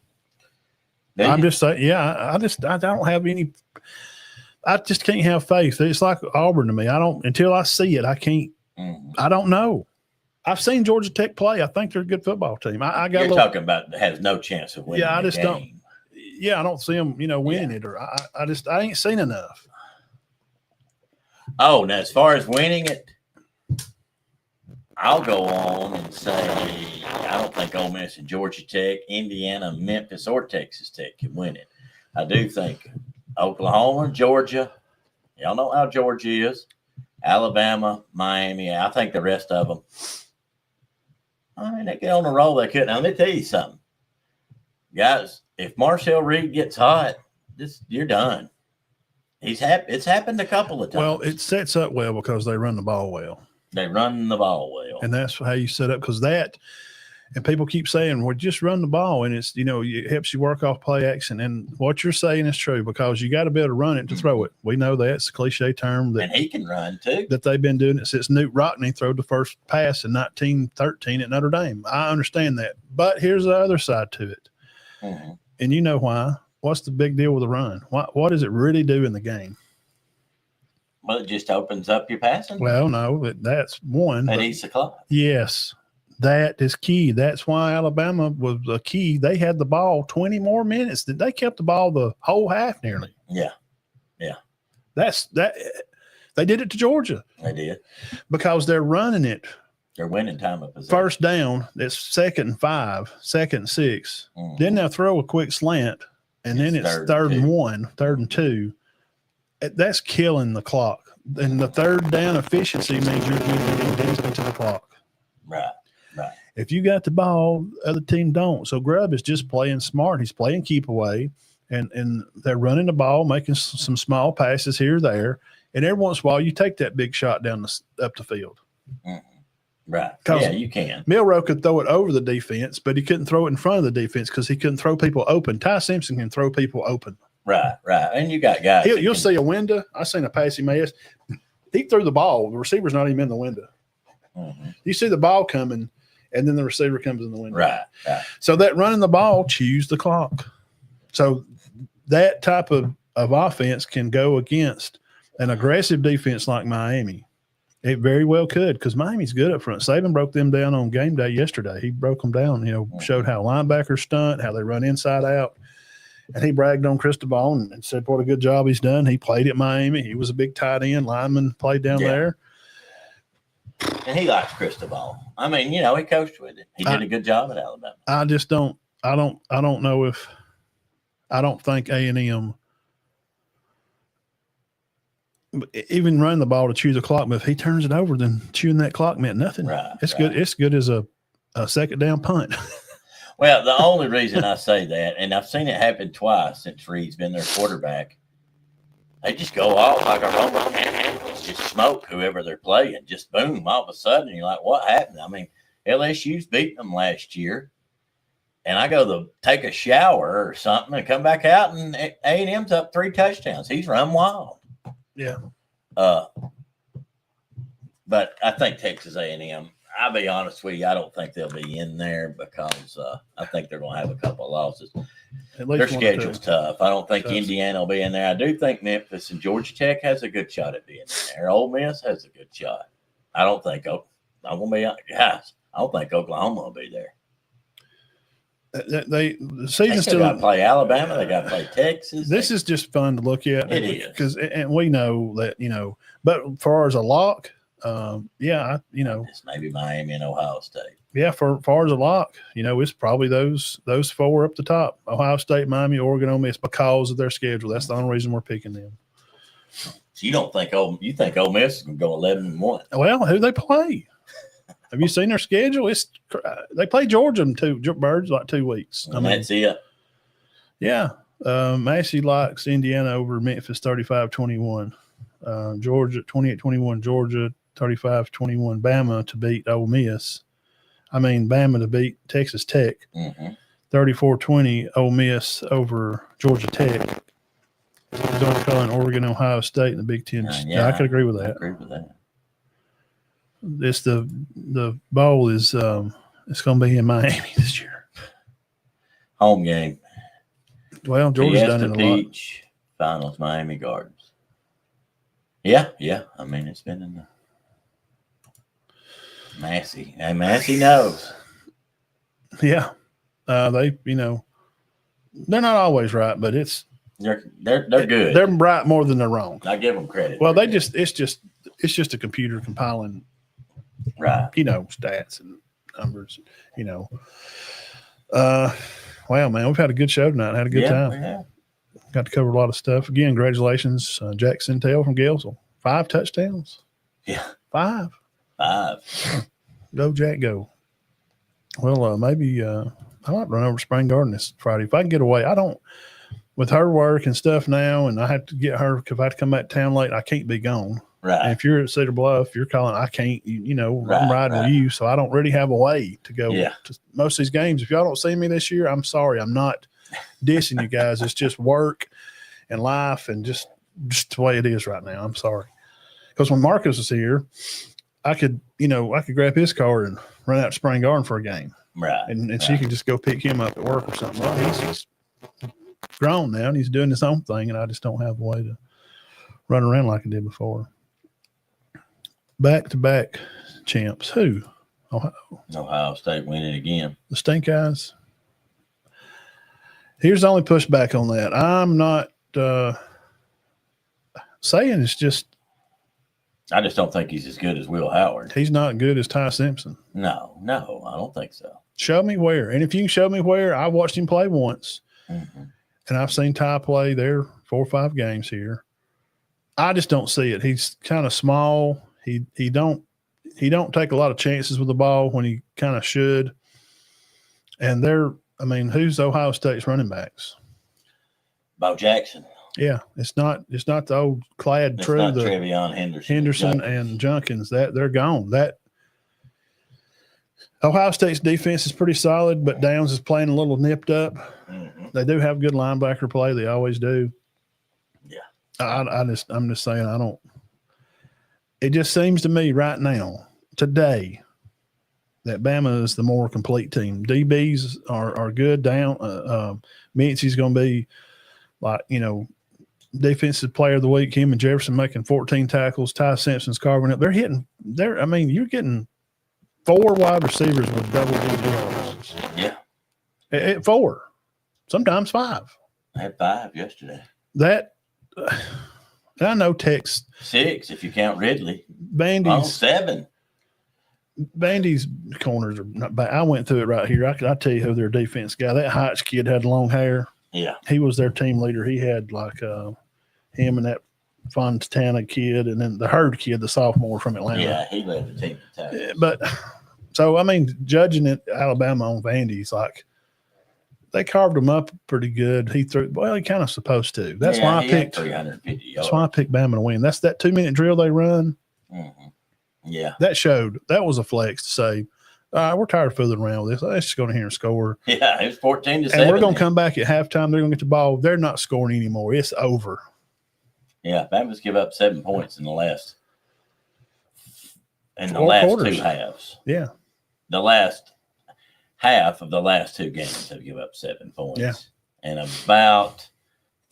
I'm just saying, yeah, I don't have any. I just can't have faith. It's like Auburn to me. Until I see it, I can't. I don't know. I've seen Georgia Tech play. I think they're a good football team. You're talking about has no chance of winning. Yeah, I just game. don't. Yeah, I don't see them, winning it, or I ain't seen enough. Oh, now as far as winning it, I'll go on and say I don't think Ole Miss and Georgia Tech, Indiana, Memphis, or Texas Tech can win it. I do think Oklahoma, Georgia, y'all know how Georgia is, Alabama, Miami. I think the rest of them, they get on a roll. They couldn't. Now, let me tell you something. Guys, if Marshall Reed gets hot, you're done. It's happened a couple of times. Well, it sets up well because they run the ball well. They run the ball well. And that's how you set up because that – and people keep saying, well, just run the ball, and it's, it helps you work off play action. And what you're saying is true because you got to be able to run it to throw it. We know that's a cliche term. And he can run, too. That they've been doing it since Newt Rockney threw the first pass in 1913 at Notre Dame. I understand that. But here's the other side to it. Mm-hmm. And you know why. What's the big deal with the run? What does it really do in the game? Well, it just opens up your passing. Well, no, that's one. It eats the clock. Yes, that is key. That's why Alabama was a key. They had the ball 20 more minutes. They kept the ball the whole half nearly. Yeah. That's that. They did it to Georgia. They did. Because they're running it. They're winning time of possession. First down, it's 2nd and 5, 2nd and 6. Mm-hmm. Then they'll throw a quick slant, and then it's 3rd and 1, 3rd and 2. That's killing the clock. And the 3rd down efficiency means you're getting into the clock. Right. If you got the ball, the other team don't. So Grubb is just playing smart. He's playing keep away, and they're running the ball, making some small passes here or there. And every once in a while, you take that big shot up the field. Mm-hmm. Right. Yeah, you can. Milroe could throw it over the defense, but he couldn't throw it in front of the defense because he couldn't throw people open. Ty Simpson can throw people open. Right. And you got guys. You'll see a window. I seen a pass he made. He threw the ball. The receiver's not even in the window. Mm-hmm. You see the ball coming, and then the receiver comes in the window. Right. So that running the ball chews the clock. So that type of offense can go against an aggressive defense like Miami. It very well could because Miami's good up front. Saban broke them down on game day yesterday. He broke them down, showed how linebackers stunt, how they run inside out. And he bragged on Cristobal and said what a good job he's done. He played at Miami. He was a big tight end. Lineman played down there. And he likes Cristobal. I mean, he coached with it. He did a good job at Alabama. I just don't – I don't know if – I don't think A&M – even run the ball to chew the clock, but if he turns it over, then chewing that clock meant nothing. Right. Good. It's good as a second down punt. Well, the only reason I say that, and I've seen it happen twice since Reed's been their quarterback, they just go off like a Roman candles, just smoke whoever they're playing. Just boom, all of a sudden you're like, what happened? I mean, LSU's beating them last year, and I go to take a shower or something and come back out, and A&M's up 3 touchdowns. He's run wild. Yeah. But I think Texas A&M, I'll be honest with you, I don't think they'll be in there because I think they're going to have a couple of losses. At Their least schedule's tough. I don't think Tough. Indiana will be in there. I do think Memphis and Georgia Tech has a good shot at being in there. Ole Miss has a good shot. I don't think I'm gonna be guys. I don't think Oklahoma will be there. The They season's still still. got to play Alabama. They got to play Texas. This is just fun to look at. It is. Because, and we know that, but as far as a lock, It's maybe Miami and Ohio State. yeah, for far as a lock, it's probably those four up the top: Ohio State, Miami, Oregon, Ole Miss, because of their schedule. That's the only reason we're picking them. So you think Ole Miss is going to go 11-1? Well, who they play? Have you seen their schedule? They play Georgia in 2 weeks. That's it. Yeah. Massey likes Indiana over Memphis 35-21. Georgia 28-21. Georgia 35-21. Bama to beat Ole Miss. Bama to beat Texas Tech. 34-20. Ole Miss over Georgia Tech. North Carolina, Oregon, Ohio State in the Big Ten. I could agree with that. I agree with that. It's the bowl is it's going to be in Miami this year. Home game. Well, Georgia's done it a lot. Peach Finals, Miami Gardens. Yeah. It's been in the Massey. And Massey knows. Yeah, they they're not always right, but they're good. They're right more than they're wrong. I give them credit. Well, it's just a computer compiling, right? Stats and numbers. Wow, man, we've had a good show tonight. Had a good time. Yeah. Got to cover a lot of stuff. Again, congratulations, Jackson Tail from Galesville. 5 touchdowns. Yeah, 5. Go Jack, go. Well, maybe I might run over to Spring Garden this Friday if I can get away. I don't. With her work and stuff now, and I have to get her because I have to come back to town late. I can't be gone. Right. And if you're at Cedar Bluff, you're calling. I can't. I'm riding with you, so I don't really have a way to go to most of these games. If y'all don't see me this year, I'm sorry. I'm not dissing you guys. It's just work and life, and just the way it is right now. I'm sorry. Because when Marcus was here, I could grab his car and run out to Spring Garden for a game. Right. And she could just go pick him up at work or something. Well, he's grown now and he's doing his own thing, and I just don't have a way to run around like I did before. Back-to-back champs. Who? Ohio State winning again. The Stink Eyes. Here's the only pushback on that. I'm not saying it's just. I just don't think he's as good as Will Howard. He's not good as Ty Simpson. No, I don't think so. Show me where. And if you can show me where, I watched him play once. Mm-hmm. And I've seen Ty play there 4 or 5 games here. I just don't see it. He's kind of small. He don't take a lot of chances with the ball when he kind of should. And who's Ohio State's running backs? Bo Jackson. Yeah, it's not the old clad It's true. not The Trevion Henderson and Junkins, that they're gone. That Ohio State's defense is pretty solid, but Downs is playing a little nipped up. Mm-hmm. They do have good linebacker play. They always do. Yeah. I'm just saying I don't. It just seems to me right now, today, that Bama is the more complete team. DBs are good. Mincey's going to be defensive player of the week. Him and Jefferson making 14 tackles. Ty Simpson's carving up. You're getting 4 wide receivers with double-digit yards. Yeah. At 4, sometimes 5. I had 5 yesterday. I know Tech's 6 if you count Ridley. Bandy's 7. Bandy's corners are not bad. I went through it right here. I tell you who their defense guy. That Hotch kid had long hair. Yeah. He was their team leader. He had him and that Fontana kid, and then the Hurd kid, the sophomore from Atlanta. Yeah, he led the team to tackles. But so judging it, Alabama on Vandy's they carved him up pretty good. He threw he kind of supposed to. That's why I picked 350 yards. That's why I picked Bama to win. That's that 2-minute drill they run. Mm-hmm. Yeah. That was a flex to say, we're tired of fooling around with this. Let's just go in here and score. Yeah, it was 14-7. And we're going to come back at halftime. They're going to get the ball. They're not scoring anymore. It's over. Yeah, Bama's give up 7 points in the last quarters. 2 halves. Yeah. The last half of the last 2 games have given up 7 points. Yeah. and about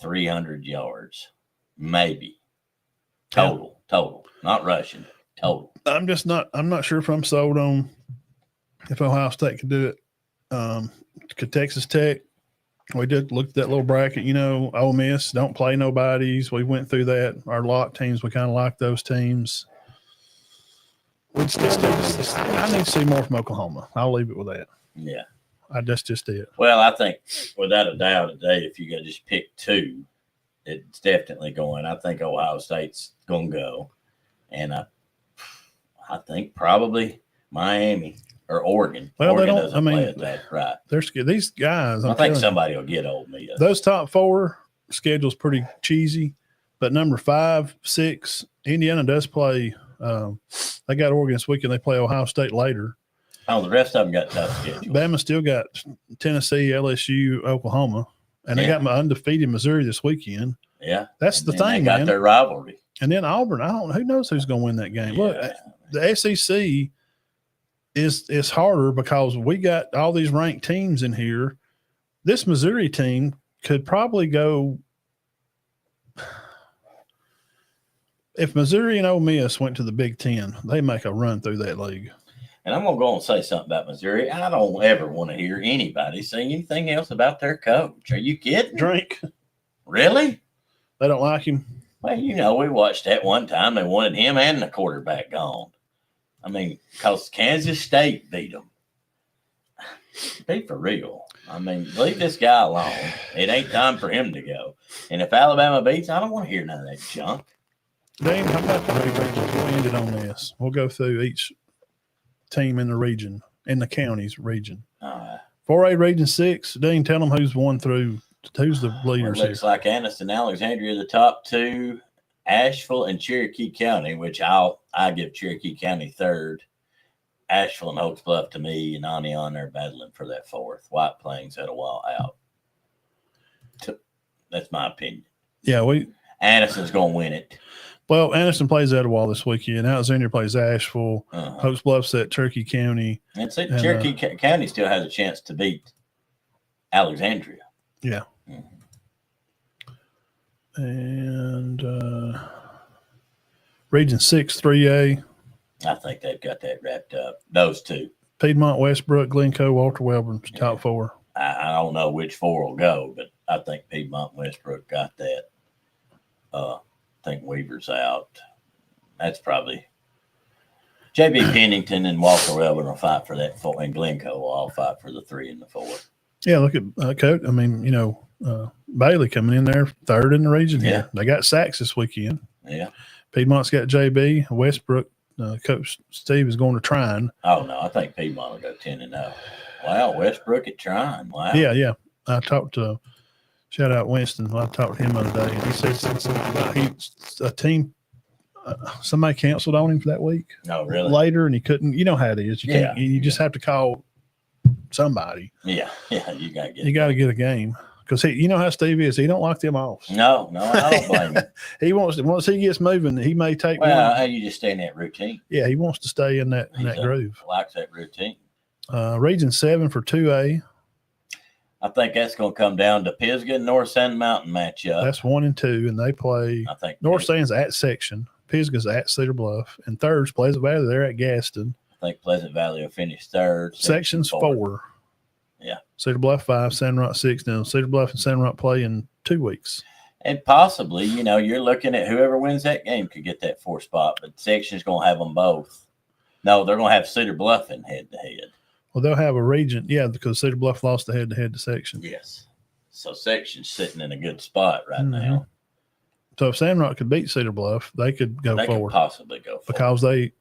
300 yards, maybe total, not rushing, total. I'm not sure if I'm sold on if Ohio State could do it. Could Texas Tech? We did look at that little bracket, Ole Miss don't play nobodies. We went through that. Our lot teams, we kind of like those teams. I need to see more from Oklahoma. I'll leave it with that. Yeah. That's just it. Well, I think without a doubt today, if you got to just pick two, it's definitely going. I think Ohio State's going to go. And I think probably Miami or Oregon. Well, Oregon they don't. doesn't play at that right. They're scared. These guys. I think somebody will get Ole Miss. Those top four schedule's pretty cheesy, but number 5, 6, Indiana does play. They got Oregon this weekend. They play Ohio State later. Oh, the rest of them got tough schedules. Bama still got Tennessee, LSU, Oklahoma, and they got my undefeated Missouri this weekend. Yeah, that's the thing. They got their rivalry. And then Auburn. I don't know. Who knows who's going to win that game? Yeah. Look, the SEC is harder because we got all these ranked teams in here. This Missouri team could probably go. If Missouri and Ole Miss went to the Big Ten, they make a run through that league. And I'm going to go and say something about Missouri. I don't ever want to hear anybody say anything else about their coach. Are you kidding? Drink. Really? They don't like him? Well, we watched that one time. They wanted him and the quarterback gone. I mean, because Kansas State beat them. Be for real. I mean, leave this guy alone. It ain't time for him to go. And if Alabama beats, I don't want to hear none of that junk. Dane, how about the regions? We'll end it on this. We'll go through each team in the region, in the counties region. 4A Region 6. Dean, tell them who's won through. Who's the leaders here? It looks like Anniston, Alexandria, the top two. Asheville and Cherokee County, which I give Cherokee County third. Asheville and Oaks Bluff to me, and Anion are battling for that fourth. White Plains had a while out. That's my opinion. Yeah, Anniston's going to win it. Well, Anniston plays Etowah this weekend. Alexandria plays Asheville. Oaks Bluff's at Cherokee County. And Cherokee County still has a chance to beat Alexandria. Yeah. And Region 6, 3A. I think they've got that wrapped up. Those two. Piedmont, Westbrook, Glencoe, Walter Wellborn, top four. I don't know which four will go, but I think Piedmont and Westbrook got that. I think Weaver's out. That's probably J.B. Pennington and Walter Wellborn will fight for that four, and Glencoe will all fight for the 3 and the 4. Yeah, look at Coach. I mean, Bailey coming in there third in the region here. They got sacks this weekend. Yeah. Piedmont's got JB. Westbrook, Coach Steve is going to Trine. Oh, no, I think Piedmont will go 10-0. Wow, Westbrook at Trine. Wow. Yeah. I talked to shout out Winston. I talked to him the other day, and he said something about a team. Somebody canceled on him for that week. Oh, really? Later, and he couldn't. You know how it is. You can't. You just have to call somebody. Yeah. You got to get a game because you know how Steve is. He don't like them off. No, I don't blame him. He wants to. Once he gets moving, he may take. Well, you just stay in that routine. Yeah, he wants to stay in that groove. Likes that routine. Region 7 for 2A. I think that's going to come down to Pisgah and North Sand Mountain matchup. That's 1 and 2, and they play. I think North Sand's at Section, Pisgah's at Cedar Bluff, and third's Pleasant Valley. They're at Gaston. I think Pleasant Valley will finish third. Section's 4. Yeah. Cedar Bluff 5, Sand Rock 6. Now Cedar Bluff and Sand Rock play in 2 weeks. And possibly, you're looking at whoever wins that game could get that 4th spot, but Section's going to have them both. No, they're going to have Cedar Bluff in head-to-head. Well, they'll have a region, because Cedar Bluff lost the head-to-head to Section. Yes. So Section's sitting in a good spot right now. So if Sand Rock could beat Cedar Bluff, they could go forward. Could possibly go forward. Because they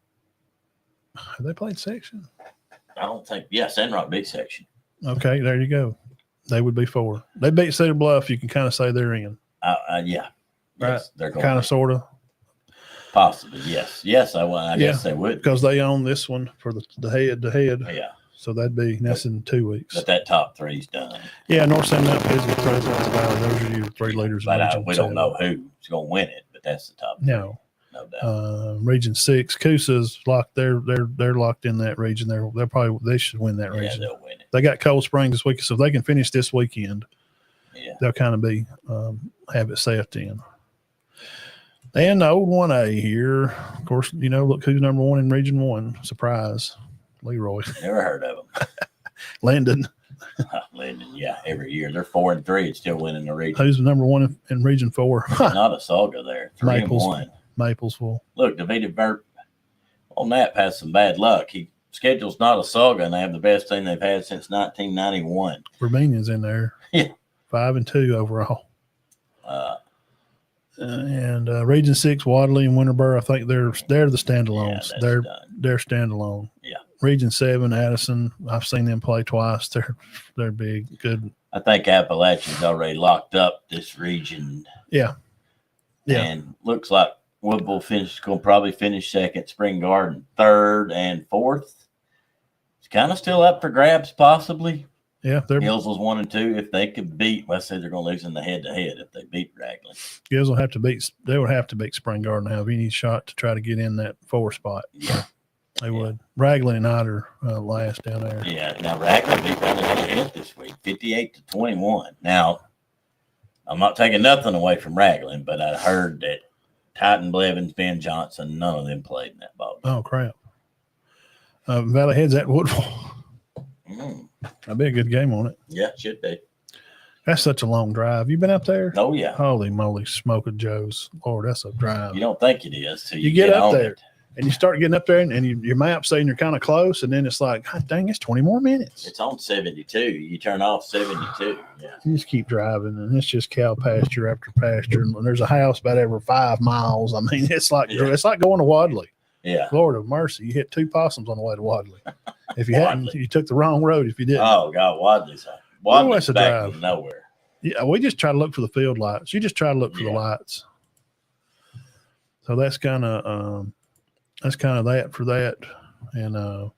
played Section? I don't think – Sand Rock beat Section. Okay, there you go. They would be 4. They beat Cedar Bluff. You can kind of say they're in. Yeah. Right. Yes, they're going kind of, sort of. Possibly, yes. Yes, I guess they would. Because they own this one for the head-to-head. Yeah. So that's in 2 weeks. But that top 3's done. Yeah, North Sand Mountain, Pisgah, Pleasant Valley. Those are your 3 leaders. But we don't know who's going to win it, but that's the top 3. No doubt. Region 6, Coosa's locked. They're locked in that region. They should win that region. Yeah, they'll win it. They got Cold Springs this week, so if they can finish this weekend, they'll kind of be have it set in. And the old 1A here, of course, look who's number one in Region 1. Surprise, Leroy. Never heard of them. Landon. Landon, yeah, every year. They're 4-3 and still winning the region. Who's the number one in Region 4? Not a saga there. 3-1. Maplesville. Look, David Burt on that has some bad luck. He schedule's not a saga, and they have the best team they've had since 1991. Romanian's in there. Yeah. 5-2 overall. And Region 6, Wadley and Winterboro, I think they're the standalones. Yeah, they're standalone. Yeah. Region 7, Addison, I've seen them play twice. They're big, good. I think Appalachian's already locked up this region. Yeah. Yeah. And looks like Woodville will probably finish second, Spring Garden third, and fourth. It's kind of still up for grabs, possibly. Yeah, Hills was 1 and 2. If they could beat, let's say they're going to lose in the head-to-head if they beat Raglan. Gills will have to beat. They would have to beat Spring Garden to have any shot to try to get in that 4 spot. Yeah, they would. Raglan and I are last down there. Yeah. Now Raglan beat Raglan head-to-head this week, 58-21. Now, I'm not taking nothing away from Raglan, but I heard that Titan Blevins, Ben Johnson, none of them played in that ball game. Oh crap! Valley Head's at Woodville. That'd be a good game on it. Yeah, should be. That's such a long drive. You been up there? Oh, yeah. Holy moly, smoking Joe's. Lord, that's a drive. You don't think it is till you get up on there. It. And you start getting up there, and your map's saying you're kind of close, and then it's like, God dang, it's 20 more minutes. It's on 72. You turn off 72. Yeah. You just keep driving, and it's just cow pasture after pasture. And there's a house about every 5 miles. I mean, it's like going to Wadley. Yeah. Lord of mercy. You hit 2 possums on the way to Wadley. If you hadn't, you took the wrong road if you didn't. Oh, God, Wadley's a back drive. to nowhere. Yeah, we just try to look for the field lights. You just try to look for the lights. So that's kind of that for that. And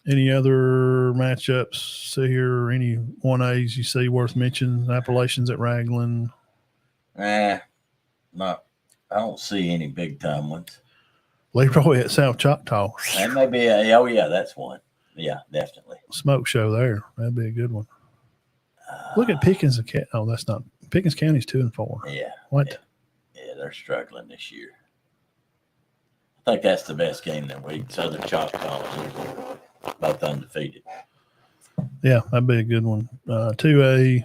any other matchups here? Any 1As you see worth mentioning? Appalachians at Raglan? Not. I don't see any big time ones. Leroy at South Choctaw. That may be that's one. Yeah, definitely. Smoke show there. That'd be a good one. Look at Pickens. Oh, that's not. Pickens County's 2-4. Yeah. What? Yeah, they're struggling this year. I think that's the best game that week. Southern Choctaw, both undefeated. Yeah, that'd be a good one. 2A.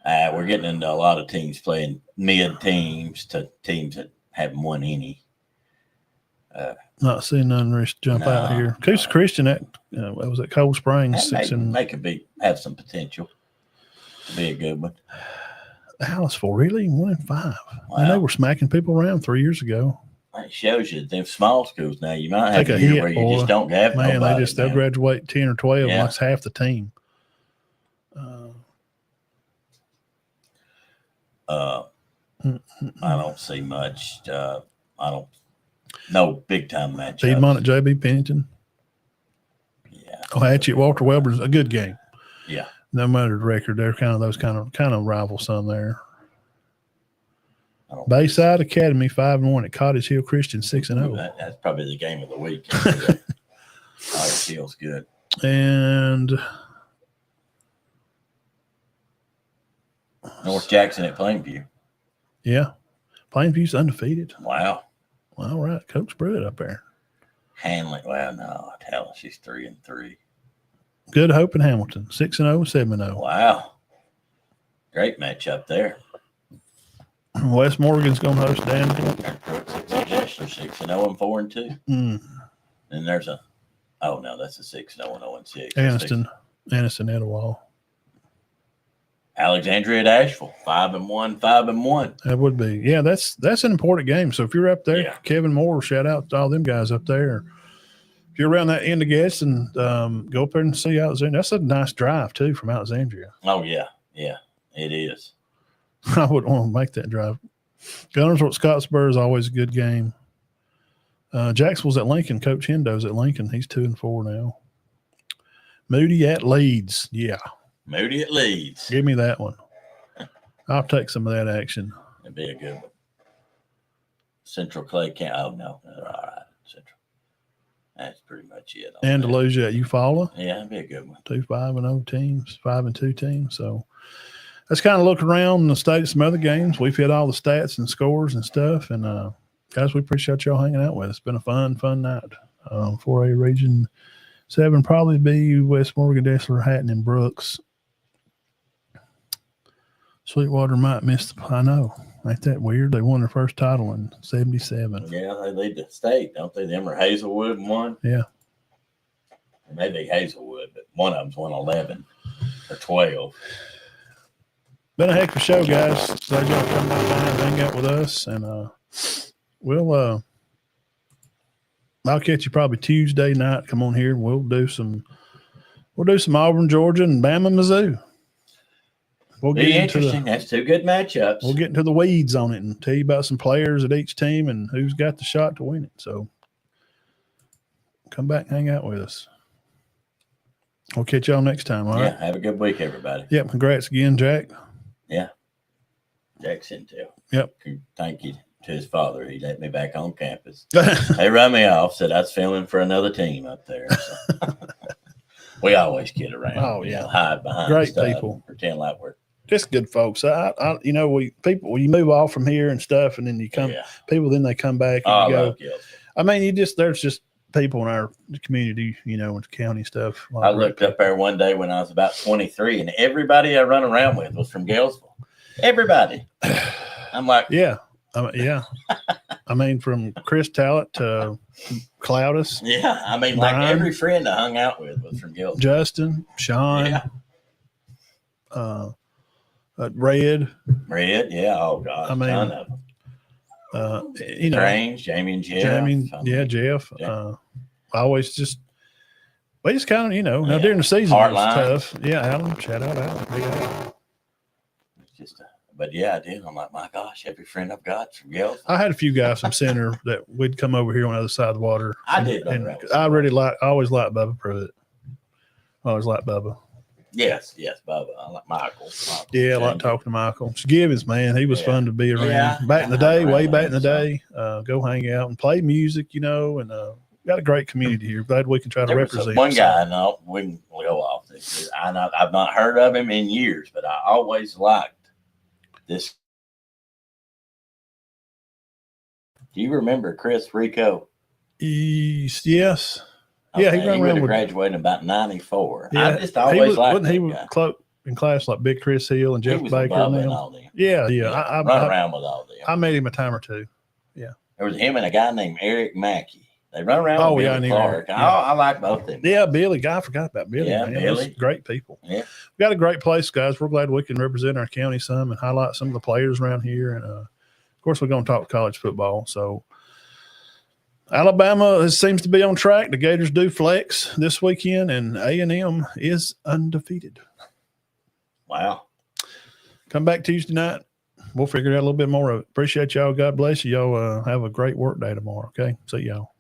We're getting into a lot of teams playing mid teams to teams that haven't won any. Not seeing none jump out here. Coosa Christian at was at Cold Springs. Have some potential to be a good one. Aliceville, really? 1-5. Wow. And they were smacking people around 3 years ago. It shows you them small schools now. You might have a year where you just don't have nobody. They'll graduate 10 or 12. Yeah. That's half the team. I don't see much. No big time matchups. Piedmont at JB Pennington. Yeah. Hatchet at Walter Welborn's a good game. Yeah. No matter the record, they're kind of rivals on there. Bayside Academy 5-1 at Cottage Hill Christian 6-0. That's probably the game of the week. Cottage Hill's good. And North Jackson at Plainview. Yeah. Plainview's undefeated. Wow. All right. Coach Pruitt up there. Hanley. Well, no. Hell, she's 3-3. Good Hope and Hamilton. 6-0, 7-0. Wow. Great matchup there. West Morgan's going to host Danville. They're 6-0 and 4-2. And there's that's a 6-0 and 0-6. Anniston Etowah. Alexandria at Asheville, 5-1, 5-1. That would be, yeah. That's an important game. So if you're up there, Kevin Moore, shout out to all them guys up there. If you're around that end of Gadsden, go up there and see Alexandria. That's a nice drive too from Alexandria. Oh yeah, it is. I wouldn't want to make that drive. Gunners at Scottsboro is always a good game. Jacksonville's at Lincoln. Coach Hendo's at Lincoln. He's 2-4 now. Moody at Leeds. Yeah. Moody at Leeds. Give me that one. I'll take some of that action. It'd be a good one. Central Clay can't. Oh, no. All right. Central. That's pretty much it. And to lose you at Eufaula. Yeah, that'd be a good one. 2 5-0 teams, 5-2 teams. So let's kind of look around the state of some other games. We've hit all the stats and scores and stuff. And guys, we appreciate y'all hanging out with us. It's been a fun night. 4A Region 7 probably be West Morgan, Dessler, Hatton, and Brooks. Sweetwater might miss I know. Ain't that weird? They won their first title in 77. Yeah, they lead the state, don't they? Them or Hazelwood won. Yeah. Maybe Hazelwood, but one of them's won 11 or 12. Been a heck of a show, guys. Glad y'all come out and hang out with us. And I'll catch you probably Tuesday night. Come on here. We'll do some Auburn, Georgia, and Bama, Mizzou. We'll be interesting. That's 2 good matchups. We'll get into the weeds on it and tell you about some players at each team and who's got the shot to win it. So come back and hang out with us. We'll catch y'all next time. All right. Have a good week, everybody. Yep. Congrats again, Jack. Yeah. Jack's into. Yep. Thank you to his father. He let me back on campus. They run me off, said I was filming for another team up there. So. We always kid around. Oh, yeah. Hide behind great stuff, people. Pretend like we're just good folks. When you move off from here and stuff, and then you come, people, then they come back and you go. I mean, there's just people in our community, with the county stuff. I looked up there one day when I was about 23, and everybody I run around with was from Galesville. Everybody. I'm like, yeah. I mean, from Chris Talent to Cloudus. Yeah. I mean, Brian, like every friend I hung out with was from Galesville. Justin, Sean. Yeah. Red. Yeah. Oh, God. I mean, ton of them. Strange, Jamie and Jeff. Jeff. I always just, we just kind of, now during the season, it's tough. Yeah, Alan. Shout out Alan. Big Alan. It's just, but I did. I'm like, my gosh, every friend I've got from Galesville. I had a few guys from Center that would come over here on the other side of the water. I did. And I always liked Bubba Pruitt. I always liked Bubba. Yes, Bubba. I like Michael. Yeah, I like talking to Michael. Gibbons, man, he was fun to be around. Yeah, back in the day, way back in the day, go hang out and play music, and got a great community here. Glad we can try to represent. One guy I know wouldn't go off this. I've not heard of him in years, but I always liked this. Do you remember Chris Rico? Yes. Okay, he would have graduated in about 94. Yeah, I just always liked wasn't he in class like Big Chris Hill and Jeff Baker and all them? Yeah. I run around with all them. I met him a time or two. Yeah. There was him and a guy named Eric Mackey. They run around with Billy Clark. Yeah. I like both of them. Yeah, Billy. I forgot about Billy. Yeah, man. Billy. Great people. Yeah. We got a great place, guys. We're glad we can represent our county some and highlight some of the players around here. And, of course, we're going to talk college football. So, Alabama seems to be on track. The Gators do flex this weekend, and A&M is undefeated. Wow. Come back Tuesday night. We'll figure out a little bit more of it. Appreciate y'all. God bless you. Y'all have a great work day tomorrow, okay? See y'all.